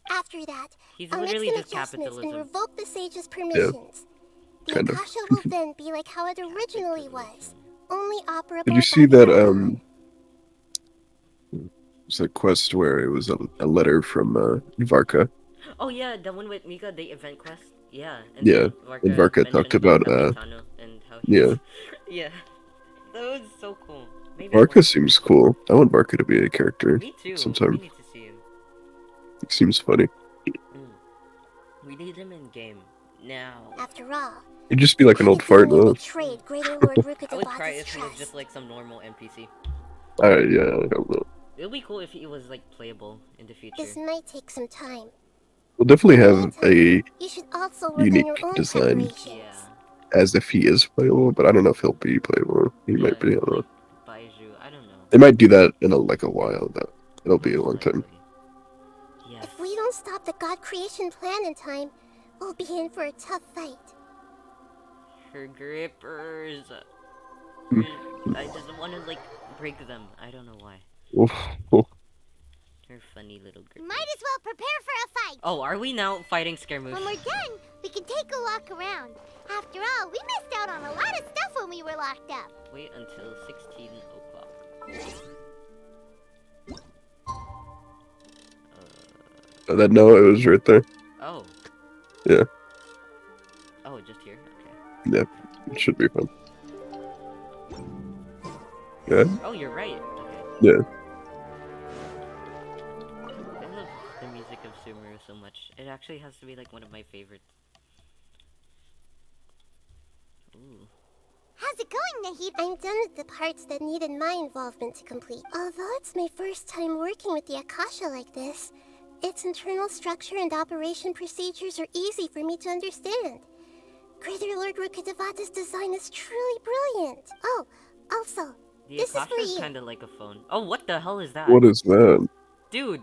After that, He's I'll make literally some just adjustments and capitalism. revoke the sage's permissions. The kind of. Akasha will then be like how it originally was, only operable. Did you see by the that, Archon. it's a quest where it was a letter from, Varka? Oh yeah, the one with Mika, the event quest. Yeah. Yeah, then and Varka mentioned talked about, Capitano and how yeah. Yeah. That was so cool. Maybe Varka seems cool. I want Varka to be a character Me too. sometime. We need to see him. He seems funny. We need him in game now. After all, He'd just be like an old fart, though. betrayed Greater Lord I would cry Rukutabat's if he was trust. just like some normal NPC. Alright, yeah, I don't know. It would be cool if he was like playable in the future. This might take some time. We'll definitely have a You should also work on unique your own design preparations. as if he is playable, but I don't know if he'll be playable. He might be, I don't know. Baiju, I don't know. They might do that in like a while, though. It'll be a long time. If we don't stop the god creation plan in time, we'll be in for a tough fight. Her grippers. I just want to like break them. I don't know why. Her funny little grippers. Might as well prepare for a fight. Oh, are we now fighting Scaramouche? When we're done, we can take a walk around. After all, we missed out on a lot of stuff when we were locked up. Wait until 16 o'clock. That no, it was right there. Oh. Yeah. Oh, just here? Okay. Yeah, it should be fun. Yeah. Oh, you're right. Okay. Yeah. I love the music of Sumeru so much. It actually has to be like one of my favorites. Ooh. How's it going, Nahid? I'm done with the parts that needed my involvement to complete. Although it's my first time working with the Akasha like this, its internal structure and operation procedures are easy for me to understand. Greater Lord Rukkhadevata's design is truly brilliant. Oh, also, The this is Akasha for is you. kind of like a phone. Oh, what the hell is that? What is that? Dude.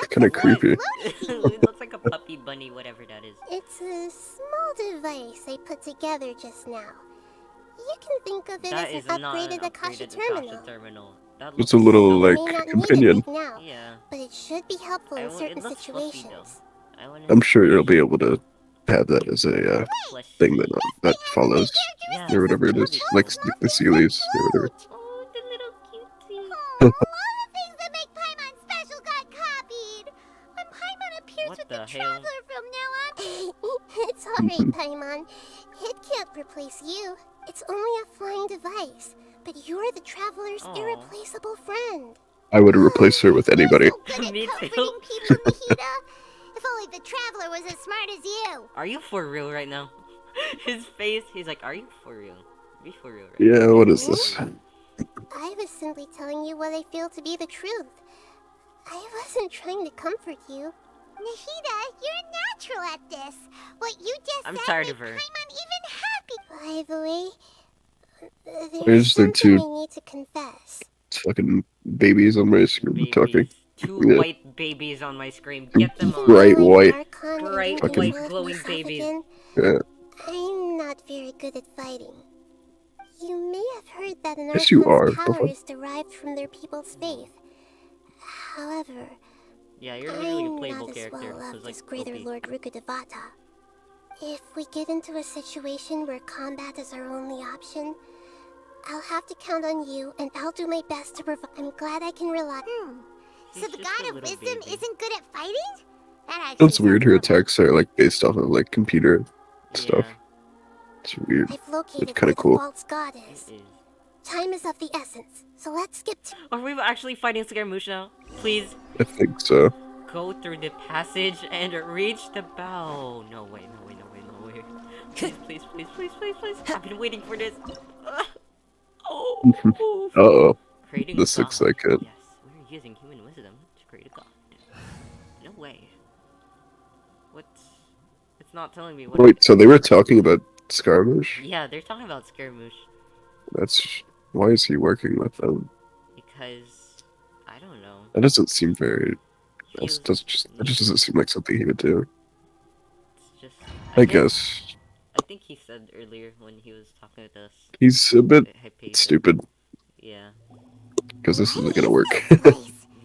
Kind of creepy. It looks like a puppy bunny, whatever that is. It's a small device I put together just now. You can think of it That as is an not an upgraded Akasha terminal. That It's a little You like may not companion. need it right now, Yeah. but it should be helpful in certain it looks fluffy, situations. I'm sure you'll be able to have that as a thing that follows or whatever it is, like the Sealies or whatever. All the things that make Paimon special got copied. When Paimon appears What with the the hell? Traveler from now on... It's alright, Paimon. It can't replace you. It's only a flying device. But you're the Traveler's irreplaceable friend. I would replace her with anybody. Me too. People, Nahida. If only the Traveler was as smart as you. Are you for real right now? His face, he's like, are you for real? Be for real right Yeah, what is this? I was simply telling you what I feel to be the truth. I wasn't trying to comfort you. Nahida, you're natural at this. What you just I'm said tired made of her. Paimon even happy. By the way, Where's there's their something two I need to confess. fucking babies on my screen talking? Two Yeah. white babies on my screen. Get them on. Bright white. Bright Fucking- white glowing babies. Yeah. I'm not very good at fighting. You may have heard that an Yes, you Archon's are. power is derived from their people's faith. However, Yeah, you're literally a I'm playable not as character. well who's loved like as Greater OP. Lord Rukkhadevata. If we get into a situation where combat is our only option, I'll have to count on you, and I'll do my best to provide. I'm glad I can rely. She's So the just a God of little Wisdom baby. isn't good at fighting? That actually That's weird. Her attacks are like based off of like computer stuff. It's weird. I've located It's kind where of cool. the false god is. Time is of the essence, so let's skip to... Are we actually fighting Scaramouche now? Please I think so. go through the passage and reach the bow. No way, no way, no way, no way. Please, please, please, please, please, please. I've been waiting for this. Uh-oh. Creating This a looks god. like it. Yes, we're using human wisdom to create a god. No way. What? It's not telling me what. Wait, so they were talking about Scaramouche? Yeah, they're talking about Scaramouche That's... Why is he working with them? because I don't know. That doesn't seem very... That just doesn't seem like something he would do. It's just. I think- guess. I think he said earlier when he was talking with us. He's a bit Hypatia. stupid. Yeah. Because this isn't gonna work.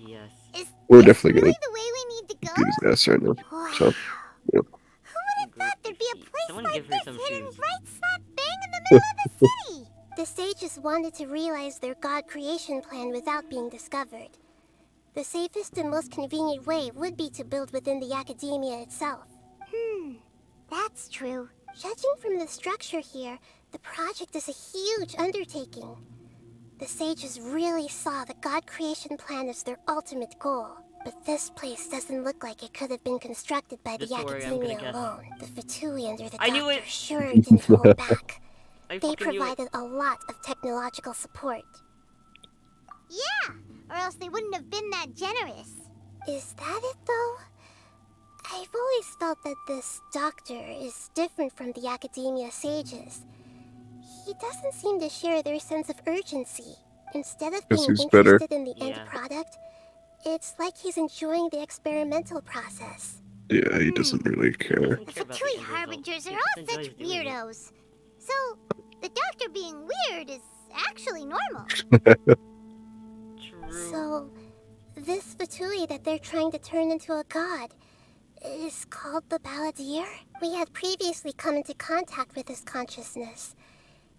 Yes. We're definitely gonna beat his ass right now. So, yeah. There'd be a place Someone like give her this some hidden shoes. right slap bang in the middle of the city! The sages wanted to realize their god creation plan without being discovered. The safest and most convenient way would be to build within the academia itself. That's true. Judging from the structure here, the project is a huge undertaking. The sages really saw the god creation plan as their ultimate goal. But this place doesn't look like it could have been constructed by the This is where I'm gonna academia guess. alone. The Fatui under the I knew doctor it! sure didn't hold back. I They fucking knew it. provided a lot of technological support. Yeah, or else they wouldn't have been that generous. Is that it, though? I've always felt that this doctor is different from the academia sages. He doesn't seem to share their sense of urgency. Instead of Guess being he's better. interested in the end product, it's like he's enjoying the experimental process. Yeah, he doesn't really care. The Fatui Harbingers are all such weirdos. So, the doctor being weird is actually normal. So, this Fatui that they're trying to turn into a god is called the Balladeer? We had previously come into contact with his consciousness.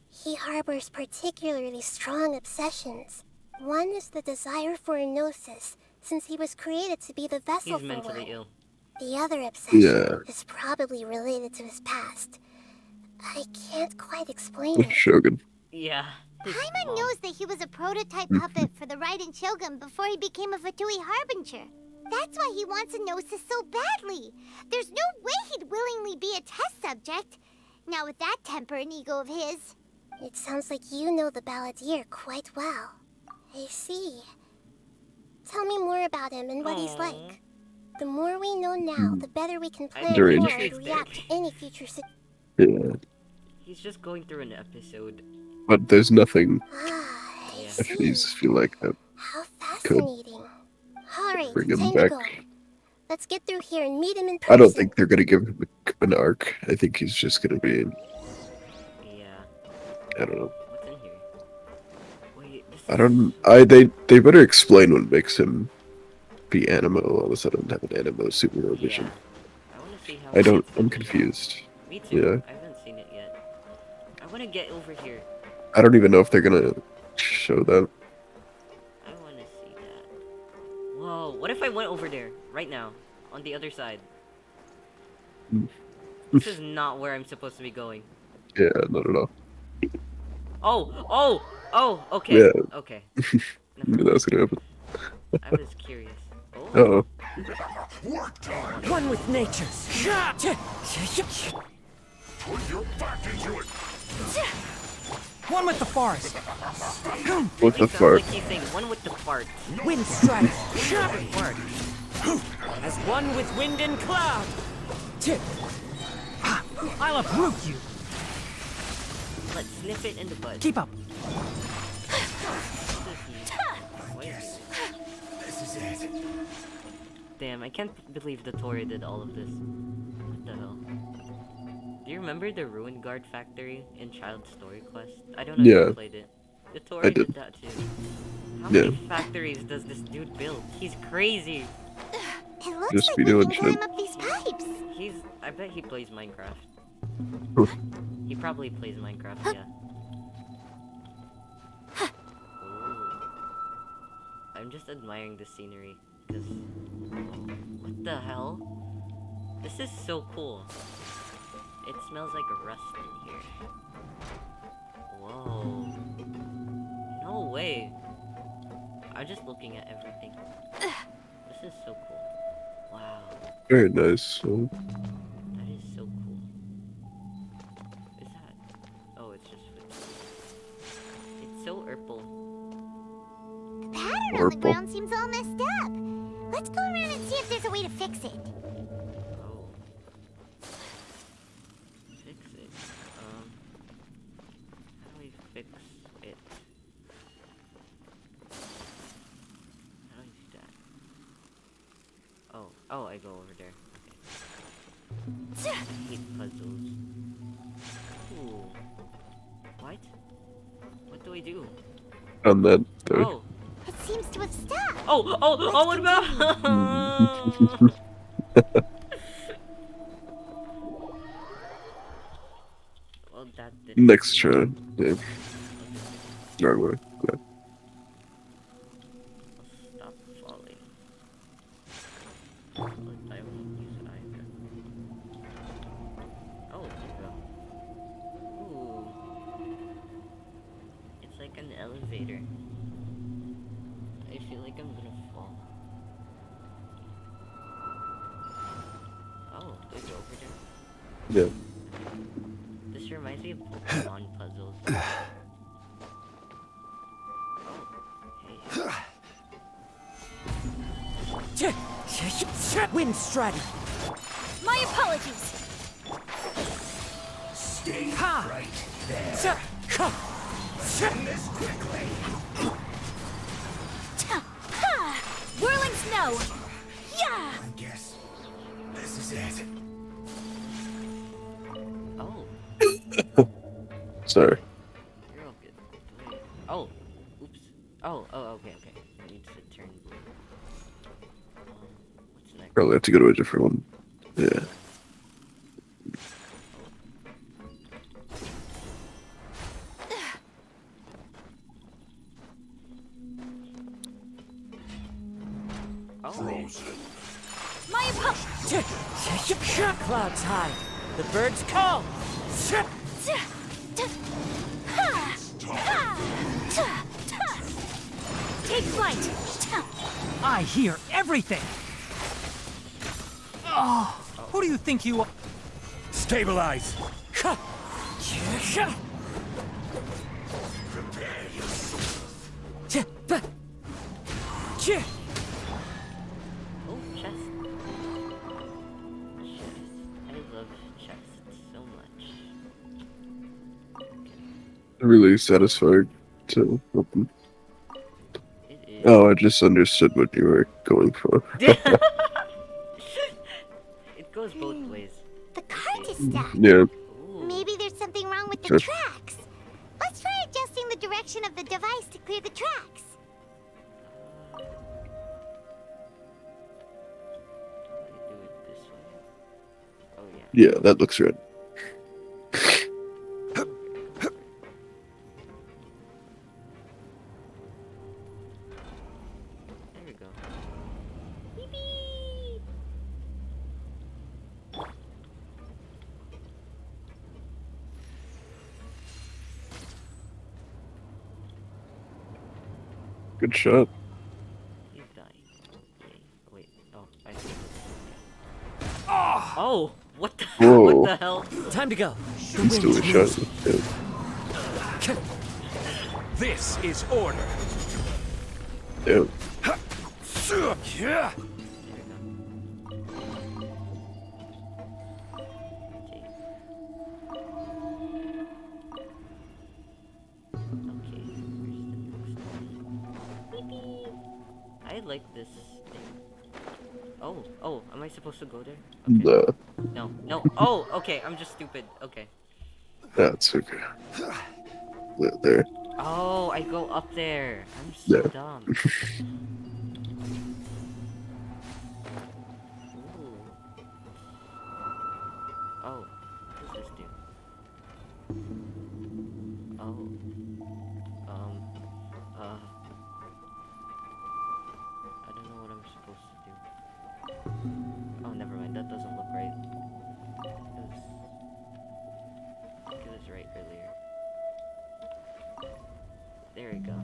He harbors particularly strong obsessions. One is the desire for a gnosis, since he was created to be the vessel He's for mentally one. ill. The other obsession Yeah. is probably related to his past. I can't quite explain it. Shogun. Yeah. Paimon knows that he was a prototype puppet for the Raiden Shogun before he became a Fatui Harbinger. That's why he wants a gnosis so badly. There's no way he'd willingly be a test subject. Now with that temper and ego of his. It sounds like you know the Balladeer quite well. I see. Tell me more about him and what he's like. The more we know now, the better we can plan for Deranged. and react to any future Yeah. He's just going through an episode. But there's nothing Yeah. I feel like that could Fascinating. Alright, bring him time back. to go. Let's get through here and meet him in person. I don't think they're gonna give him an arc. I think he's just gonna be in. Yeah. I don't know. What's in here? Wait, this I don't. They better explain what makes him be Animo all of a sudden have an Animo sumeru vision. I want to see how. I don't. I'm confused. Me too. Yeah. I haven't seen it yet. I want to get over here. I don't even know if they're gonna show that. I want to see that. Whoa! What if I went over there right now on the other side? This is not where I'm supposed to be going. Yeah, not at all. Oh! Okay. Yeah. Okay. Knew that was gonna happen. I was curious. Oh. One with nature. Put your back into it. One with the forest. What the fart? Like he's saying one with the fart. Wind strike. Fart. As one with wind and cloud. I'll uproot you. Let's snip it in the bud. Keep up. This is it. Damn, I can't believe the Tori did all of this. What the hell? Do you remember the Ruin Guard factory in Child Story Quest? I don't know if Yeah. you played it. The Tori I did. that too. How Yeah. many factories does this dude build? He's crazy. It looks Just like be we doing can climb shit. up these pipes. I bet he plays Minecraft. He probably plays Minecraft, yeah. Ooh. I'm just admiring the scenery, because... What the hell? This is so cool. It smells like a rust in here. Whoa. No way. I'm just looking at everything. This is so cool. Wow. Very nice. Oh. That is so cool. What is that? Oh, it's just food. It's so purple. The pattern on the ground seems all messed up. Let's go around and see if there's a way to fix it. Oh. Fix it. How do we fix it? How do I do that? Oh, I go over there. Okay. I hate puzzles. Ooh. What? What do I do? On that third. Oh. It seems to have stopped. Oh, what about? Well, that didn't. Next try. Yeah. Wrong way. Yeah. Stop falling. But I won't use it either. Oh, there you go. Ooh. It's like an elevator. I feel like I'm gonna fall. Oh, there's over there. Yeah. This reminds me of Pokemon puzzles. Wind strategy. My apologies. Stay Ha! right there. Send this quickly. Whirling snow. Yeah. I guess this is Oh. Sorry. You're all good. Wait. Oh. Oops. Oh, okay. I need to turn blue. What's next? Probably have to go to a different one. Yeah. Frozen. My clouds high. The birds call. Take flight. I hear everything. Oh, who do you think you are? Stabilize. Prepare Oh, chest. I love chests so much. Really satisfying to open. Oh, I just understood what you were going for. It goes both ways. The cart is stuck. Yeah. Maybe there's something wrong with the Sure. tracks. Let's try adjusting the direction of the device to clear the tracks. Yeah, that looks right. There we go. Good shot. He's dying. Yay. Wait. Oh, I see. Oh! What the Whoa. what the hell? Time to go. Instantly shot. Yeah. This is order. Yeah. Yeah. I like this thing. Oh, am I supposed to go there? The, No. Oh, okay, I'm just stupid. Okay. that's okay. There. Oh, I go up there. I'm so Yeah. dumb. Ooh. Oh, what does this do? Oh. I don't know what I'm supposed to do. Oh, never mind. That doesn't look right. I think it was right earlier. There we go.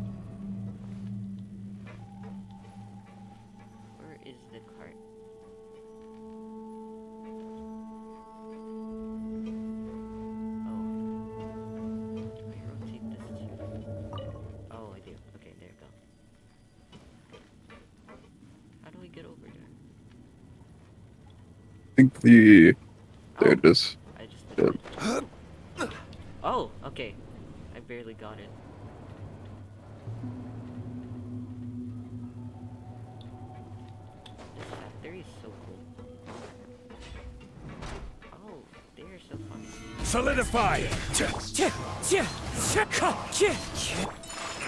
Where is the cart? Oh. Do I rotate this too? Oh, I do. Okay, there we go. How do we get over there? I think the... There it is. I just Yeah. Oh, okay. I barely got it. This factory is so cool. Oh, they are so fun. Solidify.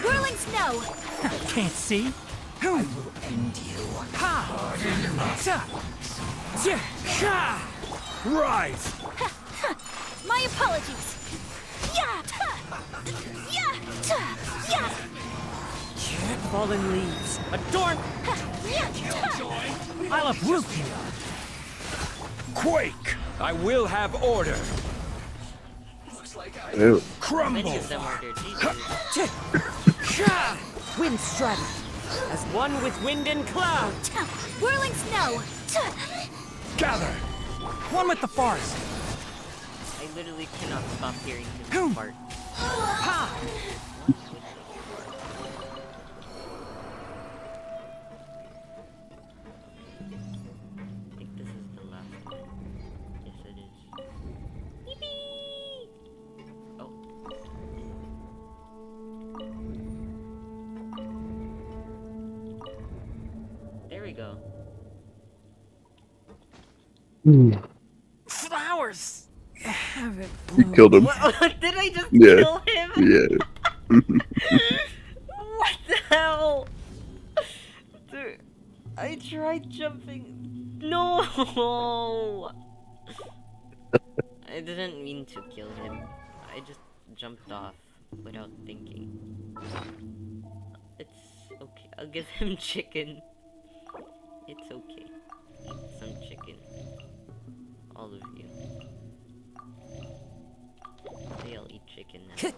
Whirling snow. Can't see. I will end you. Rise. My apologies. Fallen leaves. Adorn. I'll uproot you. Quake. I will have order. Ew. Crumble. Many of them are there, Jesus. Wind strategy. As one with wind and cloud. Whirling snow. Gather. One with the forest. I literally cannot stop hearing his fart. I think this is the last one. Yes, it is. Beep-beep. Oh. There we go. Flowers haven't You bloomed. killed him. What? Did I just Yeah. kill him? Yeah. What the hell? Dude, I tried jumping. No! I didn't mean to kill him. I just jumped off without thinking. It's okay. I'll give him chicken. It's okay. Eat some chicken. All of you. They all eat chicken now.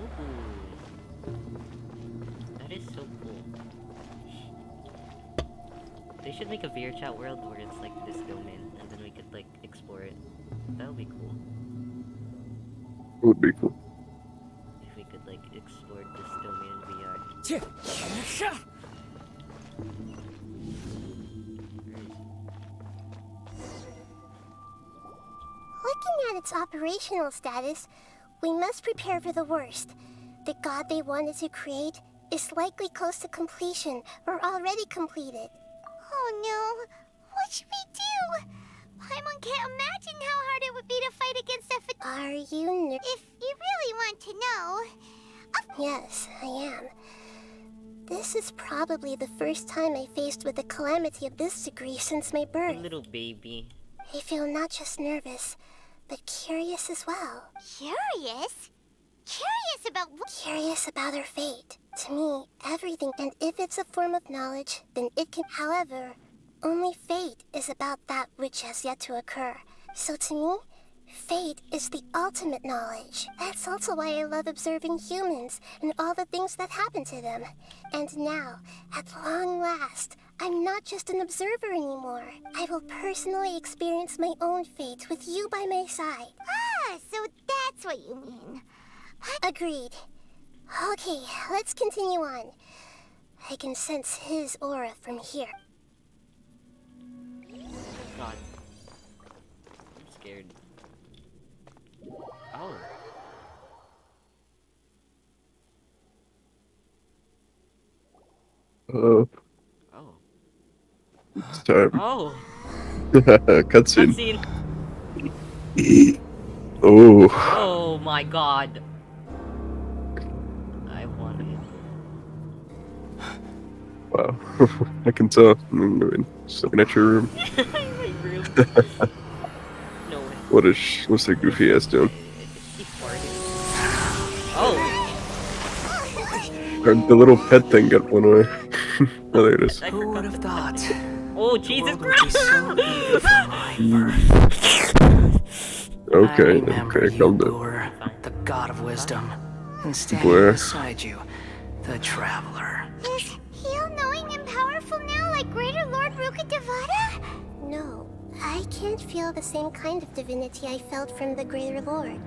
Ooh. That is so cool. They should make a VRChat world where it's like this domain, and then we could like explore it. That would be cool. It would be cool. If we could like explore this domain in VR. Looking at its operational status, we must prepare for the worst. The god they wanted to create is likely close to completion or already completed. Oh no! What should we do? Paimon can't imagine how hard it would be to fight against a Are you If you really want to know... Yes, I am. This is probably the first time I faced with a calamity of this degree since my birth. Little baby. I feel not just nervous, but curious as well. Curious? Curious about what? Curious about her fate. To me, everything, and if it's a form of knowledge, then it can... However, only fate is about that which has yet to occur. So to me, fate is the ultimate knowledge. That's also why I love observing humans and all the things that happen to them. And now, at long last, I'm not just an observer anymore. I will personally experience my own fate with you by my side. Ah, so that's what you mean. Agreed. Okay, let's continue on. I can sense his aura from here. God. I'm scared. Oh. Oh. It's time. Oh. Cutscene. Oh. Oh my god. I want it. Wow. I can tell. I mean, just looking at your room. My room. No way. What's that goofy ass doing? Oh. Or the little pet thing got one away. Oh, there it is. Who would have thought? Oh, Jesus Christ! Okay, you, calm down. Boer, the god of wisdom, and standing Boer. beside you, the traveler. Is he all-knowing and powerful now like Greater Lord Rukkhadevata? No, I can't feel the same kind of divinity I felt from the Greater Lord.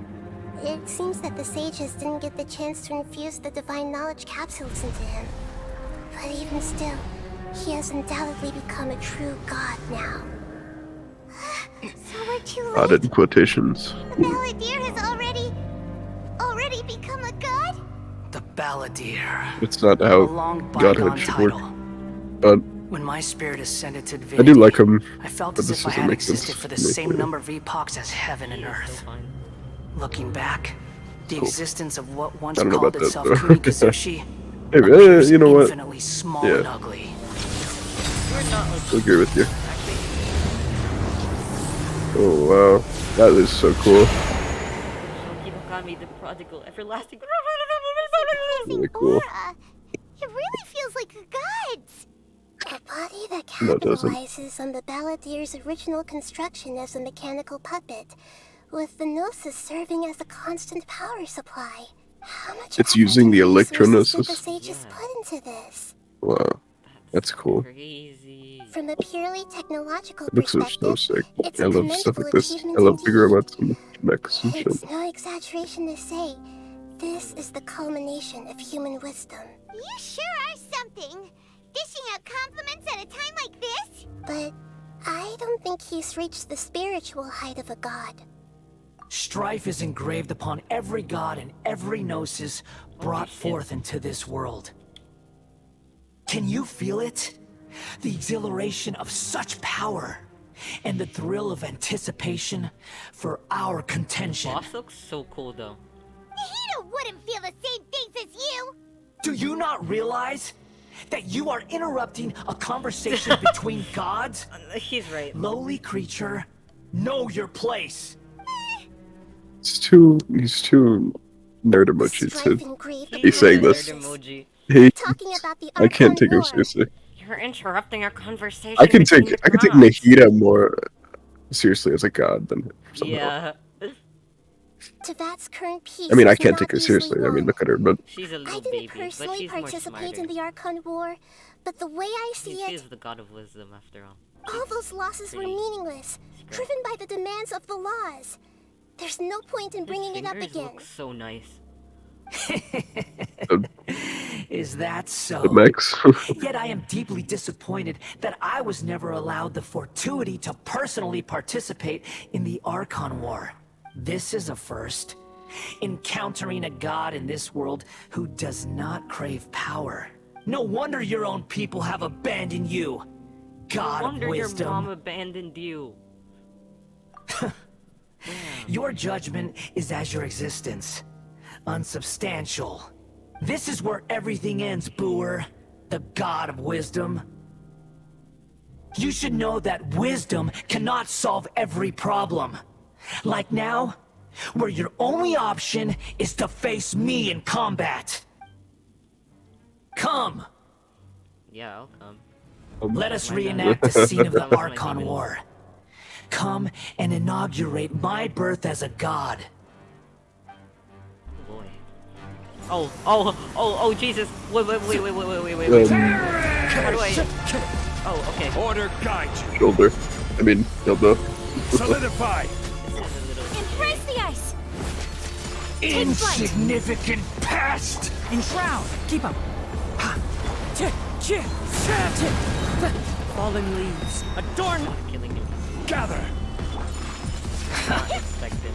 It seems that the sages didn't get the chance to infuse the divine knowledge capsules into him. But even still, he has undoubtedly become a true god now. So we're too late. Added in quotations. The Balladeer has already become a god? The Balladeer. It's not how godhood should work. But when my spirit ascended to I divinity, do like him. I felt but as this if I doesn't had make sense. existed for the to me. same number of epochs as heaven and earth. Looking back, the existence of what once I don't know called about itself that, though. Kunikuzushi Hey, you know what? infinitely small and ugly. I agree with you. Oh wow, that is so cool. Shokibokami, the prodigal, everlasting. Really cool. It really feels like a god's. A body that No, it doesn't. capitalizes on the Balladeer's original construction as a mechanical puppet, with the Gnosis serving as a constant power supply. How much It's using the resources did the electronosis. sages put into this? Wow, that's cool. From a purely technological It looks so perspective, sick. it's I a love stuff commendable like this. achievement I love indeed. big robots and mechs and shit. It's no exaggeration to say, this is the culmination of human wisdom. You sure are something. Dishing out compliments at a time like this? But I don't think he's reached the spiritual height of a god. Strife is engraved upon every god and every gnosis brought forth into this world. Can you feel it? The exhilaration of such power, and the thrill of anticipation for our contention. Boss looks so cool though. Nahida wouldn't feel the same things as you! Do you not realize that you are interrupting a conversation between gods? He's right. Lowly creature, know your place. He's too nerd emoji to be saying this. Talking about the I can't Archon take him War. seriously. You're interrupting our conversation. I can take between Nahida more seriously as a god than him. Somehow. Yeah. Tevat's current peace I mean, I is can't not take her easily seriously. I won. mean, look at her, but She's a I little didn't baby, but personally she's more participate smarter. in the Archon War, but the way I see She it, is the god of wisdom after all. all those losses were meaningless, driven by the demands of the laws. There's no point in bringing it up Fingers again. look so nice. Is that so? the Max. Yet I am deeply disappointed that I was never allowed the fortuity to personally participate in the Archon War. This is a first. Encountering a god in this world who does not crave power. No wonder your own people have abandoned you. God No of wonder your wisdom. mom abandoned you. Your judgment is as your existence. Unsubstantial. This is where everything ends, Booer. The god of wisdom. You should know that wisdom cannot solve every problem. Like now, where your only option is to face me in combat. Come! Yeah, I'll come. Let us reenact the scene of the Archon War. Come and inaugurate my birth as a god. Boy. Oh, Jesus. Wait. How do I... Oh, okay. Order guide you. Shoulder. I mean, dildo. Solidify. Embrace the ice! Insignificant past! Enshroud! Keep up! Fallen leaves, adorn. Killing him. Gather. Not expected.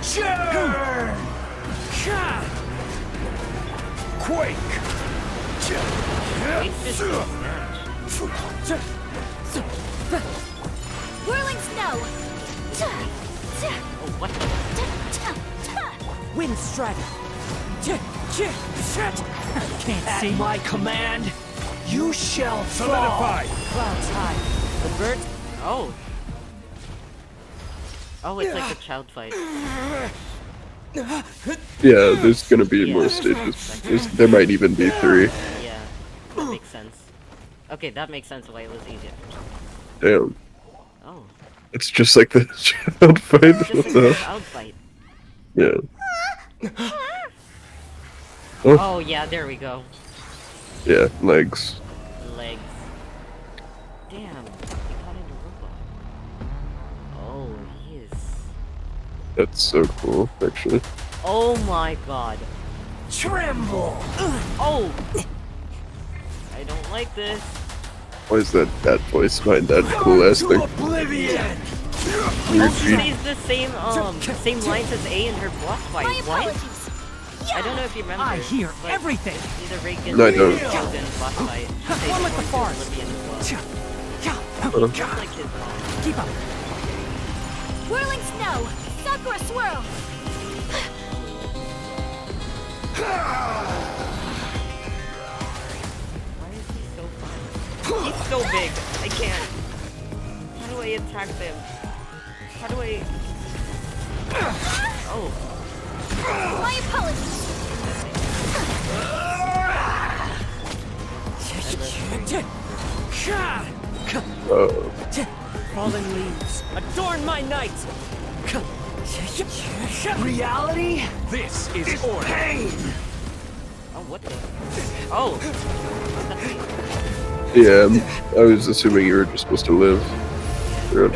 Churn! Quake. It's just Whirling snow! Oh, what? Wind strata! Can't At see. my command, you shall Solidify. fall. Clouds high. The birds. Oh. Oh, it's like a child fight. Yeah, there's gonna be more stages. There might even be 3. Yeah, that makes sense. Okay, that makes sense why it was easier. Damn. Oh. It's just like the child fight. It's What just the like a hell? child fight. Yeah. Oh, yeah, there we go. Yeah, legs. Legs. Damn, he got into robot. Oh, he is... That's so cool, actually. Oh my god. Tremble! Oh! I don't like this. Why is that voice behind that cool ass thing? Oblivion! Oh, she says the same lines as A in her boss fight. What? I don't know if you remember. I hear but everything. Either Reagan No, I don't. or Susan boss fight. One with the forest. Oblivion as well. Uh-huh. Just like his mom. Keep up. Whirling snow! Sakura swirl! Why is he so fun? He's so big. I can't. How do I attack them? How do I... Oh. My apologies! Fallen leaves, adorn my night. Reality? This is order. Pain! Oh, what the... Oh. Yeah, I was assuming you were just supposed to live. Yeah.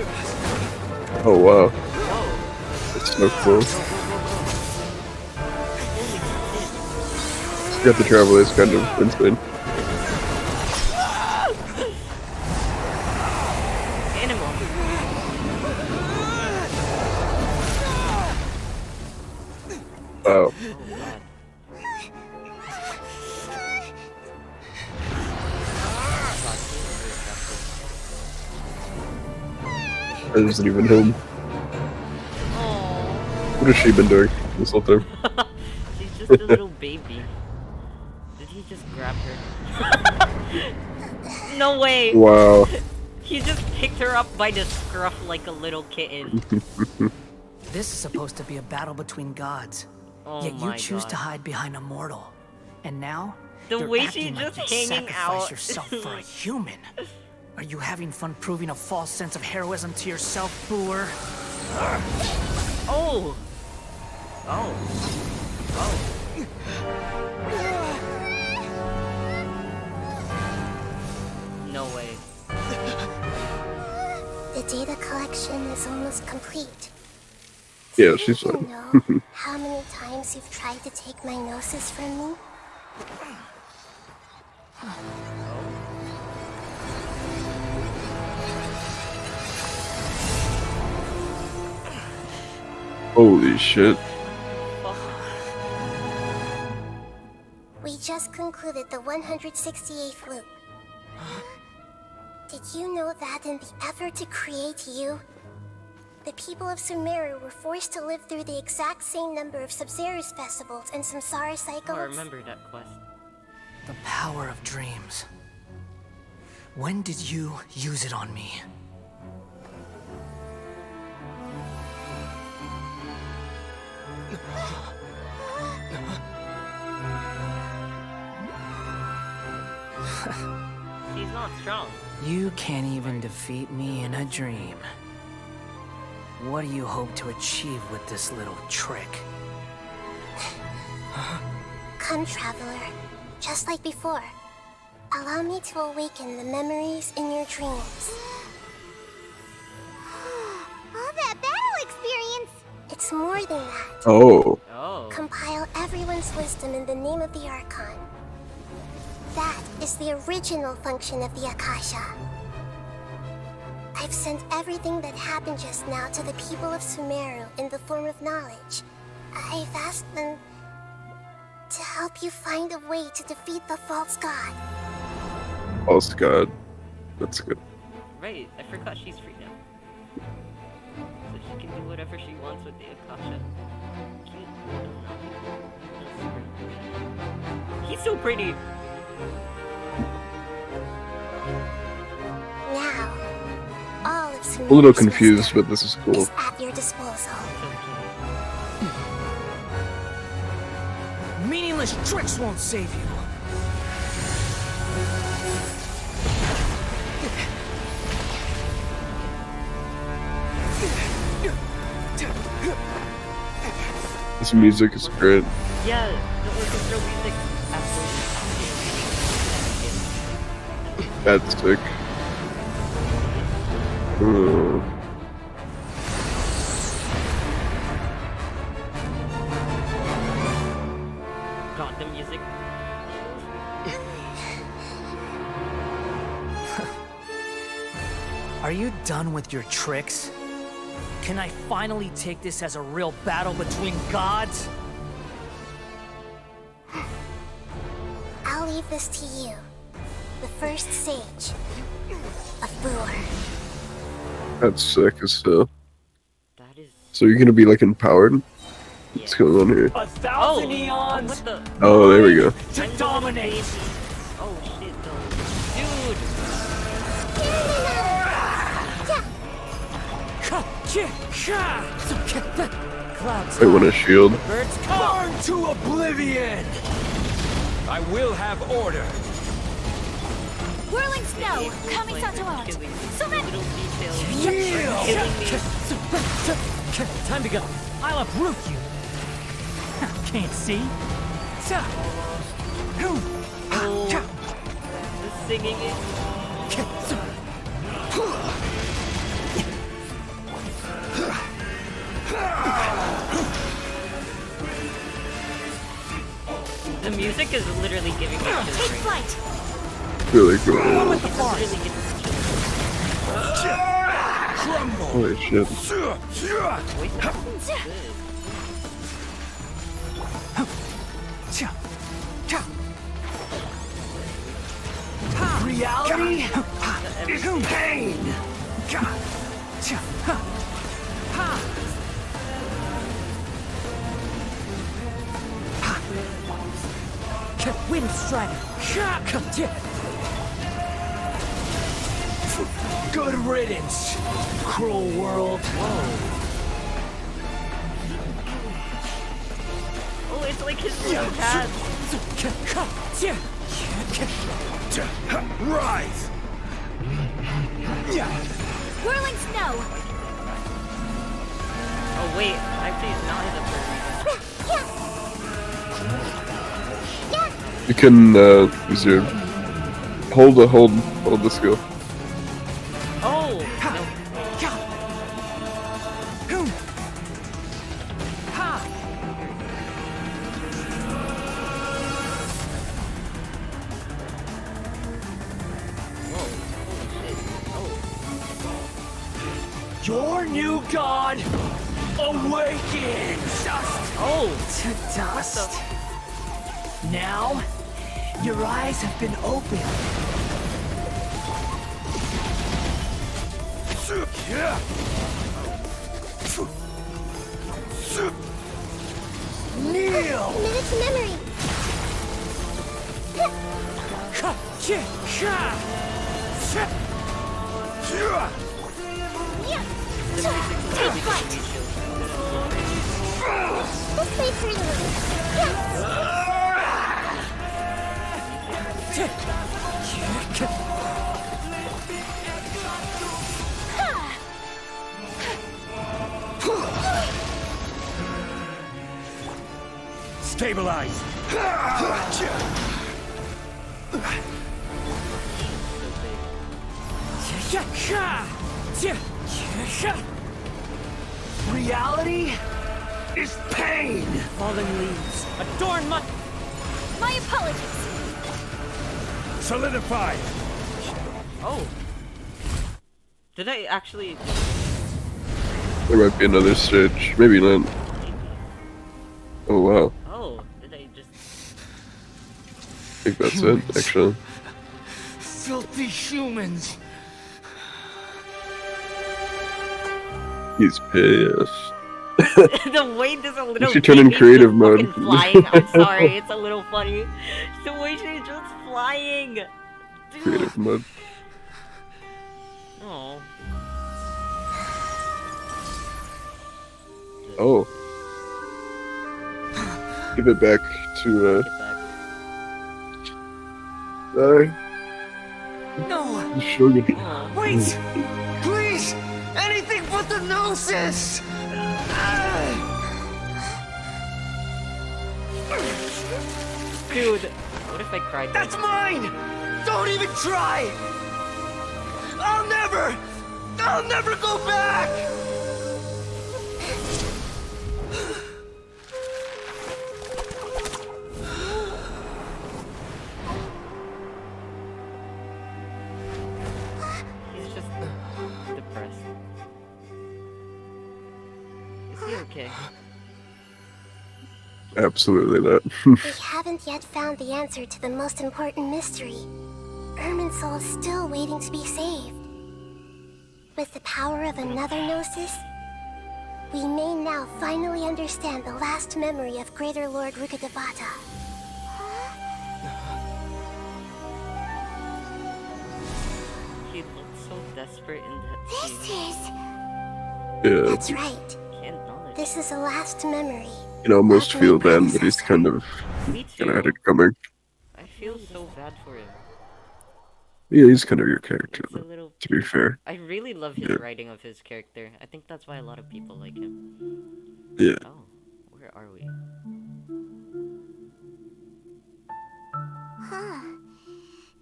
Oh wow. That's so cool. You have to travel is kind of insane. Animal. Wow. It isn't even him. What has she been doing this whole time? She's just a little baby. Did he just grab her? No way! Wow. He just picked her up by the scruff like a little kitten. This is supposed to be a battle between gods. Oh Yet you my choose God. to hide behind a mortal. And now, The you're way acting she's like just you'd hanging sacrifice out. yourself for a human. Are you having fun proving a false sense of heroism to yourself, Booer? Oh! Oh. Oh. No way. The data collection is almost complete. Yeah, she's Do you fine. know how many times you've tried to take my gnosis from me? Holy shit. We just concluded the 168th loop. Did you know that in the effort to create you, the people of Sumeru were forced to live through the exact same number of Sub-Zerus festivals and Samsara cycles? I remember that quest. The power of dreams. When did you use it on me? She's not strong. You can't even defeat me in a dream. What do you hope to achieve with this little trick? Come, Traveler. Just like before. Allow me to awaken the memories in your dreams. All that battle experience! It's more than that. Oh. Compile everyone's wisdom in the name of the Archon. That is the original function of the Akasha. I've sent everything that happened just now to the people of Sumeru in the form of knowledge. I've asked them to help you find a way to defeat the false god. False god. That's good. Right, I forgot she's free now. So she can do whatever she wants with the Akasha. Cute. He's so pretty! Now, all of Sumeru's A little confused, but this is cool. is at your disposal. Meaningless tricks won't save you. This music is great. Yeah, the orchestral music absolutely. That's sick. Ooh. Got the music. Are you done with your tricks? Can I finally take this as a real battle between gods? I'll leave this to you. The first sage of Booer. That's sick as hell. So you're gonna be like empowered? What's going on here? 1,000 eons! What the? Oh, there we go. To dominate! Oh shit, though. Clouds I want a shield. birds burn to oblivion! I will have order. Whirling snow! Coming out! Time to go. I'll uproot you. Can't see. The singing is. The music is literally giving me chills. Take flight! Really cool. It's really giving me chills. Holy shit. Reality is pain! Wind strider. Good riddance, cruel world. Oh, it's like his little cat. Rise! Whirling snow! Oh wait, actually it's not his ability. You can use your hold the skill. Oh! Your new god awakens! Oh! To dust. Now, your eyes have been opened. Kneel! Minutes memory! Take flight! This way, pretty Stabilize! Reality is pain. Fallen leaves. Adorn my... My apologies. Solidify! Oh. Did I actually... There might be another stage. Maybe not. Oh wow. Oh, did I just... I think that's it, actually. Filthy humans. He's pissed. The way this a little She turned in baby's creative just mode. fucking flying. I'm sorry, it's a little funny. The way she's just flying. Dude. Creative mode. Oh. Oh. Give it back to No! Shogun. Wait! Please! Anything but the gnosis! Dude, what if I cried? That's mine! Don't even try! I'll never go back! He's just depressed. Is he okay? Absolutely not. We haven't yet found the answer to the most important mystery. Irminsul is still waiting to be saved. With the power of another Gnosis, we may now finally understand the last memory of Greater Lord Rukkhadevata. He looked so desperate in that This scene. is... Yeah. That's right. This is the last memory. You can almost feel then that he's kind of had it coming. I feel so bad for him. Yeah, he's kind of your character, though, to be fair. I really love his Yeah. writing of his character. I think that's why a lot of people like him. Yeah. Oh, where are we? Huh.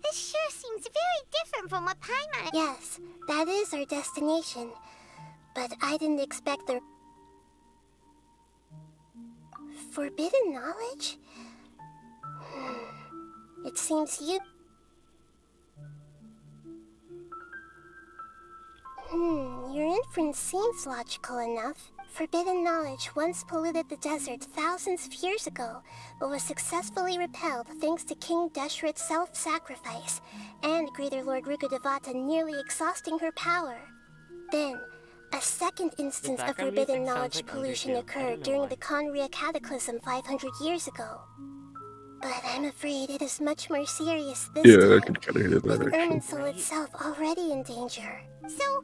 This sure seems very different from what Paimon... Yes, that is our destination. But I didn't expect the... Forbidden knowledge? It seems you... Your inference seems logical enough. Forbidden knowledge once polluted the desert thousands of years ago, but was successfully repelled thanks to King Deshret's self-sacrifice, and Greater Lord Rukkhadevata nearly exhausting her power. Then, A second instance of forbidden knowledge pollution occurred during the Conria Cataclysm 500 years ago. But I'm afraid it is much more serious this Yeah, I time, could kind of hear that with actually. Irminsul itself already in danger. So,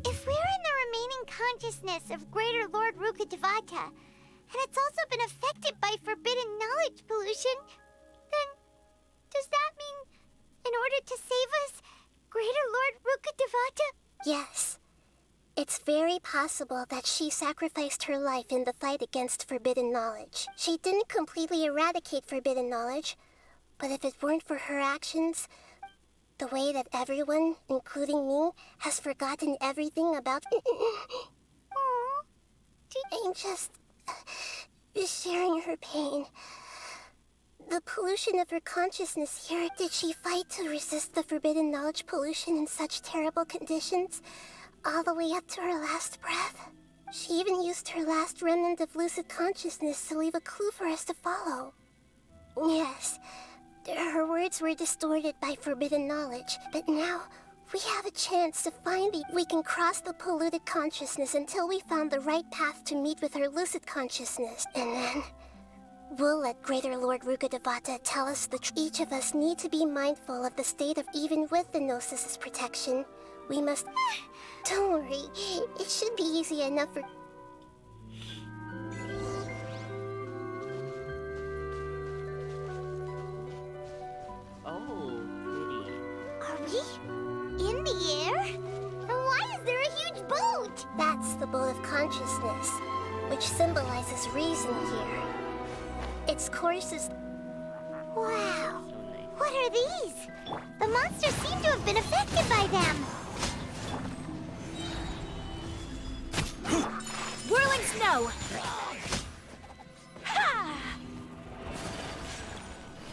if we're in the remaining consciousness of Greater Lord Rukkhadevata, and it's also been affected by forbidden knowledge pollution, then does that mean, in order to save us, Greater Lord Rukkhadevata? Yes. It's very possible that she sacrificed her life in the fight against forbidden knowledge. She didn't completely eradicate forbidden knowledge, but if it weren't for her actions, the way that everyone, including me, has forgotten everything about... I'm just sharing her pain. The pollution of her consciousness here, did she fight to resist the forbidden knowledge pollution in such terrible conditions? All the way up to her last breath. She even used her last remnant of lucid consciousness to leave a clue for us to follow. Yes, her words were distorted by forbidden knowledge, but now we have a chance to we can cross the polluted consciousness until we found the right path to meet with her lucid consciousness. And then we'll let Greater Lord Rukkhadevata tell us each of us need to be mindful of the state of even with the Gnosis' protection. We must... Don't worry, it should be easy enough for... Oh, pretty. Are we in the air? And why is there a huge boat? That's the boat of consciousness, which symbolizes reason here. Its course is... Wow, what are these? The monsters seem to have been affected by them. Whirling snow! Ha!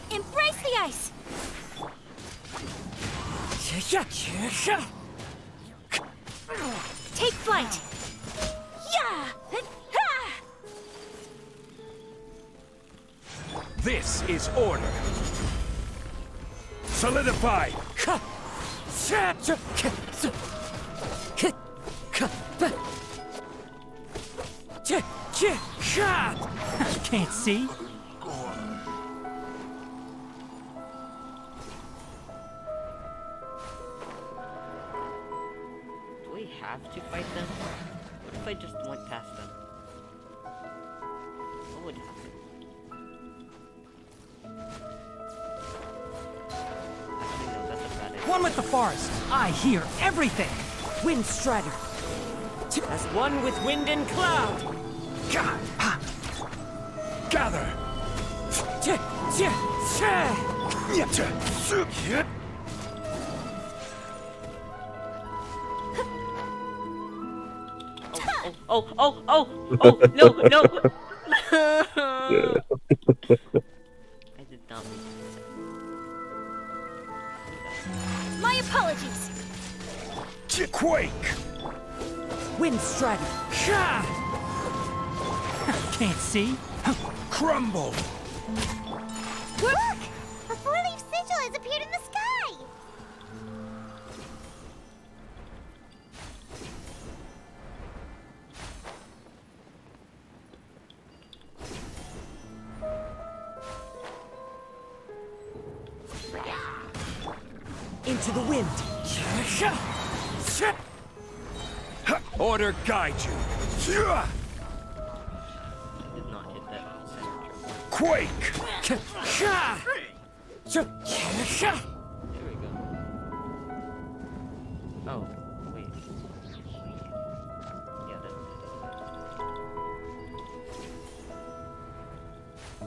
Embrace the ice! Take flight! Yeah! Ha! This is order. Solidify! Can't see. Do we have to fight them? What if I just went past them? What would happen? Actually, no, that's a bad idea. One with the forest. I hear everything. Wind Strider. As one with wind and cloud. Gather! Oh, no, no! I did not mean to. My apologies. Quake! Wind Strider. Can't see. Crumble! Look! A four-leaf sigil has appeared in the sky! Into the wind. Order guide you. Did not hit that center. Quake! There we go. Oh, wait. Yeah,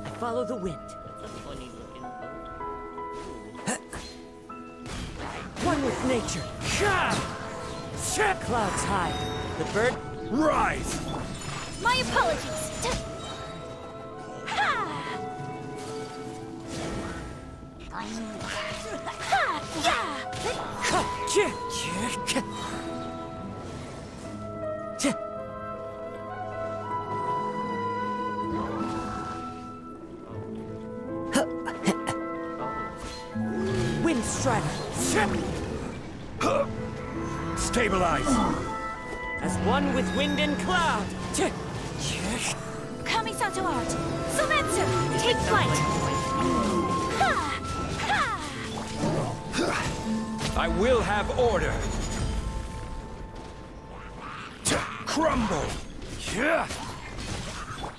I follow the wind. that's a funny looking boat. One with nature. Clouds high. The bird. Rise! My apologies. Ha! Wind Strider. Stabilize! As one with wind and cloud. Kamisato art. Sumetsu, take flight. I will have order. Crumble.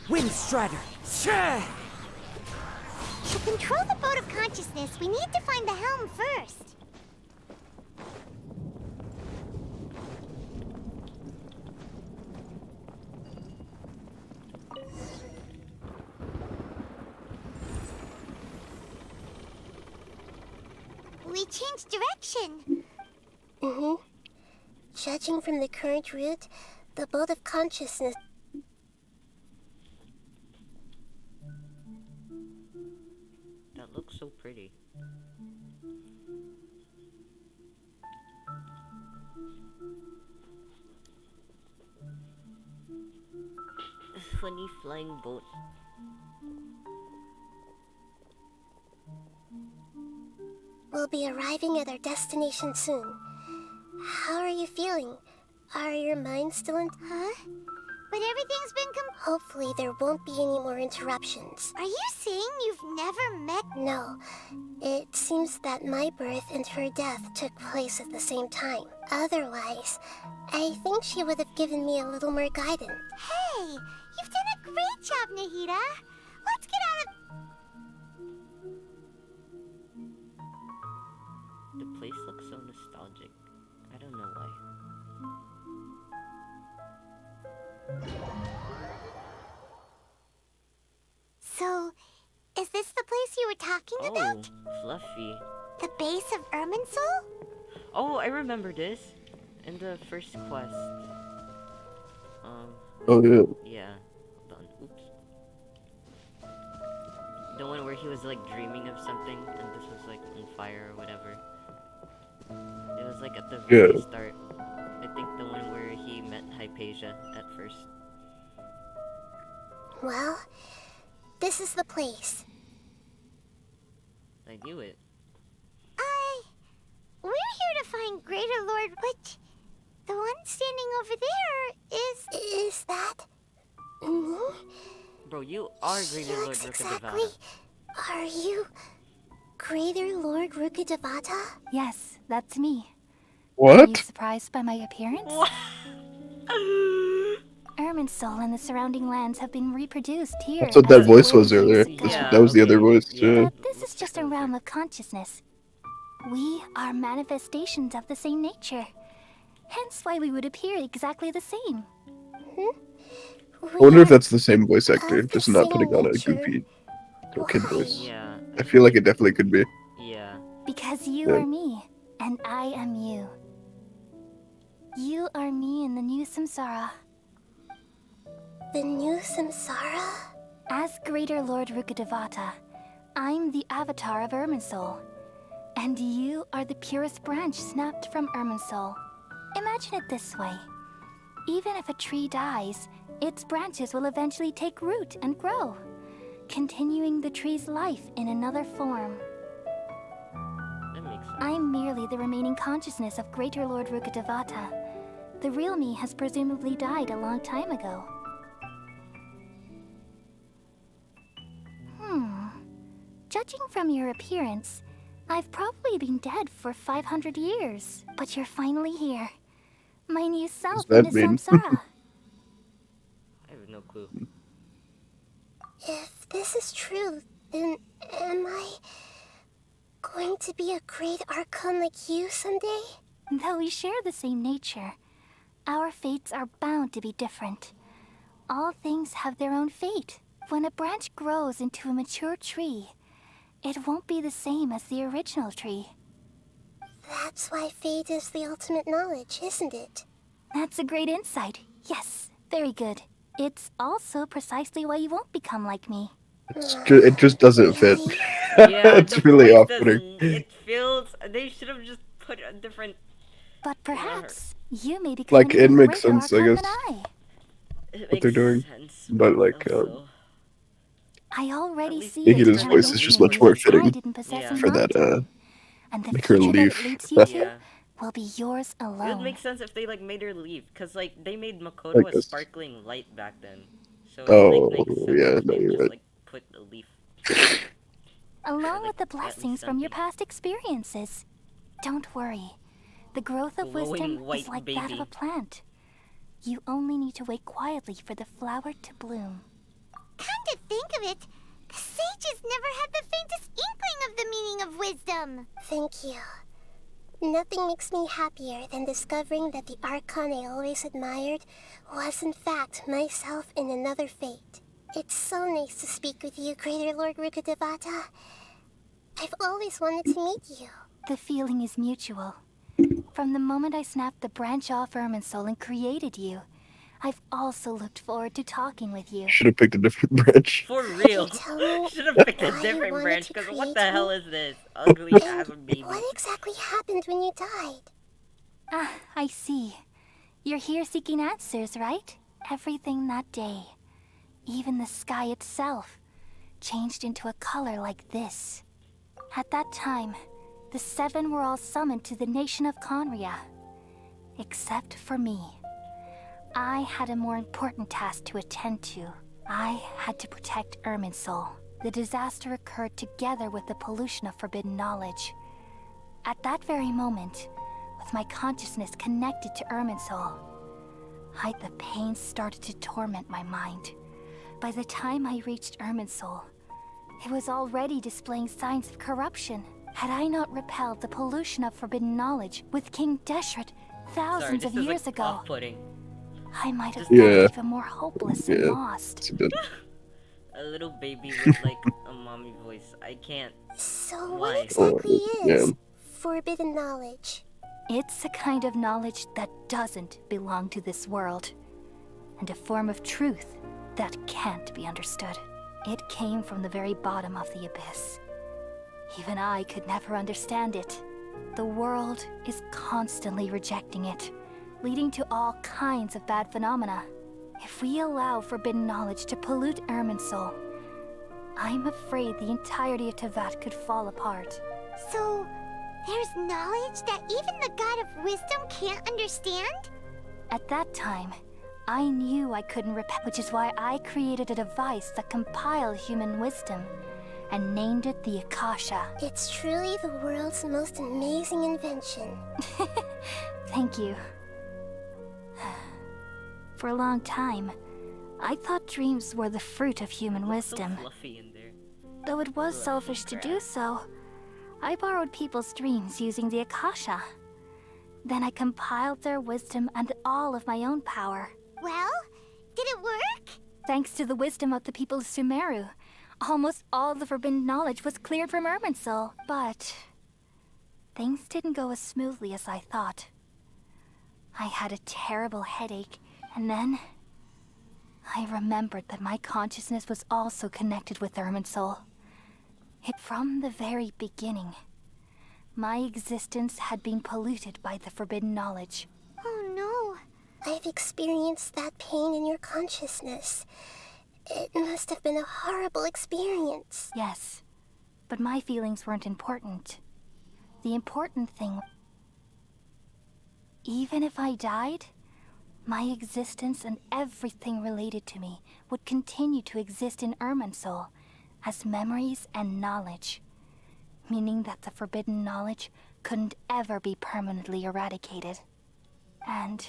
Wind Strider. To control the boat of consciousness, we need to find the helm first. We changed direction. Mm-hmm. Judging from the current route, the boat of consciousness... That looks so pretty. Funny flying boat. We'll be arriving at our destination soon. How are you feeling? Are your minds still in... Huh? But everything's been Hopefully there won't be any more interruptions. Are you saying you've never met... No. It seems that my birth and her death took place at the same time. Otherwise, I think she would have given me a little more guidance. Hey! You've done a great job, Nahida! Let's get out of... The place looks so nostalgic. I don't know why. So, is this the place you were talking about? Fluffy. The base of Irminsul? Oh, I remember this. In the first quest. Oh, yeah. Yeah. Hold on. Oops. The one where he was like dreaming of something and this was like on fire or whatever. It was like at the very start. I think the one where he met Hypatia at first. Well, this is the place. I knew it. We're here to find Greater Lord, but the one standing over there is... Is that... me? Bro, you are Greater Lord Rukkhadevata. Are you... Greater Lord Rukkhadevata? Yes, that's me. What? Are you surprised by my appearance? What? Irminsul and the surrounding lands have been reproduced here. That's what that voice was earlier. That was the other voice, too. But this is just a realm of consciousness. We are manifestations of the same nature. Hence why we would appear exactly the same. I wonder if that's the same voice actor, just not putting on a goofy or kid voice. Yeah. I feel like it definitely could be. Yeah. Because you are me, and I am you. You are me in the new samsara. The new samsara? As Greater Lord Rukkhadevata, I'm the avatar of Irminsul. And you are the purest branch snapped from Irminsul. Imagine it this way. Even if a tree dies, its branches will eventually take root and grow, continuing the tree's life in another form. That makes sense. I'm merely the remaining consciousness of Greater Lord Rukkhadevata. The real me has presumably died a long time ago. Judging from your appearance, I've probably been dead for 500 years. But you're finally here. My new self in the samsara. I have no clue. If this is true, then am I going to be a great Archon like you someday? Though we share the same nature, our fates are bound to be different. All things have their own fate. When a branch grows into a mature tree, it won't be the same as the original tree. That's why fate is the ultimate knowledge, isn't it? That's a great insight. Yes, very good. It's also precisely why you won't become like me. It just doesn't fit. Yeah, it's really off-putting. It feels... They should have just put a different... But perhaps you may become Like, it makes sense, I guess, It what they're doing. sense, But, like, I already see Nihida's voice is just much more fitting for that, and the make her future that leave. it leads you to will be yours It would alone. make sense if they like made her leave, cause like they made Makoto Like a this. sparkling light back then, so it Oh, like makes sense yeah, if no, they you're just right. like put a leaf. Along like, with the at least blessings from your something. past experiences. Don't worry. The growth of Glowing wisdom white is like that of baby. a plant. You only need to wait quietly for the flower to bloom. Come to think of it, the sages never had the faintest inkling of the meaning of wisdom. Thank you. Nothing makes me happier than discovering that the Archon I always admired was in fact myself in another fate. It's so nice to speak with you, Greater Lord Rukkhadevata. I've always wanted to meet you. The feeling is mutual. From the moment I snapped the branch off Irminsul and created you, I've also looked forward to talking with you. Should have picked a different branch. For real. Should have picked a different branch, cause what the hell is this? Ugly ass baby. What exactly happened when you died? Ah, I see. You're here seeking answers, right? Everything that day, even the sky itself, changed into a color like this. At that time, the seven were all summoned to the nation of Conria. Except for me. I had a more important task to attend to. I had to protect Irminsul. The disaster occurred together with the pollution of forbidden knowledge. At that very moment, with my consciousness connected to Irminsul, the pain started to torment my mind. By the time I reached Irminsul, it was already displaying signs of corruption. Had I not repelled the pollution of forbidden knowledge with King Deshret thousands of years ago, I might have felt even more hopeless and lost. A little baby with like a mommy voice. I can't. So Why? what exactly is forbidden knowledge? It's a kind of knowledge that doesn't belong to this world, and a form of truth that can't be understood. It came from the very bottom of the abyss. Even I could never understand it. The world is constantly rejecting it, leading to all kinds of bad phenomena. If we allow forbidden knowledge to pollute Irminsul, I'm afraid the entirety of Teyvat could fall apart. So, there's knowledge that even the God of Wisdom can't understand? At that time, I knew I couldn't repel, which is why I created a device that compiled human wisdom and named it the Akasha. It's truly the world's most amazing invention. Thank you. For a long time, I thought dreams were the fruit of human wisdom. Though it was selfish to do so, I borrowed people's dreams using the Akasha. Then I compiled their wisdom and all of my own power. Well, did it work? Thanks to the wisdom of the people of Sumeru, almost all the forbidden knowledge was cleared from Irminsul. But things didn't go as smoothly as I thought. I had a terrible headache, and then I remembered that my consciousness was also connected with Irminsul. From the very beginning, my existence had been polluted by the forbidden knowledge. Oh no. I've experienced that pain in your consciousness. It must have been a horrible experience. Yes, but my feelings weren't important. The important thing... Even if I died, my existence and everything related to me would continue to exist in Irminsul as memories and knowledge, meaning that the forbidden knowledge couldn't ever be permanently eradicated. And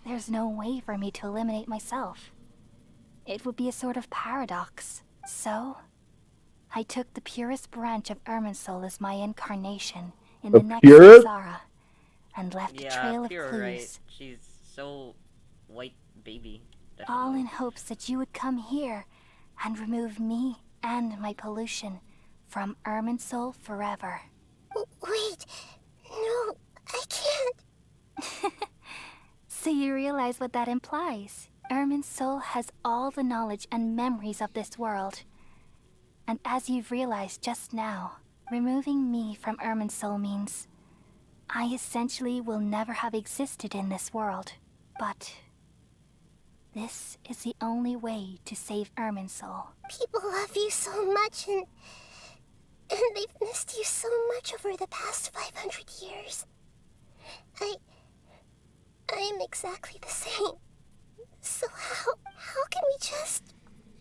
there's no way for me to eliminate myself. It would be a sort of paradox. So, I took the purest branch of Irminsul as my incarnation in the next samsara, and left a trail of clues. Right. She's so white baby. All in hopes that you would come here and remove me and my pollution from Irminsul forever. Wait, no, I can't. So you realize what that implies? Irminsul has all the knowledge and memories of this world. And as you've realized just now, removing me from Irminsul means I essentially will never have existed in this world. But this is the only way to save Irminsul. People love you so much, and they've missed you so much over the past 500 years. I'm exactly the same. So how can we just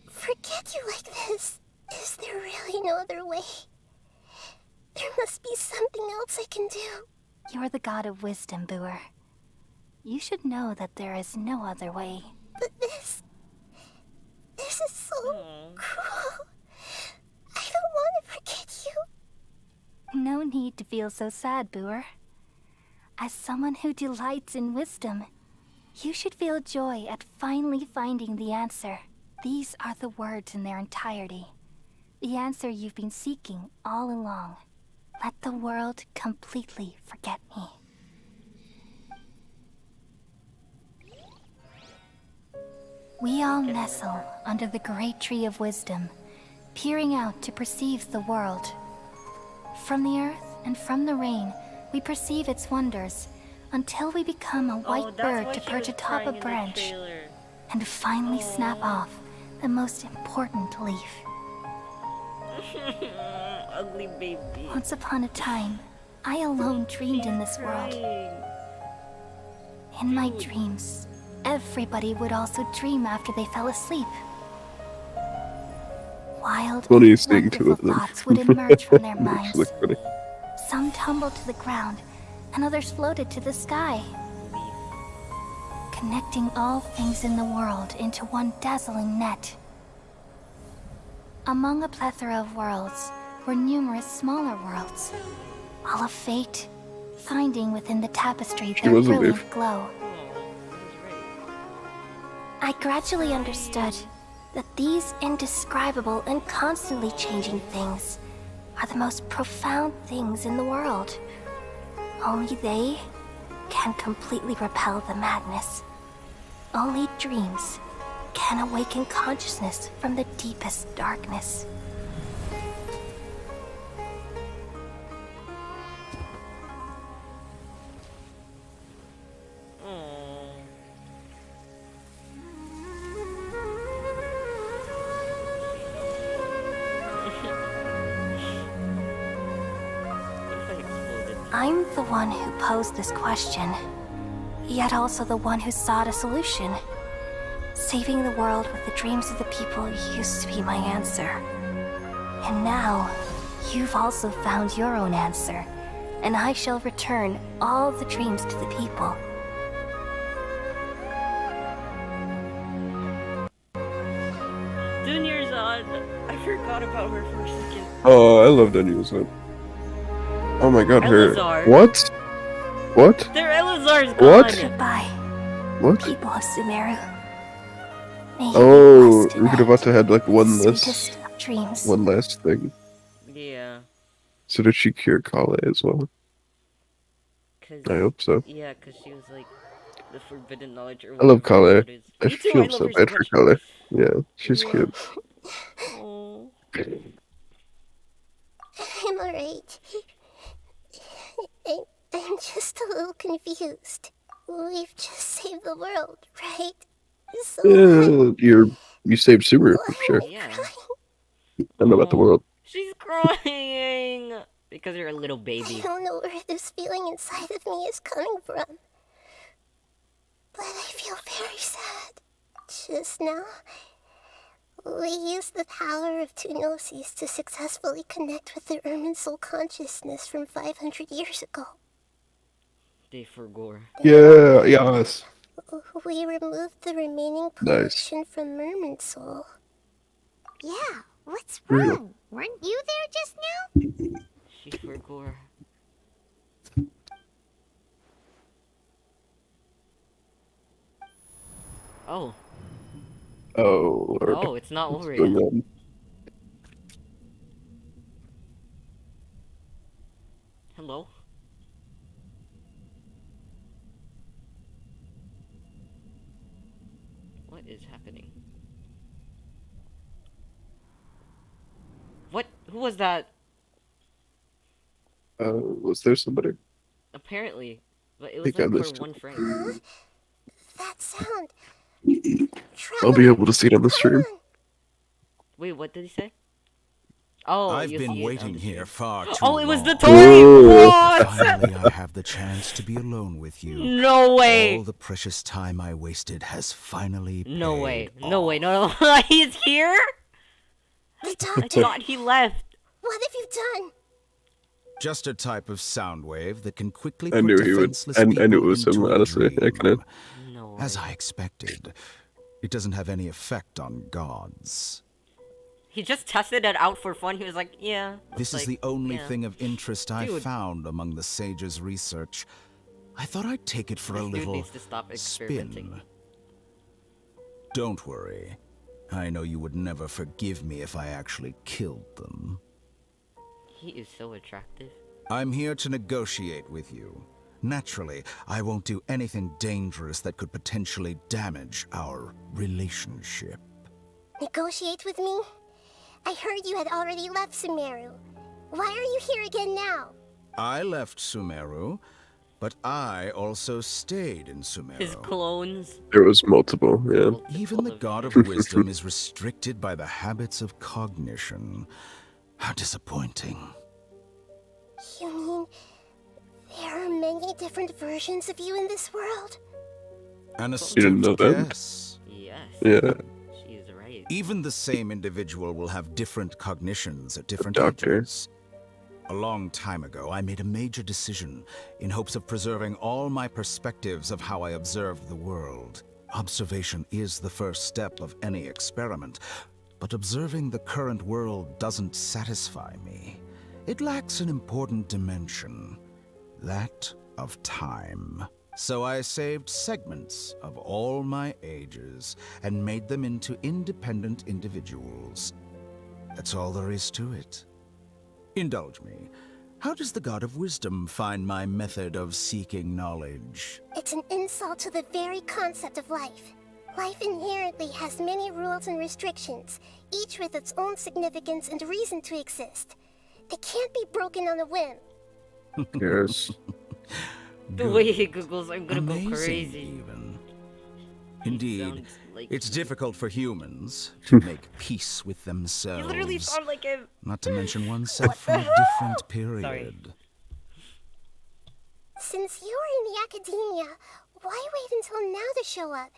forget you like this? Is there really no other way? There must be something else I can do. You're the god of wisdom, Booer. You should know that there is no other way. But this is so cruel. I don't want to forget you. No need to feel so sad, Booer. As someone who delights in wisdom, you should feel joy at finally finding the answer. These are the words in their entirety. The answer you've been seeking all along. Let the world completely forget me. We all nestle under the great tree of wisdom, peering out to perceive the world. From the earth and from the rain, we perceive its wonders, until we become a white bird to perch atop a branch, and finally snap off the most important leaf. Ugly baby. Once upon a time, I alone dreamed in this world. In my dreams, everybody would also dream after they fell asleep. Wild, Funny seeing two of them. thoughts would emerge from their minds. Look funny. Some tumbled to the ground, and others floated to the sky, connecting all things in the world into one dazzling net. Among a plethora of worlds were numerous smaller worlds, all of fate, finding within the tapestry their brilliant glow. I gradually understood that these indescribable and constantly changing things are the most profound things in the world. Only they can completely repel the madness. Only dreams can awaken consciousness from the deepest darkness. I'm the one who posed this question, yet also the one who sought a solution. Saving the world with the dreams of the people used to be my answer. And now, you've also found your own answer, and I shall return all the dreams to the people. Junior's on. I forgot about her for a second. Oh, I love Daniel's. Oh my god, her. Elazar. What? What? Their Elazar's gone. What? Goodbye, What? people of Sumeru. Oh, Rukadavata had like one last, dreams. one last thing. Yeah. So did she cure Kale as well? I hope so. Yeah, because she was like the forbidden knowledge. Or I love Kale. whatever it is. I Me too, feel I love so her bad for Kale. Yeah, she's cute. I'm alright. I'm just a little confused. We've just saved the world, right? So You saved Sumeru, for sure. Yeah. I don't know about the world. She's crying because you're a little I baby. don't know where this feeling inside of me is coming from. But I feel very sad. Just now, we used the power of two gnosis to successfully connect with the Irminsul consciousness from 500 years ago. They forgore. Yeah, yes. We removed the remaining Nice. pollution from Irminsul. Yeah, what's Real. wrong? Weren't you there just now? She forgore. Oh. Oh, Lord. Oh, it's not over What's going yet. on? Hello? What is happening? What? Who was that? Was there somebody? Apparently. But it I was think I like missed for it. one frame. That sound. I'll be able to see it on the stream. Wait, what did he say? Oh, I've you been see it on waiting the here street. far too Oh, it was the long. Tory! What? Finally, I have the chance to be alone with you. No way. All the precious time I wasted has finally No way. paid No way. off. No, no. He's here? The I doctor. thought he left. What have you done? Just a type of sound wave that can quickly I put knew he would. defenseless I people knew it was him. into a Honestly, I dream. couldn't. No As way. I expected, it doesn't have any effect on gods. He just tested it out for fun. He was like, yeah. This is the only thing of interest I Dude. found among the sage's research. I thought I'd take it for a This dude little needs to stop experimenting. spin. Don't worry. I know you would never forgive me if I actually killed them. He is so attractive. I'm here to negotiate with you. Naturally, I won't do anything dangerous that could potentially damage our relationship. Negotiate with me? I heard you had already left Sumeru. Why are you here again now? I left Sumeru, but I also stayed in Sumeru. His clones. There was multiple, yeah. Even the God of Wisdom is restricted by the habits of cognition. How disappointing. You mean there are many different versions of you in this world? An You astute didn't know that? guess. Yes. Yeah. She is right. Even the same individual will have different cognitions at different doctor. ages. A long time ago, I made a major decision in hopes of preserving all my perspectives of how I observed the world. Observation is the first step of any experiment, but observing the current world doesn't satisfy me. It lacks an important dimension, that of time. So I saved segments of all my ages and made them into independent individuals. That's all there is to it. Indulge me. How does the God of Wisdom find my method of seeking knowledge? It's an insult to the very concept of life. Life inherently has many rules and restrictions, each with its own significance and reason to exist. They can't be broken on a whim. Yes. The way he googles, I'm gonna Amazing, go crazy. even. Indeed, sounds like it's you. difficult for humans to make peace with themselves. You literally sound like him. Not to mention oneself from a different period. Sorry. Since you were in the academia, why wait until now to show up?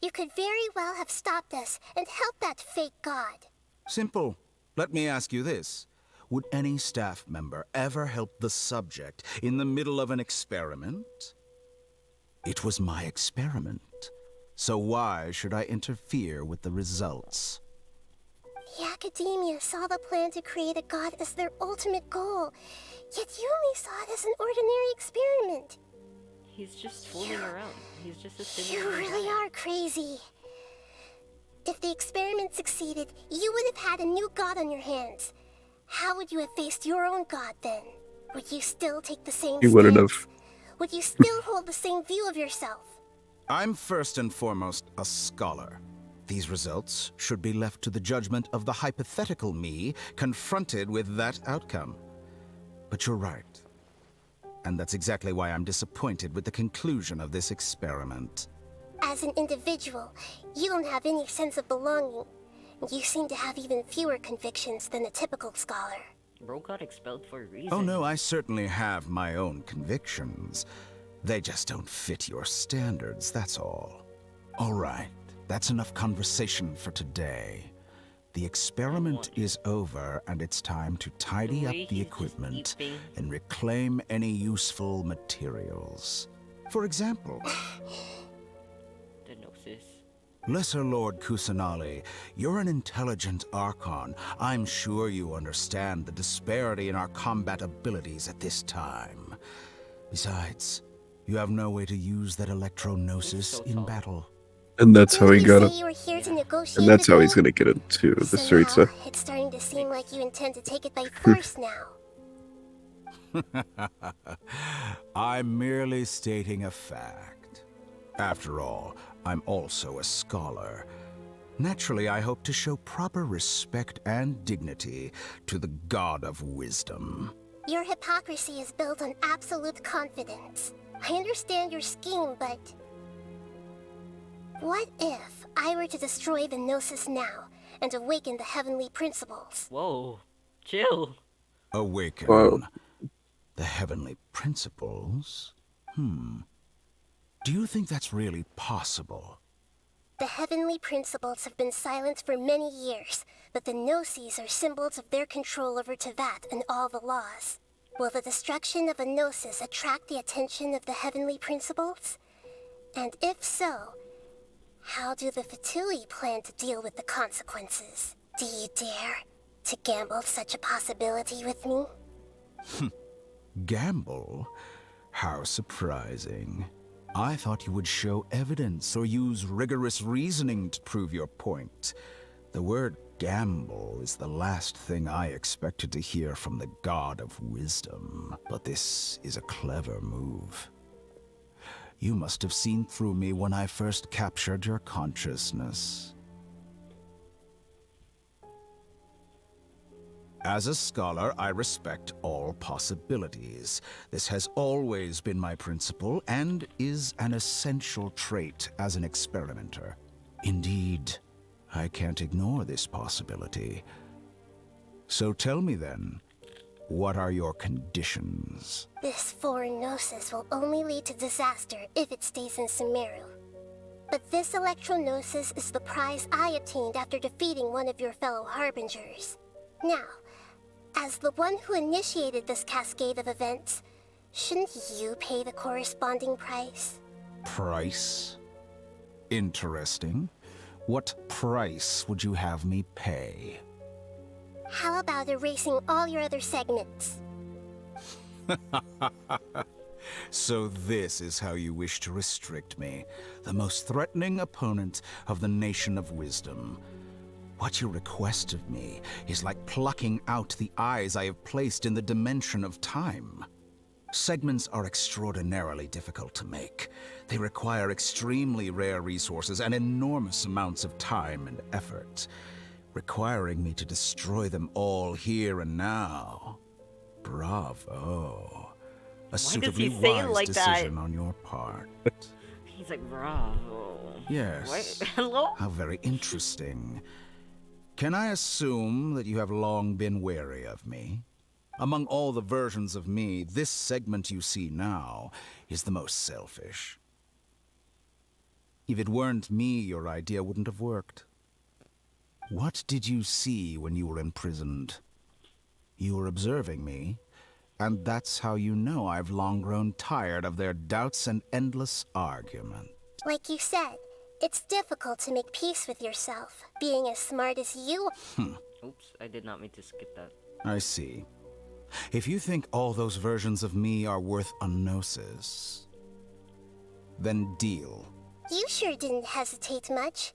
You could very well have stopped us and helped that fake god. Simple. Let me ask you this. Would any staff member ever help the subject in the middle of an experiment? It was my experiment. So why should I interfere with the results? The academia saw the plan to create a god as their ultimate goal, yet you only saw it as an ordinary experiment. He's just fooling around. He's just a You silly really guy. are crazy. If the experiment succeeded, you would have had a new god on your hands. How would you have faced your own god then? Would you still take the same He wouldn't stance? have. Would you still hold the same view of yourself? I'm first and foremost a scholar. These results should be left to the judgment of the hypothetical me confronted with that outcome. But you're right. And that's exactly why I'm disappointed with the conclusion of this experiment. As an individual, you don't have any sense of belonging. You seem to have even fewer convictions than a typical scholar. Bro got expelled for a reason. Oh no, I certainly have my own convictions. They just don't fit your standards, that's all. All right, that's enough conversation for today. The experiment is over, and it's time to tidy up the equipment and reclaim any useful materials. For example, The Gnosis. Lesser Lord Kusanali, you're an intelligent Archon. I'm sure you understand the disparity in our combat abilities at this time. Besides, you have no way to use that electro-gnosis in battle. And that's how he got You it. say you were here to negotiate And that's with how me? he's gonna get into the So streets. now, it's starting to seem like you intend to take it by force now. I'm merely stating a fact. After all, I'm also a scholar. Naturally, I hope to show proper respect and dignity to the God of Wisdom. Your hypocrisy is built on absolute confidence. I understand your scheme, but... What if I were to destroy the Gnosis now and awaken the heavenly principles? Whoa. Chill. Awaken the heavenly principles? Do you think that's really possible? The heavenly principles have been silent for many years, but the Gnosis are symbols of their control over Tevat and all the laws. Will the destruction of a Gnosis attract the attention of the heavenly principles? And if so, how do the Fatui plan to deal with the consequences? Do you dare to gamble such a possibility with me? Gamble? How surprising. I thought you would show evidence or use rigorous reasoning to prove your point. The word gamble is the last thing I expected to hear from the god of wisdom. But this is a clever move. You must have seen through me when I first captured your consciousness. As a scholar, I respect all possibilities. This has always been my principle and is an essential trait as an experimenter. Indeed, I can't ignore this possibility. So tell me then, what are your conditions? This foreign Gnosis will only lead to disaster if it stays in Sumeru. But this Electro-Gnosis is the prize I obtained after defeating one of your fellow Harbingers. Now, as the one who initiated this cascade of events, shouldn't you pay the corresponding price? Price? Interesting. What price would you have me pay? How about erasing all your other segments? So this is how you wish to restrict me, the most threatening opponent of the Nation of Wisdom. What you request of me is like plucking out the eyes I have placed in the dimension of time. Segments are extraordinarily difficult to make. They require extremely rare resources and enormous amounts of time and effort, requiring me to destroy them all here and now. Bravo. A suitably wise decision on your part. He's like, bravo. Yes. What? Hello? How very interesting. Can I assume that you have long been wary of me? Among all the versions of me, this segment you see now is the most selfish. If it weren't me, your idea wouldn't have worked. What did you see when you were imprisoned? You were observing me, and that's how you know I've long grown tired of their doubts and endless argument. Like you said, it's difficult to make peace with yourself, being as smart as you. Oops, I did not mean to skip that. I see. If you think all those versions of me are worth a gnosis, then deal. You sure didn't hesitate much.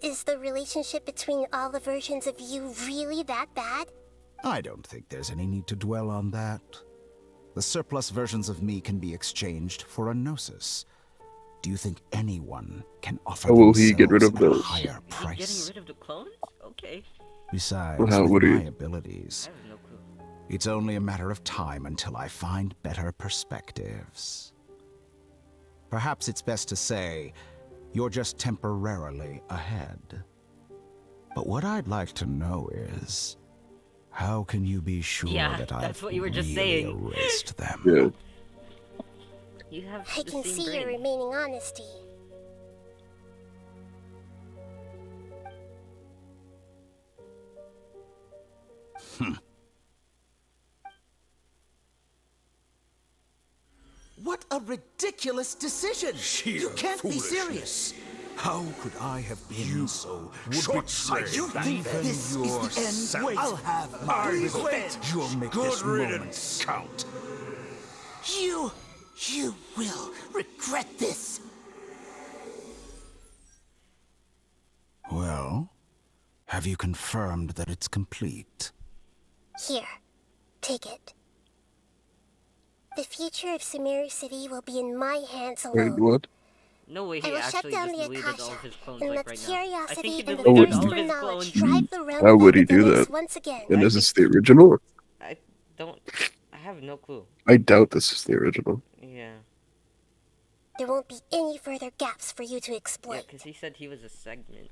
Is the relationship between all the versions of you really that bad? I don't think there's any need to dwell on that. The surplus versions of me can be exchanged for a gnosis. Do you think anyone can offer How will he get rid of themselves those? a higher price? Getting rid of the clones? Okay. Besides, Well, how with would he? my abilities, I have no clue. it's only a matter of time until I find better perspectives. Perhaps it's best to say, you're just temporarily ahead. But what I'd like to know is, how can you be sure that that's I've what you were just really saying. erased them? Yeah. You have I the can same see brain. your remaining honesty. What a ridiculous decision! You can't be serious! How could I have been so short-sighted? You think this is the end? Wait, I'll have my revenge! You'll make this moment count. You will regret this! Well, have you confirmed that it's complete? Here, take it. The future of Sumeru City will be in my hands alone. Wait, what? No way, I he will shut actually down just the deleted all of Akasha his clones and like let right now. I curiosity think he and the deleted thirst all for of his knowledge clones. drive the realm How of would he do academics that? once again. And is this the original? I have no clue. I doubt this is the original. Yeah. There won't be any further gaps for you to Yeah, exploit. because he said he was a segment.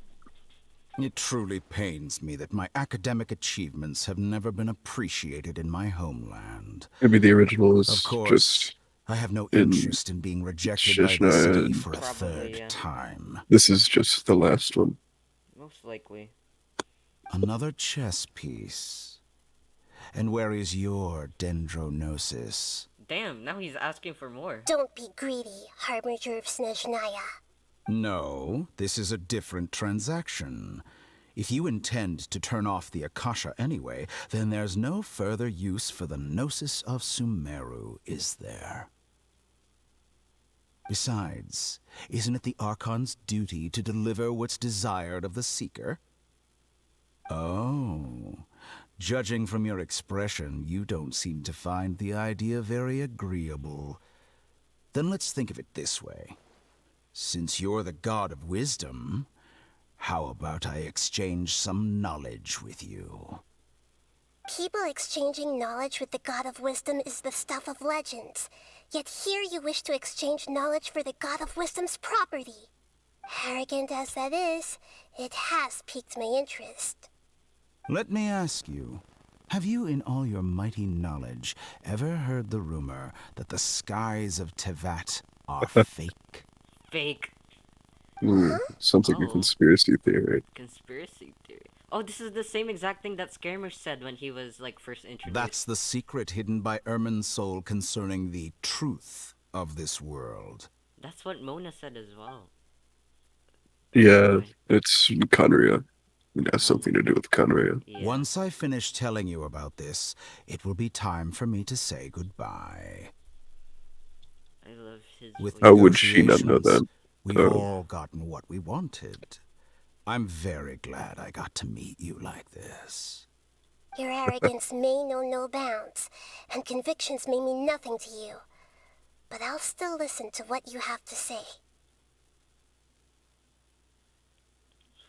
It truly pains me that my academic achievements have never been appreciated in my homeland. Maybe the original is Of course, just I have no in interest in being rejected by the Shishna, city and for a third time. this is just the last one. Most likely. Another chess piece. And where is your dendronosis? Damn, now he's asking for more. Don't be greedy, Harbinger of Snezhnaya. No, this is a different transaction. If you intend to turn off the Akasha anyway, then there's no further use for the Gnosis of Sumeru, is there? Besides, isn't it the Archon's duty to deliver what's desired of the Seeker? Oh, judging from your expression, you don't seem to find the idea very agreeable. Then let's think of it this way. Since you're the god of wisdom, how about I exchange some knowledge with you? People exchanging knowledge with the god of wisdom is the stuff of legends. Yet here you wish to exchange knowledge for the god of wisdom's property. Arrogant as that is, it has piqued my interest. Let me ask you, have you in all your mighty knowledge ever heard the rumor that the skies of Tevat are fake? Fake. Sounds like a conspiracy theory. Conspiracy theory. Oh, this is the same exact thing that Skirmish said when he was, like, first introduced. That's the secret hidden by Irminsul concerning the truth of this world. That's what Mona said as well. Yeah, it's Conria. It has something to do with Conria. Yeah. Once I finish telling you about this, it will be time for me to say goodbye. I love his With How would she not know that? We've all gotten what we wanted. I'm very glad I got to meet you like this. Your arrogance may know no bounds, and convictions may mean nothing to you. But I'll still listen to what you have to say.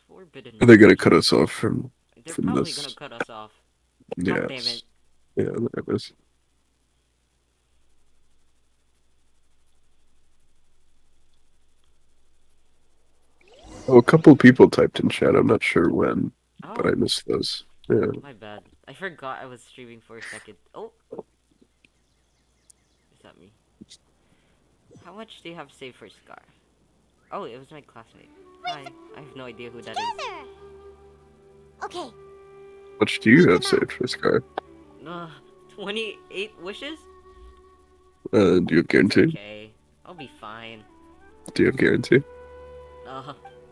Forbidden. Are they gonna cut us off from They're from probably this? gonna cut us off. Yes. God damn it. Yeah, that was. Oh, a couple people typed in chat. I'm not sure when, but I missed those. Yeah. My bad. I forgot I was streaming for a second. Oh. Is that me? How much do you have saved for Scar? Oh, it was my classmate. Hi. I have no idea who that is. Okay. How much do you have saved for Scar? 28 wishes? Do you have guarantee? Okay. I'll be fine. Do you have guarantee?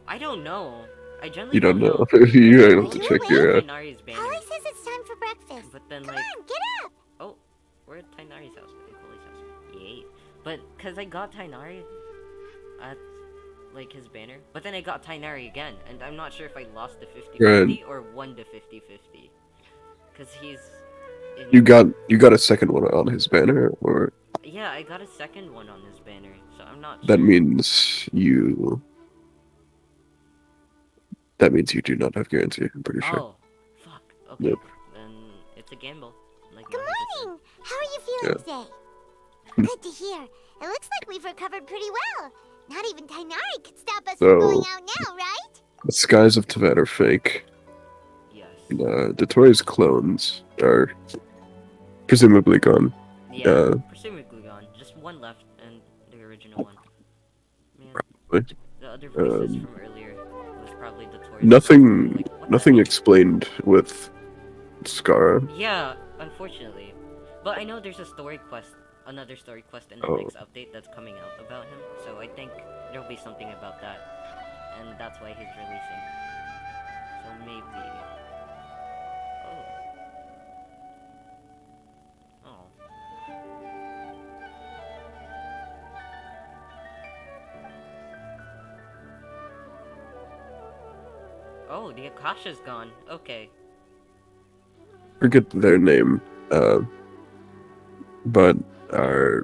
I don't know. I generally You don't know. know. You have to check your. Tainari's banner. Holly says it's time for breakfast. But then, Come like, on, get up! oh, we're at Tainari's house. Holly's house. Yay. But, cause I got Tainari at, like, his banner. But then I got Tainari again. And I'm not sure if I lost the 50-50 or won the 50-50. Cause he's... You got a second one on his banner, or? Yeah, I got a second one on his banner. So I'm not That sure. means you. That means you do not have guarantee. I'm pretty sure. Oh, fuck. Okay. Yep. Then it's a gamble. Like Good Nahida morning! How are you feeling today? Good to hear. It looks like we've recovered pretty well. Not even Tainari could stop us from going out now, right? The skies of Tevat are fake. Yes. Dotori's clones are presumably gone. Yeah, presumably gone. Just one left, and the original one. Man, Probably. the other voices from earlier was probably Dotori's. Nothing explained with Scar. Yeah, unfortunately. But I know there's a story quest, another story quest in the next update that's coming out about him. So I think there'll be something about that. And that's why he's releasing. So maybe... Oh, the Akasha's gone. Okay. Forget their name. But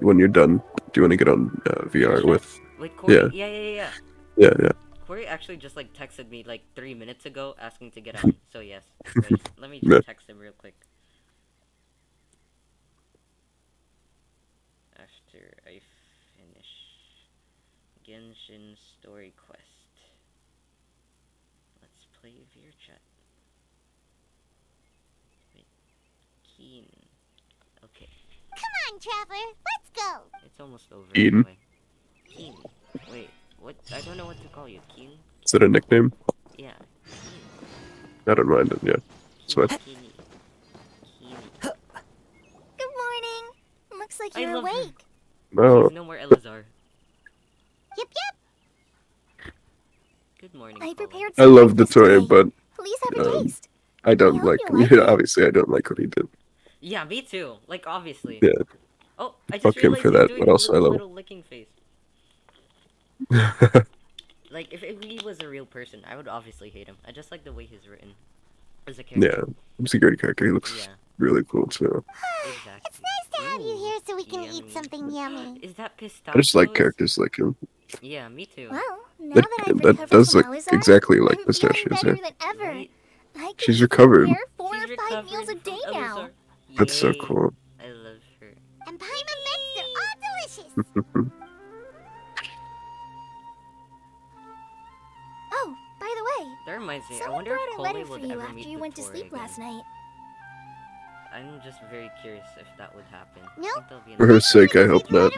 when you're done, do you want to get on VR with? Wait, Corey? Yeah. Yeah. Yeah. Corey actually just like texted me like 3 minutes ago asking to get on. So yes. Wait, let me just text him real quick. After I finish Genshin story quest, let's Play via chat. Wait. Keen. Okay. Come on, Traveler, let's go. It's almost over. Keen. Anyway. Keen. Wait, what? I don't know what to call you. Keen? Is that a nickname? Yeah. I don't mind it, yeah. Sweat. Keeny. Good morning. Looks like I you're love her. awake. No. There's no more Elazar. Yep. Good morning. I prepared I some love the breakfast toy, today. but Please have a taste. I don't like. you like it. Obviously, I don't like what he did. Yeah, me too. Like, obviously. Yeah. Oh, I just Fuck him realized for he's that, doing but also I a love little licking face. Like, if he was a real person, I would obviously hate him. I just like the way he's written as a character. Yeah, he's a great character. He looks really cool too. Exactly. It's nice to have you here so we can eat something yummy. Is that pistachio? I just like characters like him. Yeah, me too. Well, now That, that I've that recovered does from look Alizar, exactly like I'm pistachios. feeling Yeah. better than ever. I can She's easily recovered. prepare 4 or 5 meals a day now. That's so cool. I love her. And Paimon bits, they're all delicious. Oh, by the way, That reminds me, I someone wonder if brought a Cole letter for would you ever after meet you went to Victoria sleep again. last night. I'm just very curious if that would happen. Nope. I think that'll be For her sake, I hope not.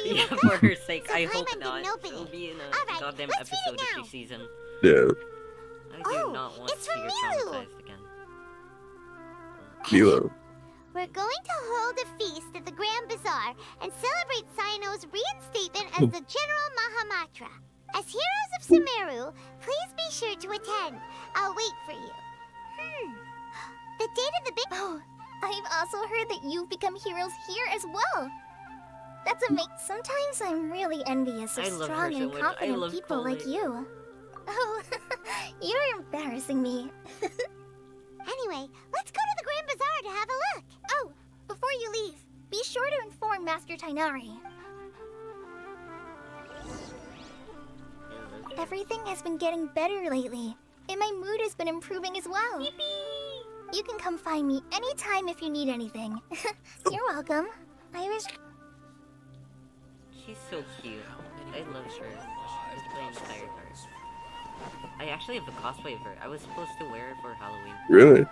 Yeah, for her sake, I hope not. It'll be in a goddamn episode if she sees him. Yeah. I do not want to see her traumatized again. Milo. We're going to hold a feast at the Grand Bazaar and celebrate Sino's reinstatement as the General Mahamatra. As heroes of Sumeru, please be sure to attend. I'll wait for you. The date of the big... Oh, I've also heard that you've become heroes here as well. That's amazing. Sometimes I'm really envious of I love strong her so and much. I confident love people like Chloe. you. Oh, you're embarrassing me. Anyway, let's go to the Grand Bazaar to have a look. Oh, before you leave, be sure to inform Master Tainari. Everything has been getting better lately, and my mood has been improving as well. Yippee! You can come find me anytime if you need anything. You're welcome. I was... She's so cute. I love her. Just the entire heart. I actually have a cosplay of her. I was supposed to wear it for Halloween. Really?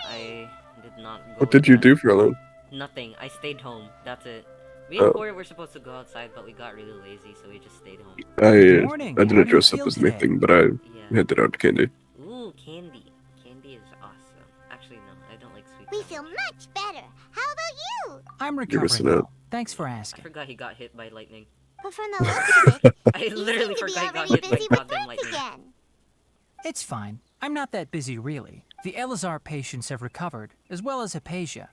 I did not go. What did you do for Halloween? Nothing. I stayed home. That's it. Me Oh. and Corey were supposed to go outside, but we got really lazy, so we just stayed home. I didn't dress up as anything, but I handed out candy. Ooh, candy. Candy is awesome. Actually, no, I don't like sweet. We feel much better. How about you? I'm You're missing recovering out. well. Thanks for I asking. forgot he got hit by lightning. But from the looks of it, I you literally seem to be forgot he got already hit by busy with goddamn work lightning. again. It's fine. I'm not that busy, really. The Elazar patients have recovered, as well as Hypatia.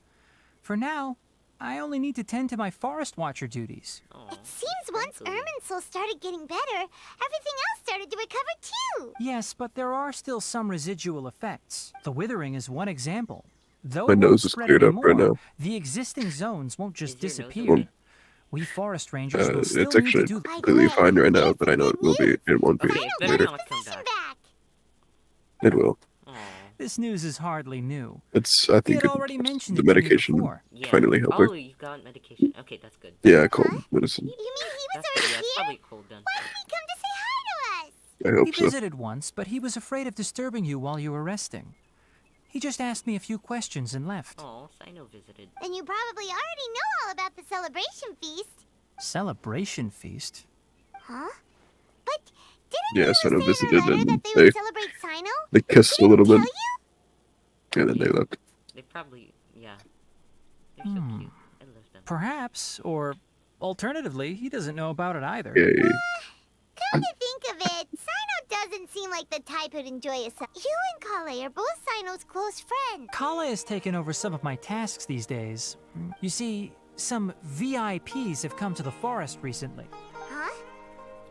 For now, I only need to tend to my Forest Watcher duties. It seems once Irminsul started getting better, everything else started to recover too. Yes, but there are still some residual effects. The withering is one example. Though My it nose won't is spread cleared up right anymore, now. the existing zones won't just disappear. okay? We forest rangers will still It's need to actually do completely fine right now, but I know it will be. It won't be Okay, better later. not come back. It will. This news is hardly new. It's. I We think had already mentioned the it to me medication before. finally helped her. Oh, you got medication. Okay, that's good. Yeah, cold medicine. That's good. Yeah, it's probably cold then. I He hope so. visited once, but he was afraid of disturbing you while you were resting. He just asked me a few questions and left. Oh, Sino visited. Then you probably already know all about the celebration feast. Celebration feast? Huh? But Yeah, Sino visited and they they would celebrate Sino? they kissed a little bit, and then they left. They probably, yeah. They're so cute. I love them. Perhaps, or alternatively, he doesn't know about it either. Yay. Come to think of it, Sino doesn't seem like the type who'd enjoy a You and Kale are both Sino's close friends. Kala has taken over some of my tasks these days. You see, some VIPs have come to the forest recently. Huh?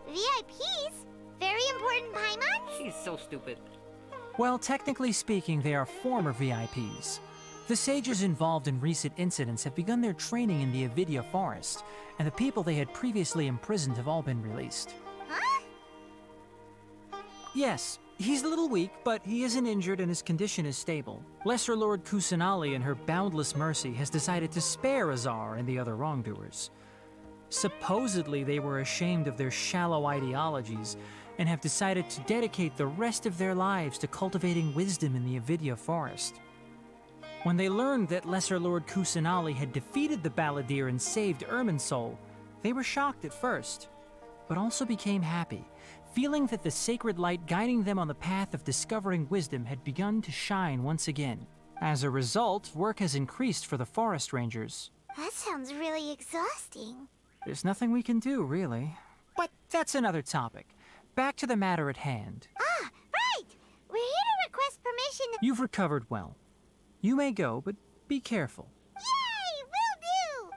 VIPs? Very important Paimon? She's so stupid. Well, technically speaking, they are former VIPs. The sages involved in recent incidents have begun their training in the Avidya forest, and the people they had previously imprisoned have all been released. Huh? Yes, he's a little weak, but he isn't injured and his condition is stable. Lesser Lord Kusanali, in her boundless mercy, has decided to spare Azar and the other wrongdoers. Supposedly, they were ashamed of their shallow ideologies and have decided to dedicate the rest of their lives to cultivating wisdom in the Avidya forest. When they learned that Lesser Lord Kusanali had defeated the Balladeer and saved Irminsul, they were shocked at first, but also became happy, feeling that the sacred light guiding them on the path of discovering wisdom had begun to shine once again. As a result, work has increased for the forest rangers. That sounds really exhausting. There's nothing we can do, really. But that's another topic. Back to the matter at hand. Ah, right! We're here to request permission. You've recovered well. You may go, but be careful. Yay! Will do!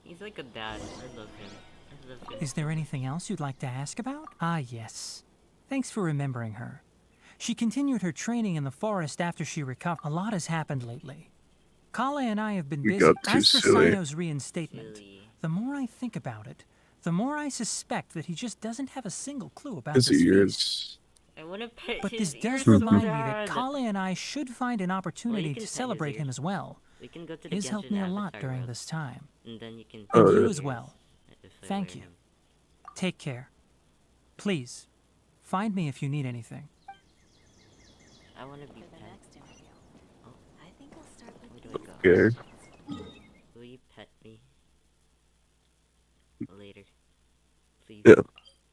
He's like a dad. I love him. I love him. Is there anything else you'd like to ask about? Ah, yes. Thanks for remembering her. She continued her training in the forest after she recovered. A lot has happened lately. Kale and I have been busy. As for Sino's reinstatement, the more I think about it, the more I suspect that he just doesn't have a single clue about this feast. I want to pet But his this does ears remind so me that bad. Kale and I should find an opportunity to celebrate him as well. We can go to It the has helped Genshin me a lot Avatar during Road, this time. and then you can. And pet you his as well. ears if I Thank wear you. him. Take care. Please, find me if you need anything. I want to be pet. Oh. I think I'll start with Where do I go? Okay. Will you pet me? Later. Please. Yeah.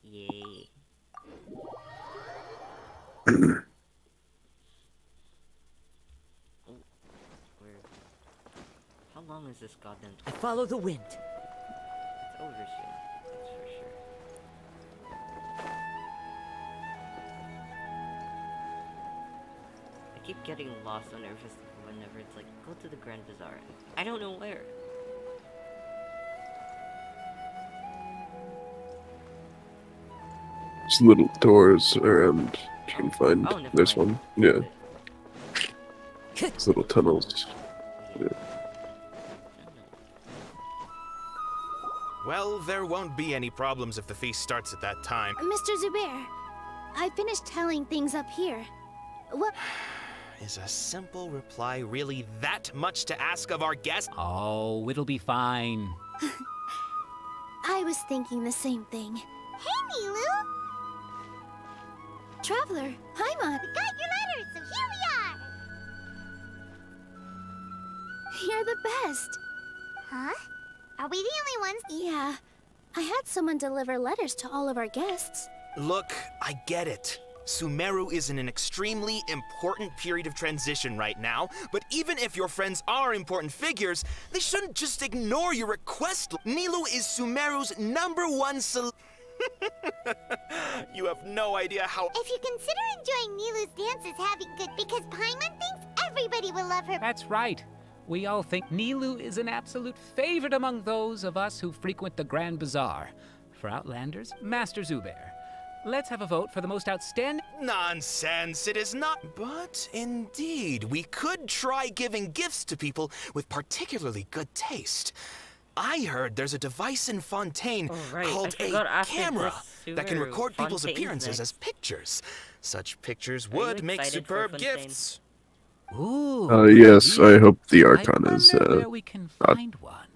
Yay. Oh, where? How long is this goddamn? I follow the wind. It's over soon. That's for sure. I keep getting lost on every festival whenever it's like, go to the Grand Bazaar. I don't know where. There's little doors around. You can find. Oh, never There's mind. one. Yeah. It's little tunnels. Yeah. Well, there won't be any problems if the feast starts at that time. Mr. Zubair, I finished telling things up here. What? Is a simple reply really that much to ask of our guest? Oh, it'll be fine. I was thinking the same thing. Hey, Nilu! Traveler, Paimon, We got your letters, so here we are! you're the best. Huh? Are we the only ones? Yeah, I had someone deliver letters to all of our guests. Look, I get it. Sumeru is in an extremely important period of transition right now, but even if your friends are important figures, they shouldn't just ignore your request. Nilu is Sumeru's #1 You have no idea how— If you consider enjoying Nilu's dance as having good, because Paimon thinks everybody will love her. That's right. We all think Nilu is an absolute favorite among those of us who frequent the Grand Bazaar. For Outlanders, Master Zubair. Let's have a vote for the most outstanding— Nonsense, it is not. But indeed, we could try giving gifts to people with particularly good taste. I heard there's a device in Fontaine called a camera that can record people's appearances as pictures. Such pictures would make superb gifts. Ooh. Yes, I hope the Archon is, where we can find one.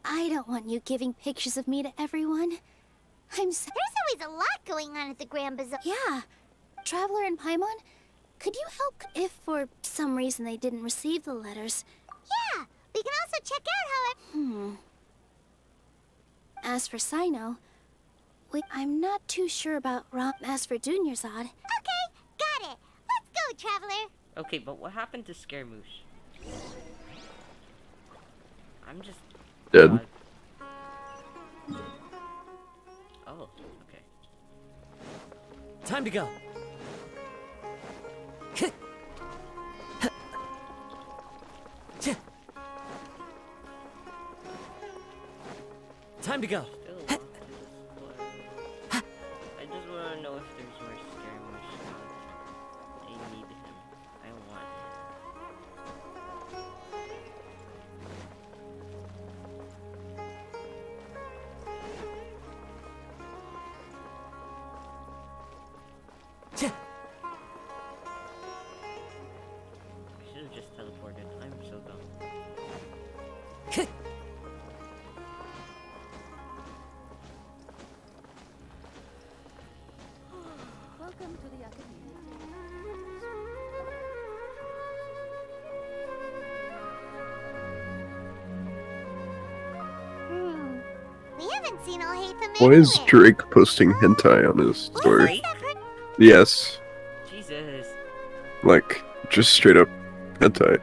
I don't want you giving pictures of me to everyone. There's always a lot going on at the Grand Bazaar. Yeah. Traveler and Paimon, could you help if for some reason they didn't receive the letters? Yeah, we can also check out how As for Sino, I'm not too sure about Ram. As for Dunyarzad, Okay, got it. Let's go, Traveler. Okay, but what happened to Scaramouche? I'm just dead. Oh, okay. Time to go. Time to go. I just want to know if there's more Scaramouche. I need him. I want him. I should have just teleported. I'm so dumb. Welcome to the Academia. We haven't seen Alhaitham Why is Drake posting hentai on his story? Yes. Jesus. Like, just straight up hentai.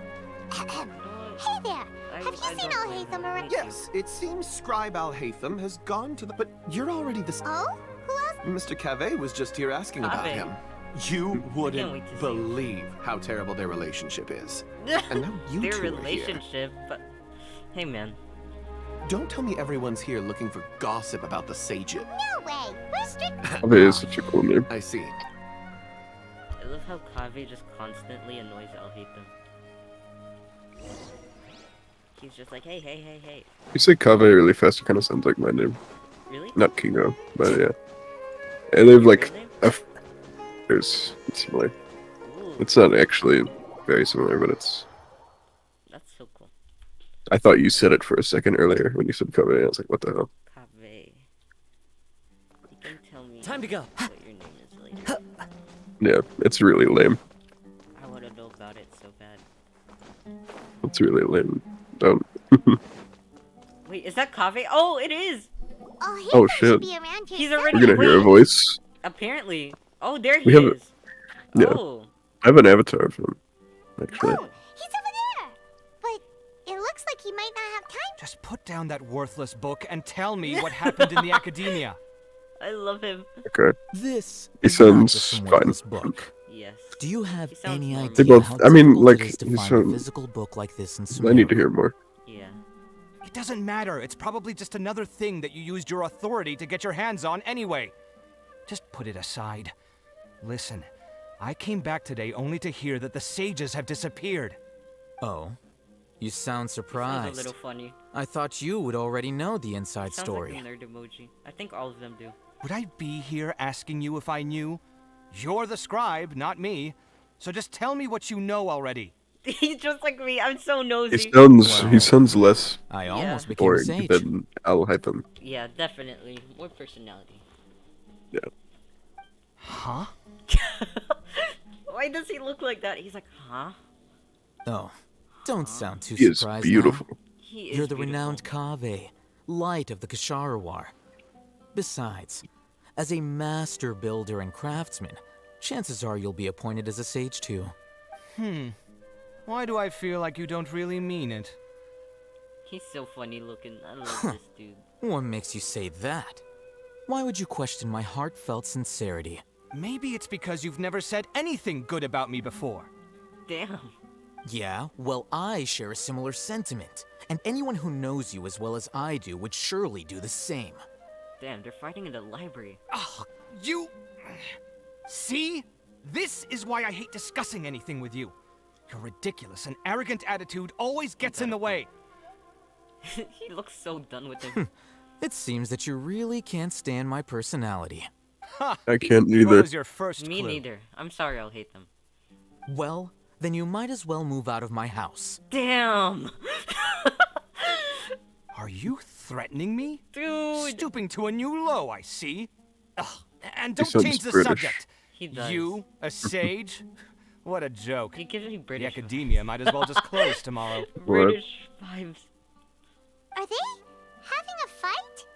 Hey there! Have you seen Alhaitham around? Yes, it seems Scribe Alhaitham has gone to the... But you're already the... Oh? Who else? Mr. Cave was just here asking about Cave. him. You wait to wouldn't see. believe how terrible their relationship is. And now you Their two are here. relationship, but hey, man. Don't tell me everyone's here looking for gossip about the sages. No way! We're strict. Kave is such a cool name. I see. I love how Kave just constantly annoys Alhaitham. He's just like, hey, hey, hey, hey. You say Kave really fast, it kind of sounds like my name. Really? Not Keango, but yeah. And they've like there's it's similar. Ooh. It's not actually very similar, but it's. That's so cool. I thought you said it for a second earlier when you said Kave. I was like, what the hell? Kave. You can tell me Time to go. what your name is later. Yeah, it's really lame. I want to know about it so bad. It's really lame. Don't. Wait, is that Kave? Oh, it is! Oh shit. He's already. We're gonna hear a voice. Apparently. Oh, there he We have a- is. Yeah. Oh. I have an avatar of him, actually. He's over there! But it looks like he might not have time. Just put down that worthless book and tell me what happened in the Academia. I love him. Okay. This He is not sounds just some fine. worthless book. Yes. Do you have any normal. idea They both. how I mean, difficult like it is to he's find so. a physical book like this in I need to Sumeru? hear more. Yeah. It doesn't matter. It's probably just another thing that you used your authority to get your hands on anyway. Just put it aside. Listen, I came back today only to hear that the sages have disappeared. Oh, you sound Sounds surprised. a little funny. I thought you would already know the inside Sounds story. like a nerd emoji. I think all of them do. Would I be here asking you if I knew? You're the scribe, not me. So just tell me what you know already. He's just like me. I'm so nosy. He sounds less I almost became a boring sage. than Alhaitham. Yeah, definitely. More personality. Yeah. Huh? Why does he look like that? He's like, huh? Oh, don't sound too He is surprised beautiful. now. He is You're the beautiful. renowned Kave, light of the Kasharawar. Besides, as a master builder and craftsman, chances are you'll be appointed as a sage too. Why do I feel like you don't really mean it? He's so funny looking. I love this dude. What makes you say that? Why would you question my heartfelt sincerity? Maybe it's because you've never said anything good about me before. Damn. Yeah, well, I share a similar sentiment, and anyone who knows you as well as I do would surely do the same. Damn, they're fighting in the library. Oh, you... See? This is why I hate discussing anything with you. Your ridiculous and arrogant attitude always gets in the way. He looks so done with him. It seems that you really can't stand my personality. I can't What either. was your first Me clue? neither. I'm sorry, I'll hate them. Well, then you might as well move out of my house. Damn! Are you threatening me? Dude! Stooping to a new low, I see. Ugh, and He don't sounds change the British. subject. He does. You, a sage? What a joke. He gives me The British Academia might as well just close tomorrow. British vibes. Are they having a fight?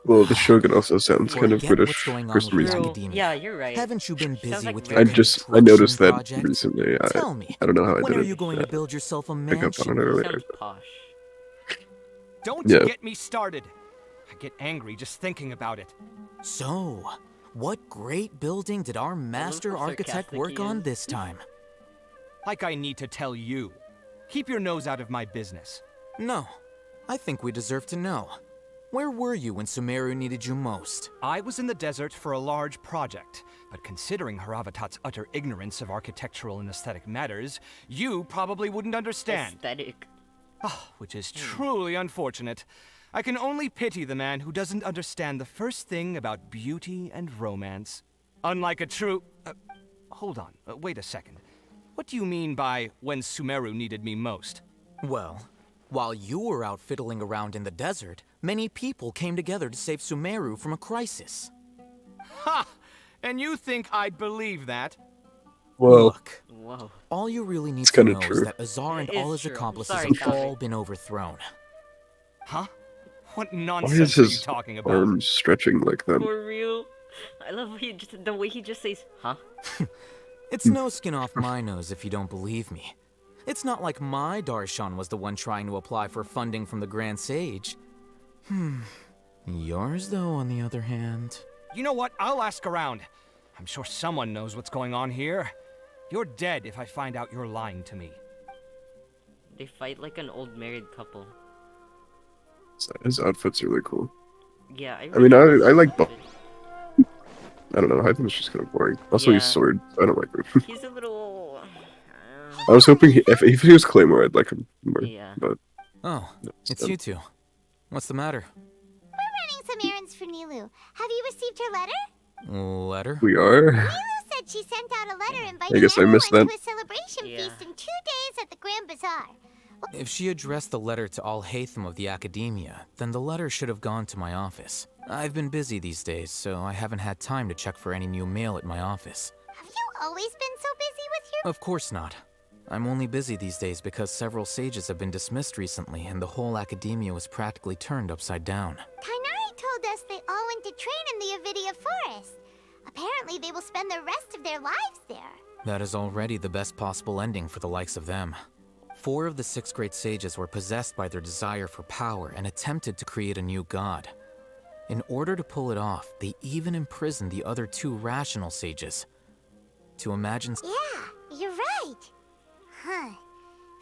Well, the Shogun also sounds kind of Forget British what's going on for some with the reason. Academia. Yeah, you're right. Haven't you been Sounds busy like with very- your I noticed construction that project? recently. Tell me, I don't know how I when did are it. you going to build yourself a Pick up on mansion? it earlier. Sounds posh. Don't Yeah. get me started. I get angry just thinking about it. So, what great building did our master how architect sarcastic work he on is. this time? Like I need to tell you. Keep your nose out of my business. No, I think we deserve to know. Where were you when Sumeru needed you most? I was in the desert for a large project, but considering Haravatat's utter ignorance of architectural and aesthetic matters, you probably wouldn't understand. Aesthetic. Which is truly unfortunate. I can only pity the man who doesn't understand the first thing about beauty and romance. Unlike a true... hold on, wait a second. What do you mean by when Sumeru needed me most? Well, while you were out fiddling around in the desert, many people came together to save Sumeru from a crisis. Ha! And you think I'd believe that? Well, Look, Whoa. all you really need it's to kinda know is true. that Azar and It all is his true. accomplices Sorry, have Kaveh. all been overthrown. Huh? What Why is nonsense are you his talking about? arms stretching like that? For real. I love the way he just says, huh? It's no skin off my nose if you don't believe me. It's not like my Darshan was the one trying to apply for funding from the Grand Sage. Yours, though, on the other hand... You know what? I'll ask around. I'm sure someone knows what's going on here. You're dead if I find out you're lying to me. They fight like an old married couple. His outfit's really cool. Yeah, I mean, I like. outfit. I don't know. Hytham's just kind of boring. Also, Yeah. he's sword. I don't like him. He's a little. I was hoping if he was Claymore, I'd like him more. Yeah. But Oh, it's you two. What's the matter? We're running some errands for Nilu. Have you received her letter? Letter? we are. Nilu said she sent out a letter inviting I guess I everyone missed that. to a celebration feast in 2 days at the Grand Bazaar. If she addressed the letter to Al-Haytham of the Academia, then the letter should have gone to my office. I've been busy these days, so I haven't had time to check for any new mail at my office. Have you always been so busy with your... Of course not. I'm only busy these days because several sages have been dismissed recently and the whole Academia was practically turned upside down. Kainari told us they all went to train in the Avidia Forest. Apparently they will spend the rest of their lives there. That is already the best possible ending for the likes of them. 4 of the 6 great sages were possessed by their desire for power and attempted to create a new god. In order to pull it off, they even imprisoned the other 2 rational sages. To imagine... Yeah, you're right. Huh.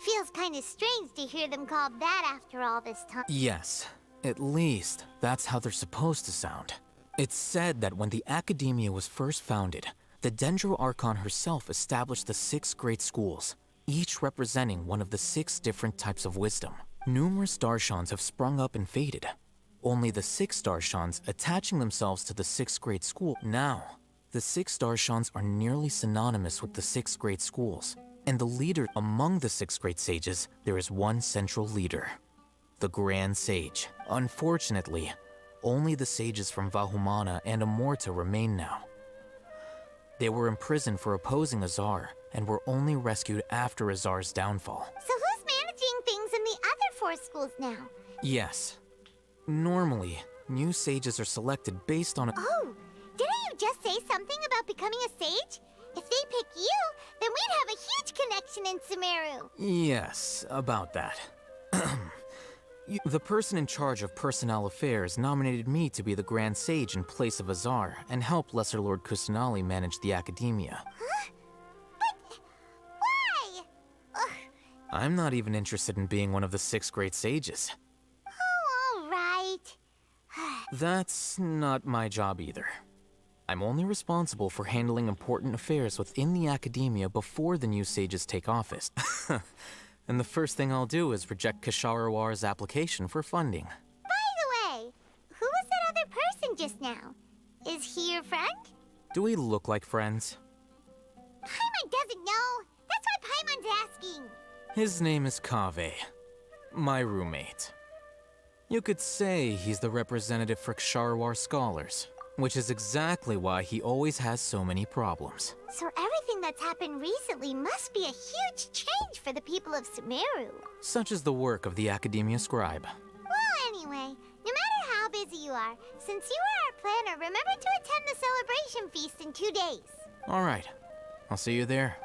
Feels kind of strange to hear them called that after all this time. Yes, at least that's how they're supposed to sound. It's said that when the Academia was first founded, the Dendro Archon herself established the 6 great schools, each representing one of the 6 different types of wisdom. Numerous Darshans have sprung up and faded, only the 6 Darshans attaching themselves to the 6 great school. Now, the 6 Darshans are nearly synonymous with the 6 great schools, and the leader among the 6 great sages, there is one central leader, the Grand Sage. Unfortunately, only the sages from Vahumana and Amorta remain now. They were imprisoned for opposing Azar, and were only rescued after Azar's downfall. So who's managing things in the other 4 schools now? Yes. Normally, new sages are selected based on a... Oh, didn't you just say something about becoming a sage? If they pick you, then we'd have a huge connection in Sumeru. Yes, about that. The person in charge of personnel affairs nominated me to be the Grand Sage in place of Azar and help Lesser Lord Kusanali manage the Academia. Huh? But why? Ugh. I'm not even interested in being one of the 6 great sages. Oh, all right. That's not my job either. I'm only responsible for handling important affairs within the Academia before the new sages take office. And the first thing I'll do is reject Kasharawar's application for funding. By the way, who was that other person just now? Is he your friend? Do we look like friends? Paimon doesn't know. That's why Paimon's asking. His name is Kaveh, my roommate. You could say he's the representative for Ksharawar scholars, which is exactly why he always has so many problems. So everything that's happened recently must be a huge change for the people of Sumeru. Such is the work of the Academia Scribe. Well, anyway, no matter how busy you are, since you are our planner, remember to attend the celebration feast in 2 days. All right, I'll see you there.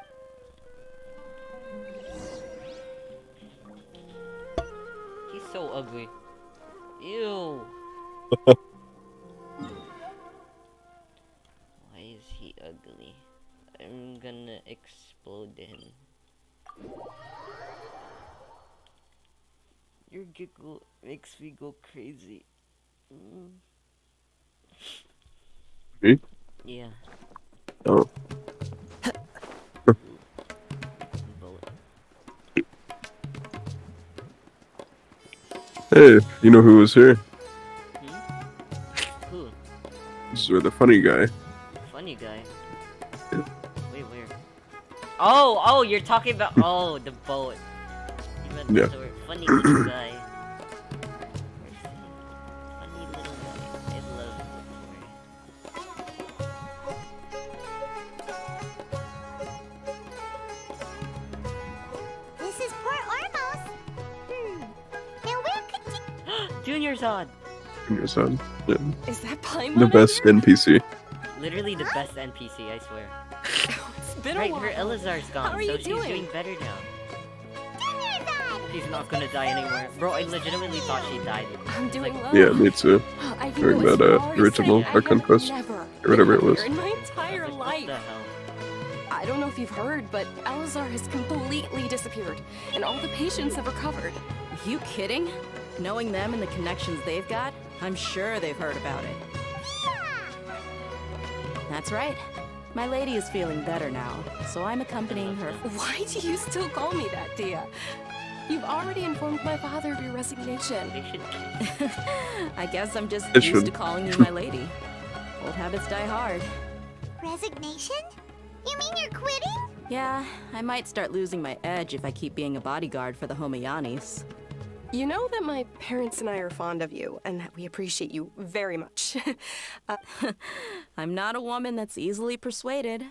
He's so ugly. Ew. Why is he ugly? I'm gonna explode him. Your giggle makes me go crazy. Me? Yeah. Oh. Hey, you know who was here? Who? This is where the funny guy. Funny guy? Yeah. Wait, where? Oh, you're talking about the boat. You meant Yeah. the funny little guy. Where's he? Funny little guy. I love the Junior's on. Junior's on. Yeah. Is that Paimon? The best NPC. Literally the best NPC, I swear. It's been a Right, while. her Elazar's gone, How are so you she's doing? doing better now. She's not gonna die anymore. Bro, I legitimately thought she died. I'm doing well. Yeah, me too. I can During go as that far as original saying I Archon have quest. never Or whatever it been was. happier in my entire life. I don't know if you've heard, but Elazar has completely disappeared, and all the patients have recovered. You kidding? Knowing them and the connections they've got, I'm sure they've heard about it. That's right. My lady is feeling better now, so I'm accompanying her. Why do you still call me that, Dia? You've already informed my father of your resignation. I guess I'm just It used should. to calling you my lady. Old habits die hard. Resignation? You mean you're quitting? Yeah, I might start losing my edge if I keep being a bodyguard for the Homayanis. You know that my parents and I are fond of you, and that we appreciate you very much. I'm not a woman that's easily persuaded.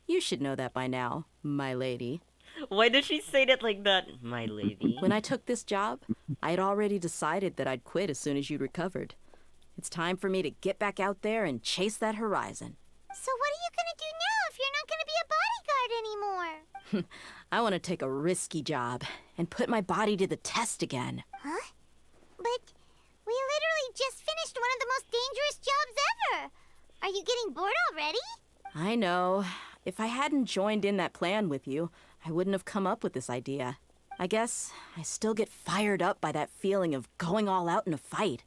You should know that by now, my lady. Why did she say that like that, my lady? When I took this job, I'd already decided that I'd quit as soon as you'd recovered. It's time for me to get back out there and chase that horizon. So what are you gonna do now if you're not gonna be a bodyguard anymore? I want to take a risky job and put my body to the test again. Huh? But we literally just finished one of the most dangerous jobs ever. Are you getting bored already? I know. If I hadn't joined in that plan with you, I wouldn't have come up with this idea. I guess I still get fired up by that feeling of going all out in a fight.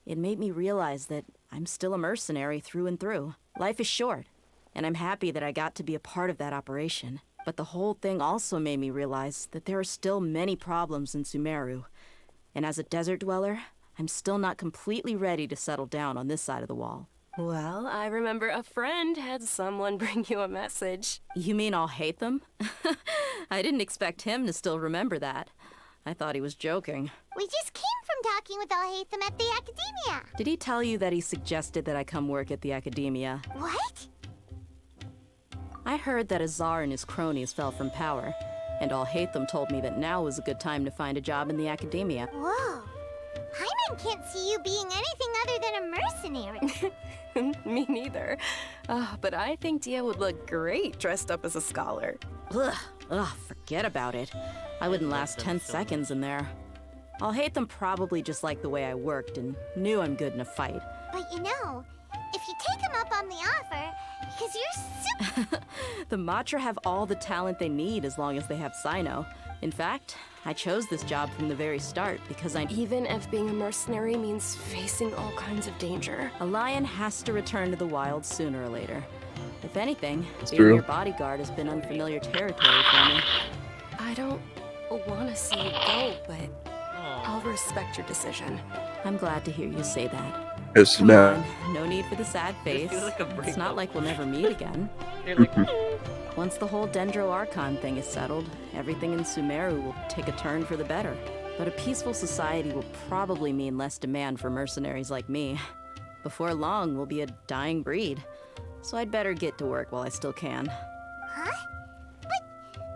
It made me realize that I'm still a mercenary through and through. Life is short, and I'm happy that I got to be a part of that operation. But the whole thing also made me realize that there are still many problems in Sumeru. And as a desert dweller, I'm still not completely ready to settle down on this side of the wall. Well, I remember a friend had someone bring you a message. You mean I'll hate them? I didn't expect him to still remember that. I thought he was joking. We just came from talking with Alhaitham at the Academia. Did he tell you that he suggested that I come work at the Academia? What? I heard that Azar and his cronies fell from power, and Alhaitham told me that now was a good time to find a job in the Academia. Whoa. Hyman can't see you being anything other than a mercenary. Me neither. But I think Dia would look great dressed up as a scholar. Ugh, forget about it. I wouldn't last 10 seconds in there. Alhaitham probably just liked the way I worked and knew I'm good in a fight. But you know, if you take him up on the offer, because you're super... The Matra have all the talent they need as long as they have Sino. In fact, I chose this job from the very start because Even if being a mercenary means facing all kinds of danger. A lion has to return to the wild sooner or later. If anything, It's being true. your bodyguard has been unfamiliar territory for me. I don't want to see you go, but I'll respect your decision. I'm glad to hear you say that. It's Come not. on, no need for the sad face. feels like a It's breakup. not like we'll never meet again. They're like, Once the whole Dendro Archon thing is settled, everything in Sumeru will take a turn for the better. But a peaceful society will probably mean less demand for mercenaries like me. Before long, we'll be a dying breed. So I'd better get to work while I still can. Huh? But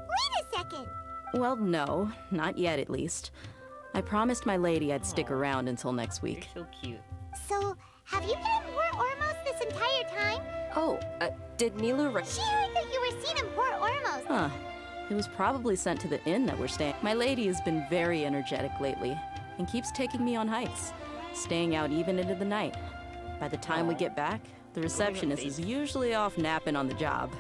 wait a second. Well, no, not yet at least. I promised my lady I'd stick around until next week. so cute. So, have you been in Port Ormos this entire time? Oh, did Nilu... She heard that you were seen in Port Ormos. Huh. It was probably sent to the inn that we're staying. My lady has been very energetic lately and keeps taking me on hikes, staying out even into the night. By the time we get back, the receptionist is usually off napping on the job.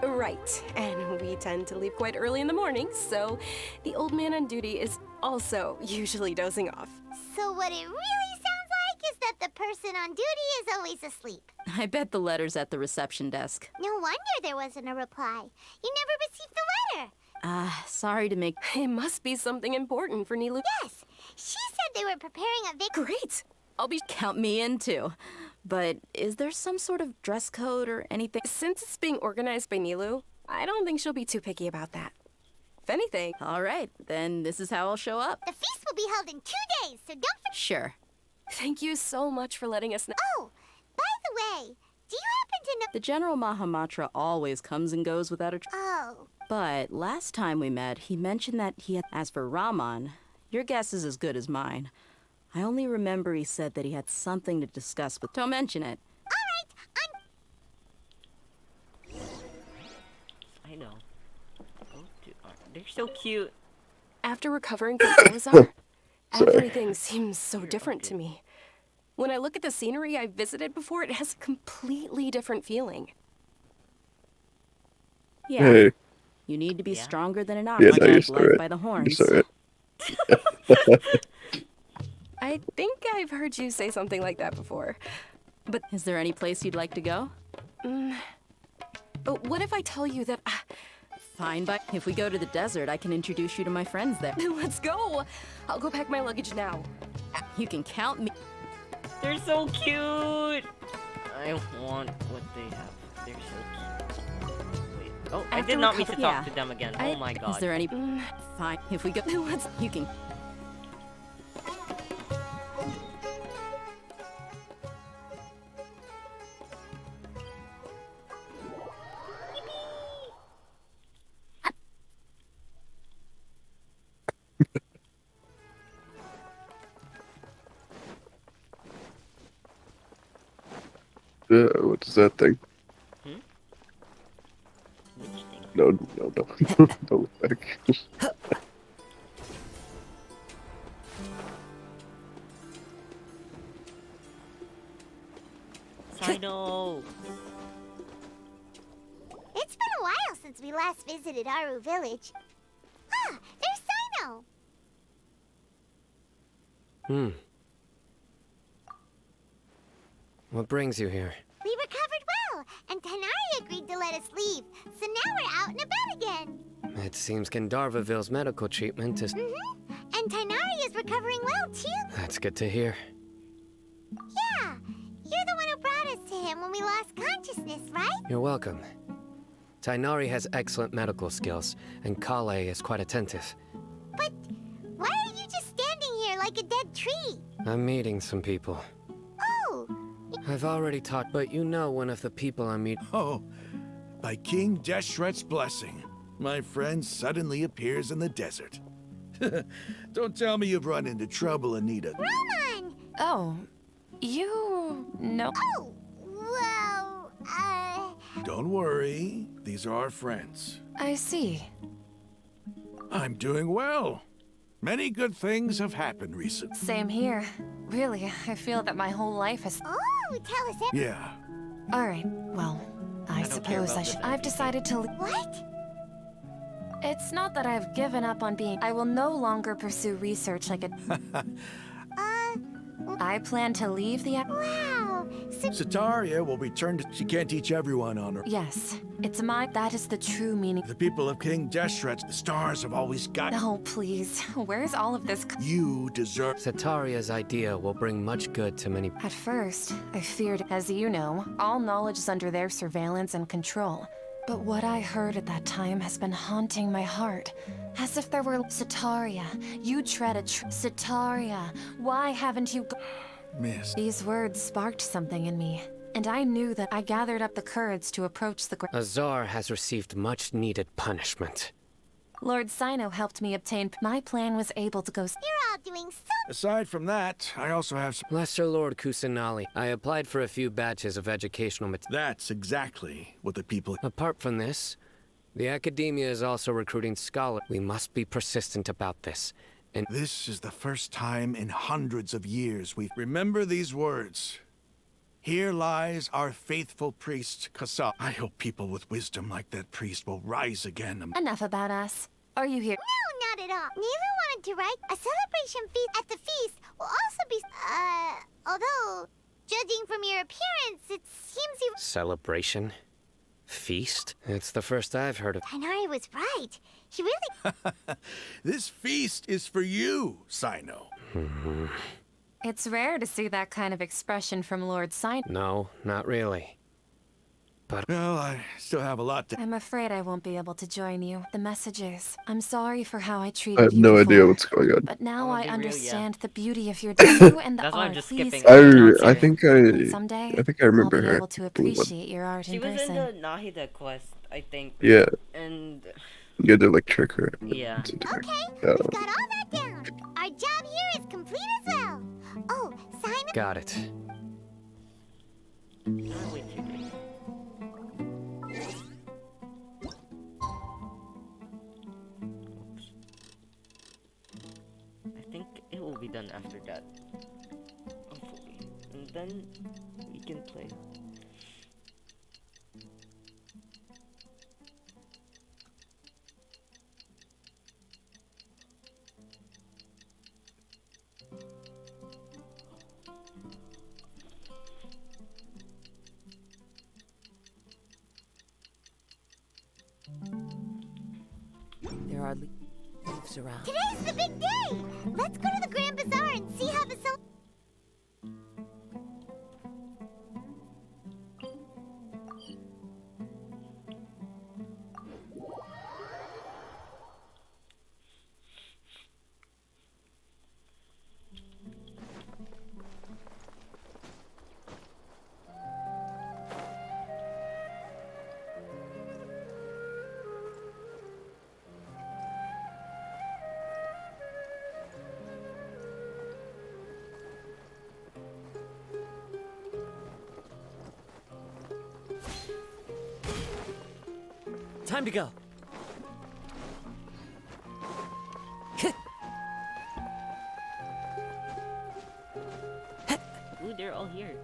Right, and we tend to leave quite early in the morning, so the old man on duty is also usually dozing off. So what it really sounds like is that the person on duty is always asleep. I bet the letter's at the reception desk. No wonder there wasn't a reply. You never received the letter. Sorry to make... It must be something important for Nilu. Yes, she said they were preparing a Great! I'll be... Count me in too. But is there some sort of dress code or anything? Since it's being organized by Nilu, I don't think she'll be too picky about that. If anything... All right, then this is how I'll show up. The feast will be held in 2 days, so don't forget. Sure. Thank you so much for letting us know. Oh, by the way, do you happen to know... The General Mahamatra always comes and goes without a... Oh. But last time we met, he mentioned that he had... As for Raman, your guess is as good as mine. I only remember he said that he had something to discuss with. Don't mention it. I know. They're so cute. After recovering from Salazar, everything seems so different to me. When I look at the scenery I visited before, it has a completely different feeling. Yeah. Hey. You need to be stronger than an ox Yeah, to no, you take saw life it. by the You horns. saw it. I think I've heard you say something like that before. But is there any place you'd like to go? What if I tell you that... Fine, but if we go to the desert, I can introduce you to my friends there. Let's go! I'll go pack my luggage now. You can count me. They're so cute! I want what they have. They're so cute. Wait. Oh, I did not mean to talk to them again. Oh my god. Is there any... Fine, if we go... You can... What is that thing? Which thing? No. Don't look back. Sino! It's been a while since we last visited Aru Village. Ah, there's Sino! What brings you here? We recovered well, and Tanari agreed to let us leave, so now we're out and about again. It seems Gandharvaville's medical treatment is... And Tanari is recovering well, too. That's good to hear. Yeah, you're the one who brought us to him when we lost consciousness, right? You're welcome. Tainari has excellent medical skills, and Kale is quite attentive. But why are you just standing here like a dead tree? I'm meeting some people. Oh! I've already talked, but you know one of the people I meet. Oh, by King Deshret's blessing, my friend suddenly appears in the desert. Don't tell me you've run into trouble, Anita. Roman! Oh, you know... Oh, well, Don't worry, these are our friends. I see. I'm doing well. Many good things have happened recently. Same here. Really, I feel that my whole life has... Oh, tell us everything. Yeah. Alright, well, I suppose I should... I've decided to... What? It's not that I've given up on being... I will no longer pursue research like a... I plan to leave the... Wow! Sataria will return to... She can't teach everyone on her. Yes, it's my... That is the true meaning. The people of King Deshret, the stars have always got... Oh, please. Where's all of this... You deserve... Sataria's idea will bring much good to many... At first, I feared... As you know, all knowledge is under their surveillance and control. But what I heard at that time has been haunting my heart. As if there were... Sataria, you tread a Sataria, why haven't you... Miss. These words sparked something in me, and I knew that I gathered up the courage to approach the... Azar has received much-needed punishment. Lord Sino helped me obtain... My plan was able to go... You're all doing so... Aside from that, I also have some... Lesser Lord Kusanali, I applied for a few batches of educational That's exactly what the people... Apart from this, the academia is also recruiting scholars. We must be persistent about this. And this is the first time in hundreds of years we've... Remember these words. Here lies our faithful priest, Kasa. I hope people with wisdom like that priest will rise again. Enough about us. Are you here? No, not at all. Neela wanted to write a celebration feast at the feast will also be... although, judging from your appearance, it seems you... Celebration? Feast? It's the first I've heard of. Tanari was right. He really... This feast is for you, Sino. It's rare to see that kind of expression from Lord Sino. No, not really. But... Well, I still have a lot to... I'm afraid I won't be able to join you. The messages. I'm sorry for how I treated you I have no idea what's going on. But now I understand the beauty of your tattoo and the That's why I'm art. just Please. skipping. I think Someday, I remember I'll be her. able to appreciate your art She in was person. in the Nahida quest, I think. Yeah. And... You had to like trick her. Yeah. Okay, we've got all that down. Our job here is complete as well. Got it. Not way too big. I think it will be done after that. Hopefully. And then we can play. There are leaves around. Today's the big day! Let's go to the Grand Bazaar and see how the Time to go. Ooh, they're all here.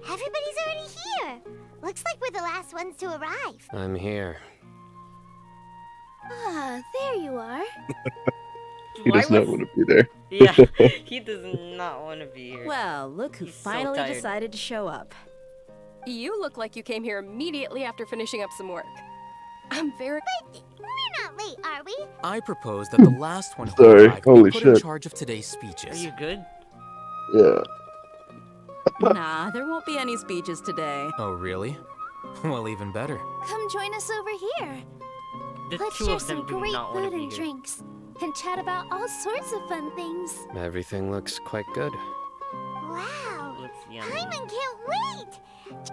Everybody's already here! Looks like we're the last ones to arrive. I'm here. Ah, there you are. He does not want to be there. Yeah, he does not want to be here. Well, look who He's so finally tired. decided to show up. You look like you came here immediately after finishing up some work. I'm very... But we're not late, are we? I propose that the last one who Sorry, arrived holy be put in shit. charge of today's speeches. Are you good? Yeah. Nah, there won't be any speeches today. Oh, really? Well, even better. Come join us over here. The Let's two share of them some do great not want food to be and here. drinks and chat about all sorts of fun things. Everything looks quite good. Wow! Looks yummy. Paimon can't wait!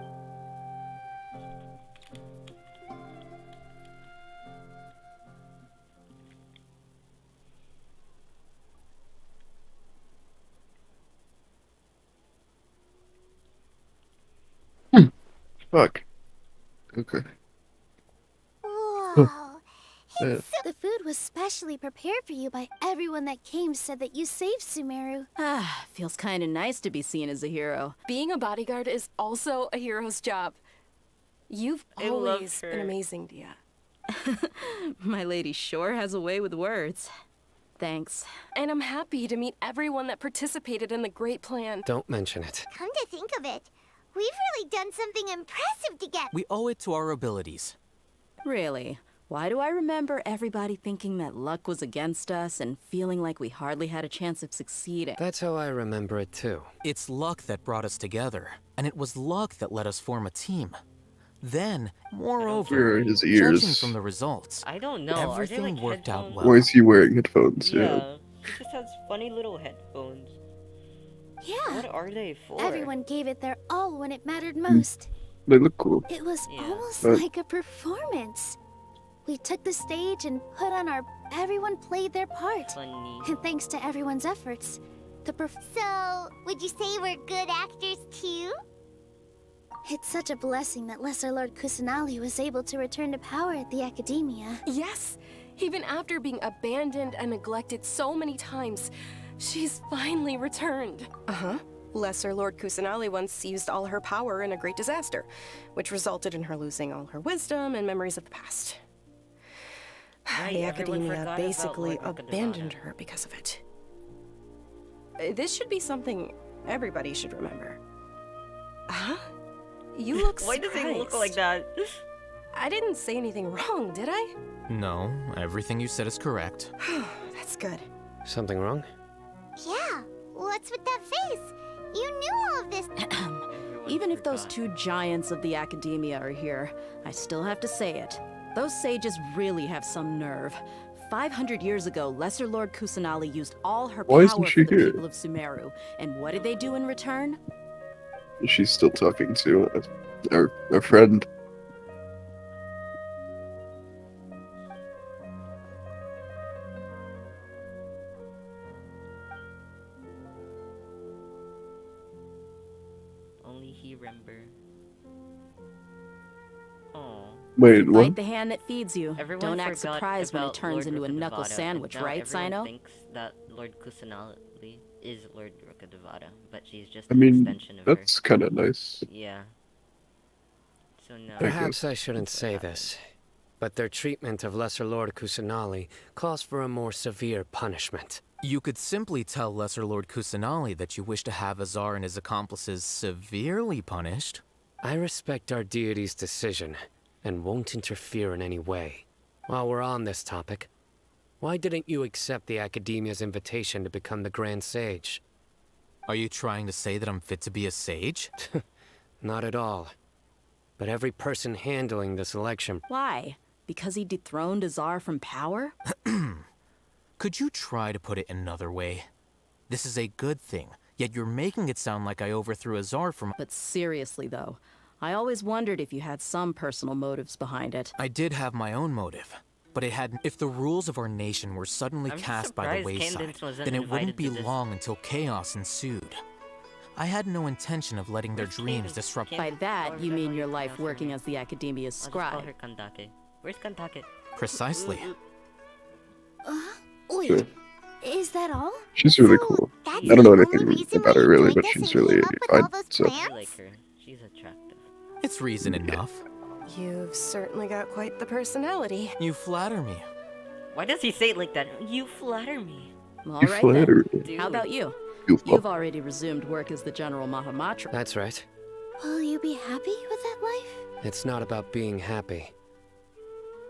Fuck. Okay. Whoa! Yeah. The food was specially prepared for you by everyone that came said that you saved Sumeru. Ah, feels kind of nice to be seen as a hero. Being a bodyguard is also a hero's job. You've I love always her. been amazing, Dia. My lady sure has a way with words. Thanks. And I'm happy to meet everyone that participated in the great plan. Don't mention it. Come to think of it, we've really done something impressive together. We owe it to our abilities. Really? Why do I remember everybody thinking that luck was against us and feeling like we hardly had a chance of succeeding? That's how I remember it too. It's luck that brought us together, and it was luck that let us form a team. Then, moreover, Hear his judging ears. from the results, I don't know. Are they everything like worked out headphones? well. Why is he wearing headphones? Yeah. He just has funny little headphones. Yeah. What are they for? Everyone gave it their all when it mattered most. They look cool. It was Yeah. almost But- like a performance. We took the stage and put on our... Everyone played their part. Funny. And thanks to everyone's efforts, the So, would you say we're good actors too? It's such a blessing that Lesser Lord Kusanali was able to return to power at the Academia. Yes, even after being abandoned and neglected so many times, she's finally returned. Uh-huh. Lesser Lord Kusanali once used all her power in a great disaster, which resulted in her losing all her wisdom and memories of the past. Right, The everyone Academia forgot about basically Lord abandoned Rukadevana. her because of it. This should be something everybody should remember. Huh? You look Why does he look surprised. like that? I didn't say anything wrong, did I? No, everything you said is correct. That's good. Something wrong? Yeah, what's with that face? You knew all of this. Even if those two giants of the Academia are here, I still have to say it. Those sages really have some nerve. 500 years ago, Lesser Lord Kusanali used all her Why power isn't for she the here? people of Sumeru. And what did they do in return? She's still talking to our friend. remember. Oh. Wait, what? Bite the hand that feeds you. Everyone Don't act forgot surprised when it about turns Lord into a knuckle Rukadevada, sandwich, and now right, everyone Sino? thinks that Lord Kusanali is Lord Rukadevada, but she's just I an mean, extension of her. that's kind of nice. Yeah. So now... Perhaps I shouldn't say this, but their treatment of Lesser Lord Kusanali calls for a more severe punishment. You could simply tell Lesser Lord Kusanali that you wish to have Azar and his accomplices severely punished. I respect our deity's decision, and won't interfere in any way. While we're on this topic, why didn't you accept the Academia's invitation to become the Grand Sage? Are you trying to say that I'm fit to be a sage? Not at all. But every person handling this election... Why? Because he dethroned Azar from power? Could you try to put it another way? This is a good thing, yet you're making it sound like I overthrew Azar from... But seriously, though, I always wondered if you had some personal motives behind it. I did have my own motive, but it had... If the rules of our nation were suddenly cast by the wayside, then it wouldn't be long until chaos ensued. I had no intention of letting their dreams disrupt... By that, you mean your life working as the Academia's scribe. I'll just call her Kandake. Where's Kandake? Precisely. Wait, is that all? She's really cool. I don't know anything about her really, but she's really fine. So. I like her. She's attractive. It's reason enough. You've certainly got quite the personality. You flatter me. Why does he say it like that? You flatter me. All You right flatter then. me. How about you? Goofball. You've already resumed work as the General Mahamatra. That's right. Will you be happy with that life? It's not about being happy.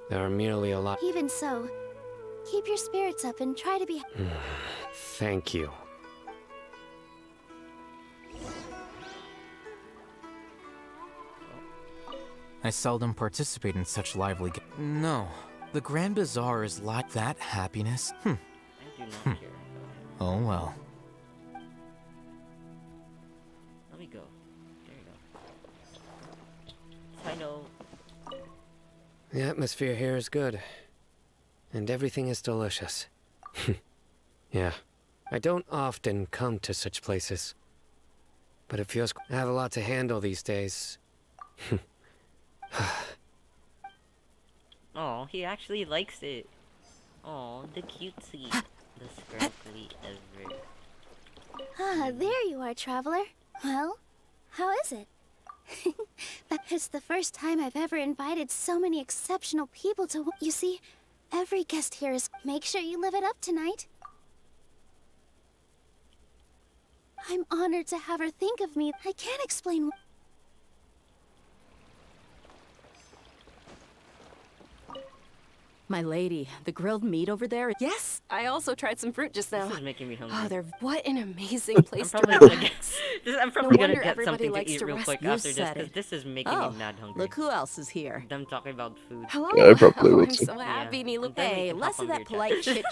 There are merely a lot... Even so, keep your spirits up and try to be... Thank you. I seldom participate in such lively No, the Grand Bazaar is like that happiness. I do not care. Oh well. Let me go. There you go. I know. The atmosphere here is good. And everything is delicious. Yeah. I don't often come to such places. But it feels... I have a lot to handle these days. Oh, he actually likes it. Oh, the cutesy. The sparkly ever. Ah, there you are, traveler. Well, how is it? It's the first time I've ever invited so many exceptional people to... You see, every guest here is... Make sure you live it up tonight. I'm honored to have her think of me. I can't explain... My lady, the grilled meat over there... Yes, I also tried some fruit just now. This is making me hungry. Oh, what an amazing place to relax. I'm probably No gonna wonder get everybody something to likes eat to real rest. quick You after this, said because it. this is making Oh, me mad hungry. look who else is here. Them talking about food. Hello. Yeah, I probably Oh, would I'm too. so happy, Yeah. Nilu. Then we Hey, can less hop of on that your polite chat. shit.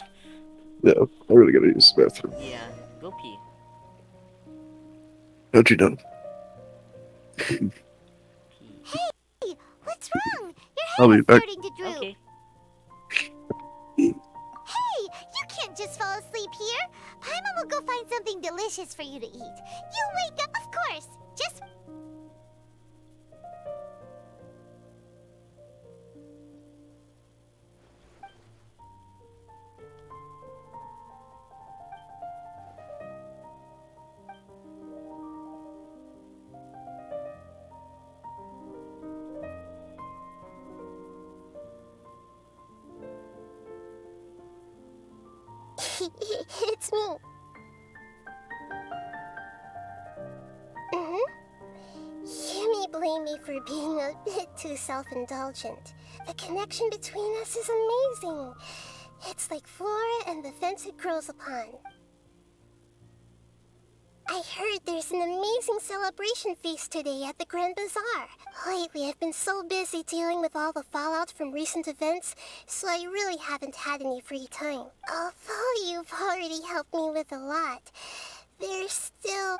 Yeah, I really gotta use the bathroom. Yeah, go pee. How'd you know? Hey, what's wrong? I'll Your be head is back. starting to droop. Okay. Hey, you can't just fall asleep here. Paimon will go find something delicious for you to eat. You wake up, of course. Just... It's me. You may blame me for being a bit too self-indulgent. The connection between us is amazing. It's like flora and the fence it grows upon. I heard there's an amazing celebration feast today at the Grand Bazaar. Lately, I've been so busy dealing with all the fallout from recent events, so I really haven't had any free time. Although you've already helped me with a lot, there's still...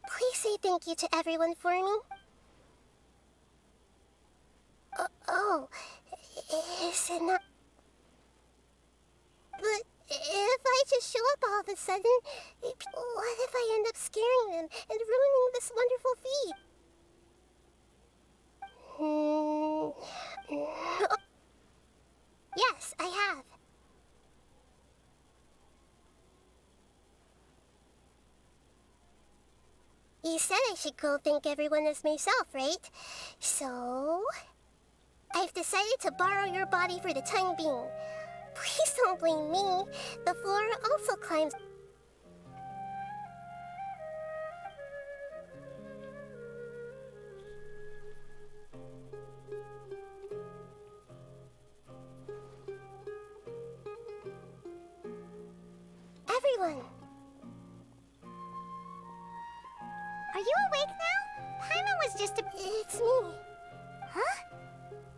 Please say thank you to everyone for me. Is it not... But if I just show up all of a sudden, what if I end up scaring them and ruining this wonderful feat? Yes, I have. You said I should go thank everyone as myself, right? So... I've decided to borrow your body for the time being. Please don't blame me. The flora also climbs... Everyone! Are you awake now? Paimon was just a... It's me. Huh?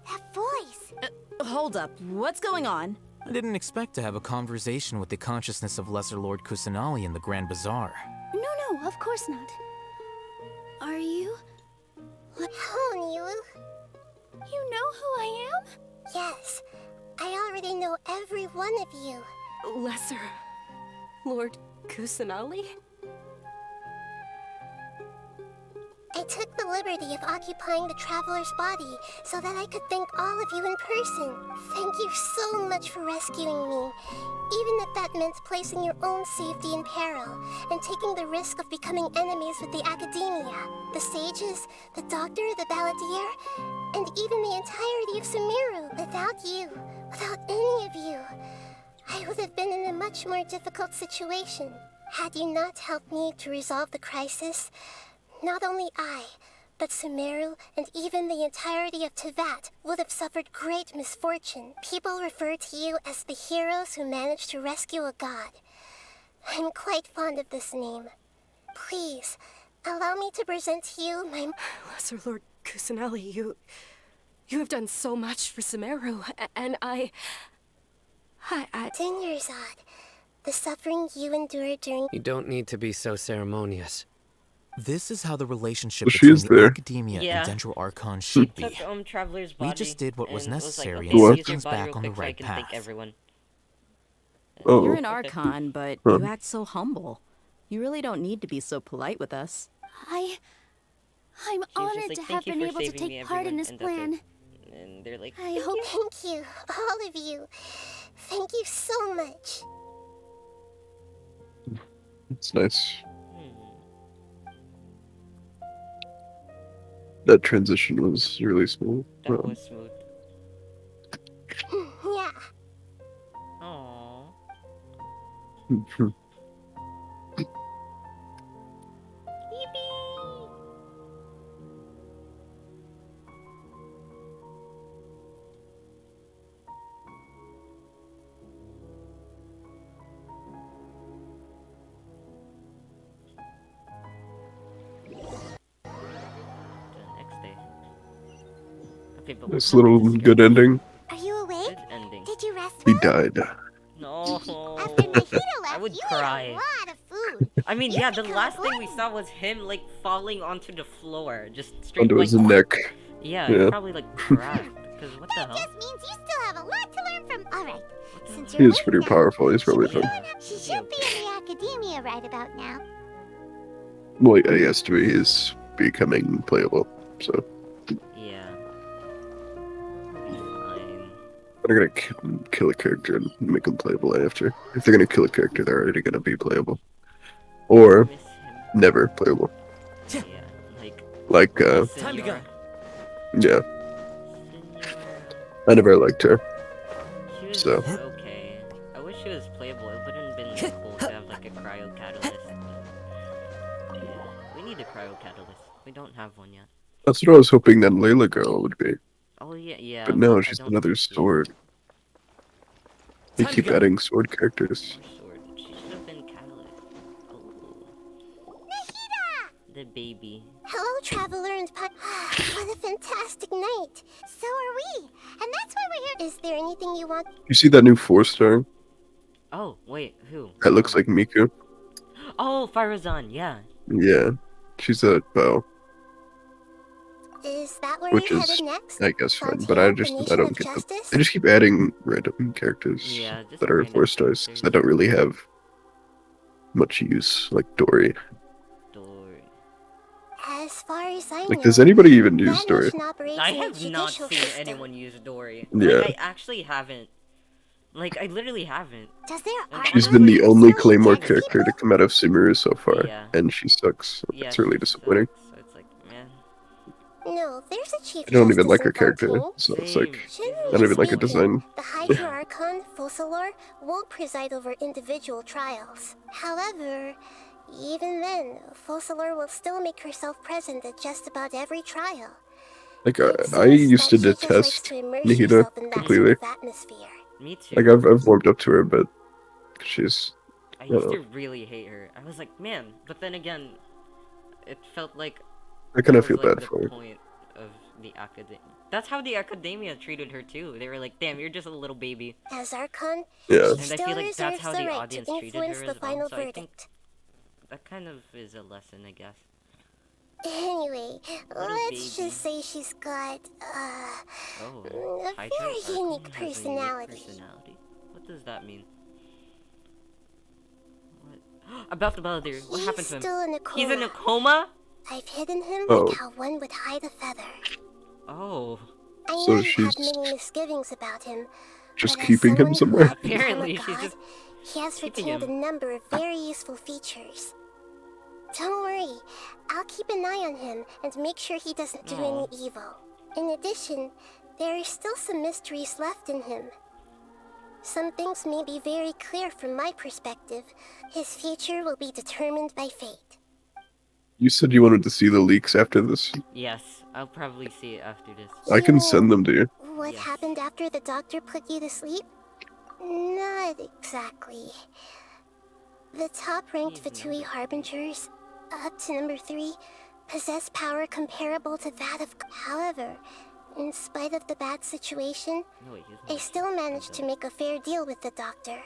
That voice. Hold up. What's going on? I didn't expect to have a conversation with the consciousness of Lesser Lord Kusanali in the Grand Bazaar. No, of course not. Are you? Hello, Nilu. You know who I am? Yes. I already know every one of you. Lesser Lord Kusanali? I took the liberty of occupying the Traveler's body so that I could thank all of you in person. Thank you so much for rescuing me, even if that meant placing your own safety in peril and taking the risk of becoming enemies with the Academia, the sages, the doctor, the balladeer, and even the entirety of Sumeru. Without you, without any of you, I would have been in a much more difficult situation. Had you not helped me to resolve the crisis, not only I, but Sumeru and even the entirety of Teyvat would have suffered great misfortune. People refer to you as the heroes who managed to rescue a god. I'm quite fond of this name. Please, allow me to present to you my... Lesser Lord Kusanali, you have done so much for Sumeru, and I... Dinyarzad, the suffering you endured during... You don't need to be so ceremonious. This is how the relationship Well, between she's the there. Academia Yeah. and Dendro Archon She should be. took Traveler's body. We just did what was and necessary like, and okay, set use your things body back real on the quick so I right can thank path. everyone. Oh. You're an Archon, but Huh. you act so humble. You really don't need to be so polite with us. I'm She was honored just like, to "Thank have you been for able to saving me, take part in everyone," this and that's it. plan. And they're like, I hope... Thank you, all of you. Thank you so much. It's nice. That transition was really smooth. that was smooth. Yeah. Aww. Next day. Okay, but This what little happened to good ending. Are you awake? Good ending. Did you rest He well? died. No. After Nahida left, I would you cry. ate a lot of food. I mean, You yeah, the become a last thing we glutton. saw was him like falling onto the floor, just straight Onto like. his neck. Yeah, Yeah. he probably like crashed. Because what the That hell? just means you still have a lot to learn from... Alright, since He you're is pretty awake now, powerful. He's probably fine. she should be in the Academia right about now. Well, he has to be. He's becoming playable. So Yeah. Fine. they're gonna kill a character and make him playable after. If they're gonna kill a character, they're already gonna be playable, or never playable. Yeah, like. Time to go. Yeah. I never liked her. She was So okay. I wish she was playable. It wouldn't have been like, cool to have like a cryo catalyst. But, yeah, we need a cryo catalyst. We don't have one yet. that's what I was hoping that Layla girl would be. Oh yeah. But no, I she's don't another think she is. sword. They Time to keep go. adding sword characters. Sword. She should have been catalyst. Oh. Nahida! The baby. Hello, Traveler and What a fantastic night. So are we. And that's why we're here. Is there anything you want? You see that new 4-star? Oh wait, who? That looks like Miku. Oh, Farazan. Yeah. Yeah, she's a bow, Is that where which you're is, headed next? I guess, fun. But I don't get them. They just keep adding random characters Yeah, just that are random 4-stars that don't really have much use, like Dory. Dory. As As far as I Like, know, does anybody even use that Dory? notion operates I in a have not judicial seen system. anyone use Dory. Yeah. Like, I actually haven't. Like, I literally haven't. Does there And She's been the only Claymore Honestly, character to come out of Sumeru so far, Yeah. and she sucks. Yeah, It's really she disappointing. sucks, so it's like, man. No, there's a Chief I don't even Justice like in her character, Fontaine. so it's like, I Generally don't even like her speaking, design. the Hydra Archon, Focalor, won't preside over individual trials. However, even then, Focalor will still make herself present at just about every trial. Like, It I seems used to that she just likes detest to immerse Nihida herself in that completely. sort of atmosphere. Me too. Like, I've warmed up to her, but she's... I I don't used know. to really hate her. I was like, man, but then again, it felt like I kind that of feel was, like, bad the for her. point of the academia. That's how the academia treated her too. They were like, damn, you're just a little baby. As Archon, Yeah. she And I still feel like reserves that's how the the right audience to treated her influence the as well. final So I think verdict. that kind of is a lesson, I guess. Anyway, Little let's baby. just say she's got, Oh, a Hydra very Archon unique has a personality. personality. What does that mean? What? About the Balladeer, what happened to him? Still in a coma. He's in a coma? I've hidden him Oh. like how one would hide a feather. Oh. I So know you she's have many misgivings about him, just but as keeping him someone who somewhere? had become a Apparently, she's god, just he has keeping retained him. a number of very useful features. Don't worry, I'll keep an eye on him and make sure he doesn't do any evil. In addition, there are still some mysteries left in him. Some things may be very clear from my perspective. His future will be determined by fate. You said you wanted to see the leaks after this. Yes, I'll probably see it after this. I can send them to you. What happened after the doctor put you to sleep? Not exactly. The top-ranked Fatui Harbingers, up to number 3, possess power comparable to that of... However, in spite of the bad situation, No, wait, I still managed to make a fair deal with the doctor.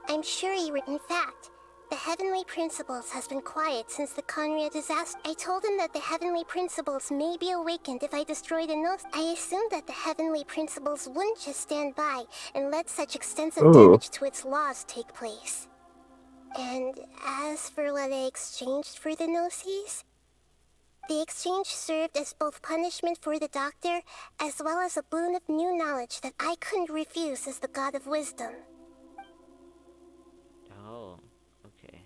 I'm sure in fact, the Heavenly Principles has been quiet since the Conria disaster. I told him that the Heavenly Principles may be awakened if I destroy the Gnosis. I assumed that the Heavenly Principles wouldn't just stand by and let such extensive damage to its laws take place. And as for what I exchanged for the Gnosis, the exchange served as both punishment for the doctor as well as a boon of new knowledge that I couldn't refuse as the God of Wisdom. Oh, okay.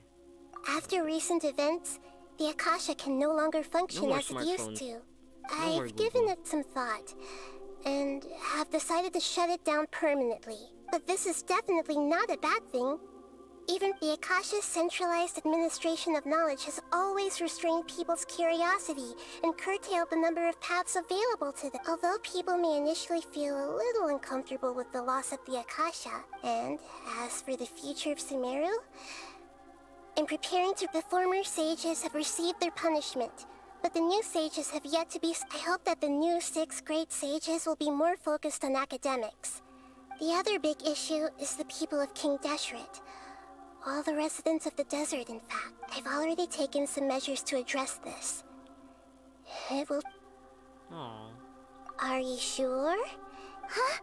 After recent events, the Akasha can no longer function more as it used smartphones. to. No more I've given Google. it some thought, and have decided to shut it down permanently. But this is definitely not a bad thing. Even the Akasha's centralized administration of knowledge has always restrained people's curiosity and curtailed the number of paths available to them. Although people may initially feel a little uncomfortable with the loss of the Akasha, and as for the future of Sumeru, I'm preparing to... The former sages have received their punishment, but the new sages have yet to be... I hope that the new 6 great sages will be more focused on academics. The other big issue is the people of King Deshret. All the residents of the desert, in fact. I've already taken some measures to address this. It will... Aww. Are you sure? Huh?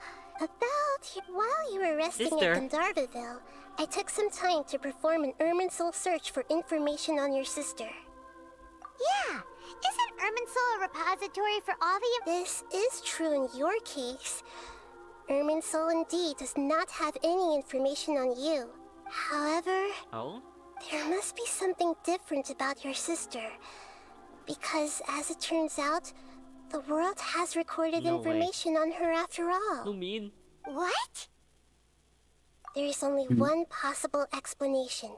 While you were resting Sister. at Gandharvaville, I took some time to perform an Irminsul search for information on your sister. Yeah, isn't Irminsul a repository for all the... This is true in your case. Irminsul indeed does not have any information on you. However, there must be something different about your sister. Because, as it turns out, the world has recorded No way. information on her after all. You mean? What? There is only one possible explanation.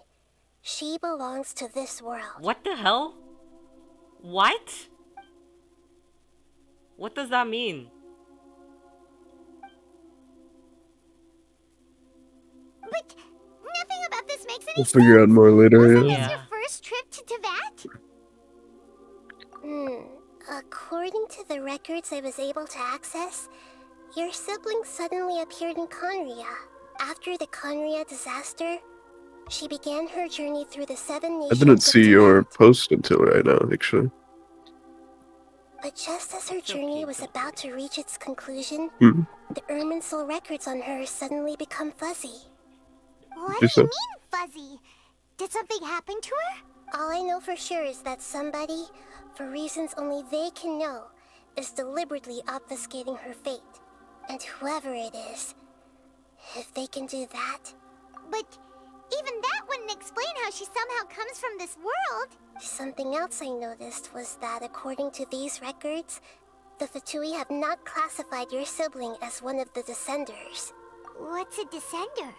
She belongs to this world. What the hell? What? What does that mean? But nothing about this makes any We'll figure out more later, Wasn't yeah. this your first trip to Teyvat? According to the records I was able to access, your sibling suddenly appeared in Conria. After the Conria disaster, she began her journey through the 7 I nations didn't of see your post until right now, actually. But just as her journey was about to reach its conclusion, Hmm. the Irminsul records on her suddenly become fuzzy. What Yes, do you sir. mean, fuzzy? Did something happen to her? All I know for sure is that somebody, for reasons only they can know, is deliberately obfuscating her fate. And whoever it is, if they can do that... But even that wouldn't explain how she somehow comes from this world. Something else I noticed was that according to these records, the Fatui have not classified your sibling as one of the Descenders. What's a Descender?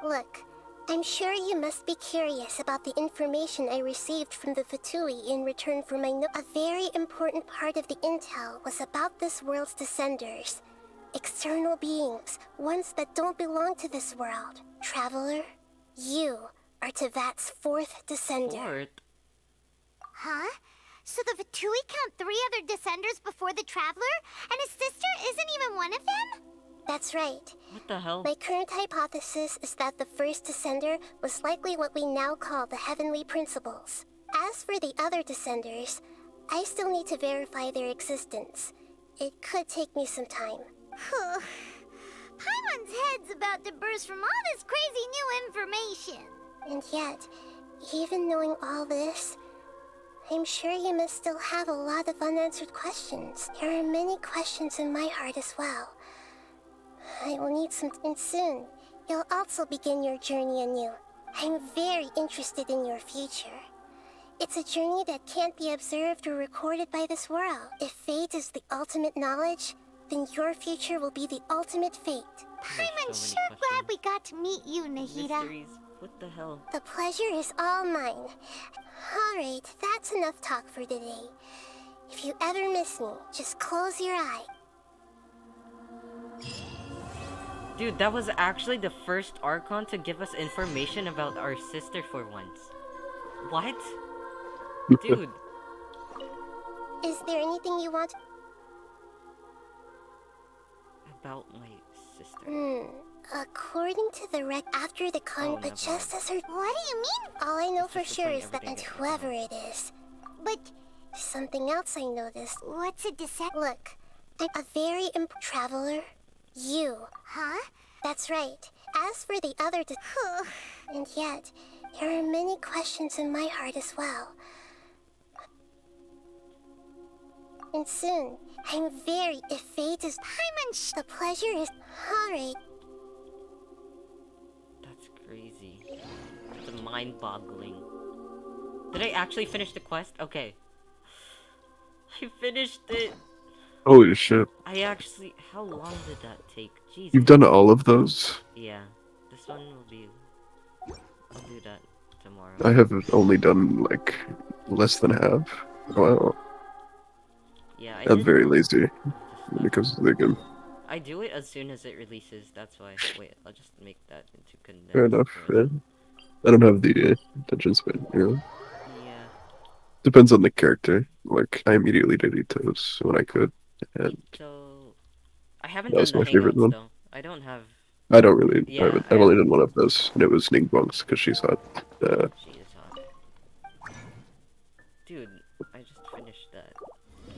Look, I'm sure you must be curious about the information I received from the Fatui in return for my A very important part of the intel was about this world's Descenders. External beings, ones that don't belong to this world. Traveler, you are Tevat's 4th Descender. Huh? So the Fatui count 3 other Descenders before the Traveler? And his sister isn't even one of them? That's right. What the hell? My current hypothesis is that the first Descender was likely what we now call the Heavenly Principles. As for the other Descenders, I still need to verify their existence. It could take me some time. Paimon's head's about to burst from all this crazy new information. And yet, even knowing all this, I'm sure you must still have a lot of unanswered questions. There are many questions in my heart as well. I will need some time soon. You'll also begin your journey anew. I'm very interested in your future. It's a journey that can't be observed or recorded by this world. If fate is the ultimate knowledge, then your future will be the ultimate fate. Paimon's sure glad we got to meet you, Nahida. Mysteries? What the hell? The pleasure is all mine. Alright, that's enough talk for today. If you ever miss me, just close your eye. Dude, that was actually the first Archon to give us information about our sister for once. What? Dude. Is there anything you want? About my sister. According to the rec after the but just as her... What do you mean? All I know for sure is that, and whoever it is. But... Something else I noticed. What's a Descender? Look, I'm a very traveler. You. Huh? That's right. As for the other and yet, there are many questions in my heart as well. And soon, I'm very... If fate is... Paimon, the pleasure is... Alright. That's crazy. It's mind-boggling. Did I actually finish the quest? Okay. I finished it. Holy shit. I actually... How long did that take? Jesus. You've done all of those? Yeah. This one will be... I'll do that tomorrow. I have only done, like, less than half. Wow. Yeah, I'm very lazy when it comes to the game. I do it as soon as it releases, that's why. Wait, I'll just make that into condensed. Fair enough, yeah. I don't have the attention span, you know? Yeah. Depends on the character. Like, I immediately did Itos when I could. And so... I haven't that was done my the favorite Hangouts, one. though. I don't have... I don't really... Yeah, I've only done one of those, and it was Ningbong's, because she's hot. She is hot. Dude, I just finished that.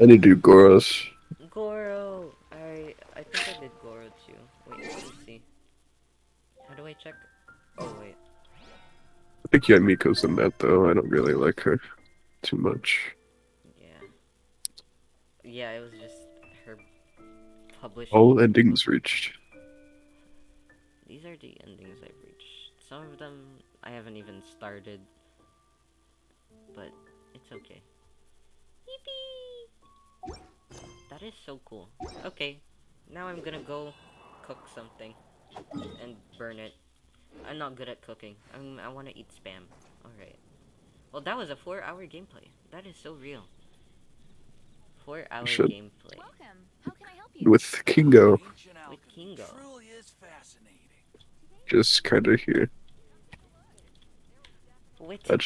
I need to do Goros. Goro! I think I did Goro too. Wait, let me see. How do I check? Oh, wait. I think Yamiko's in that, though. I don't really like her too much. Yeah. Yeah, it was just her publishing. All endings reached. These are the endings I've reached. Some of them I haven't even started. But it's okay. Yippee! That is so cool. Okay, now I'm gonna go cook something and burn it. I'm not good at cooking. I want to eat spam. Alright. Well, that was a 4-hour gameplay. That is so real. 4-hour gameplay. Welcome. How can I help you? With Keango. With Keango. Just kind of here. With I just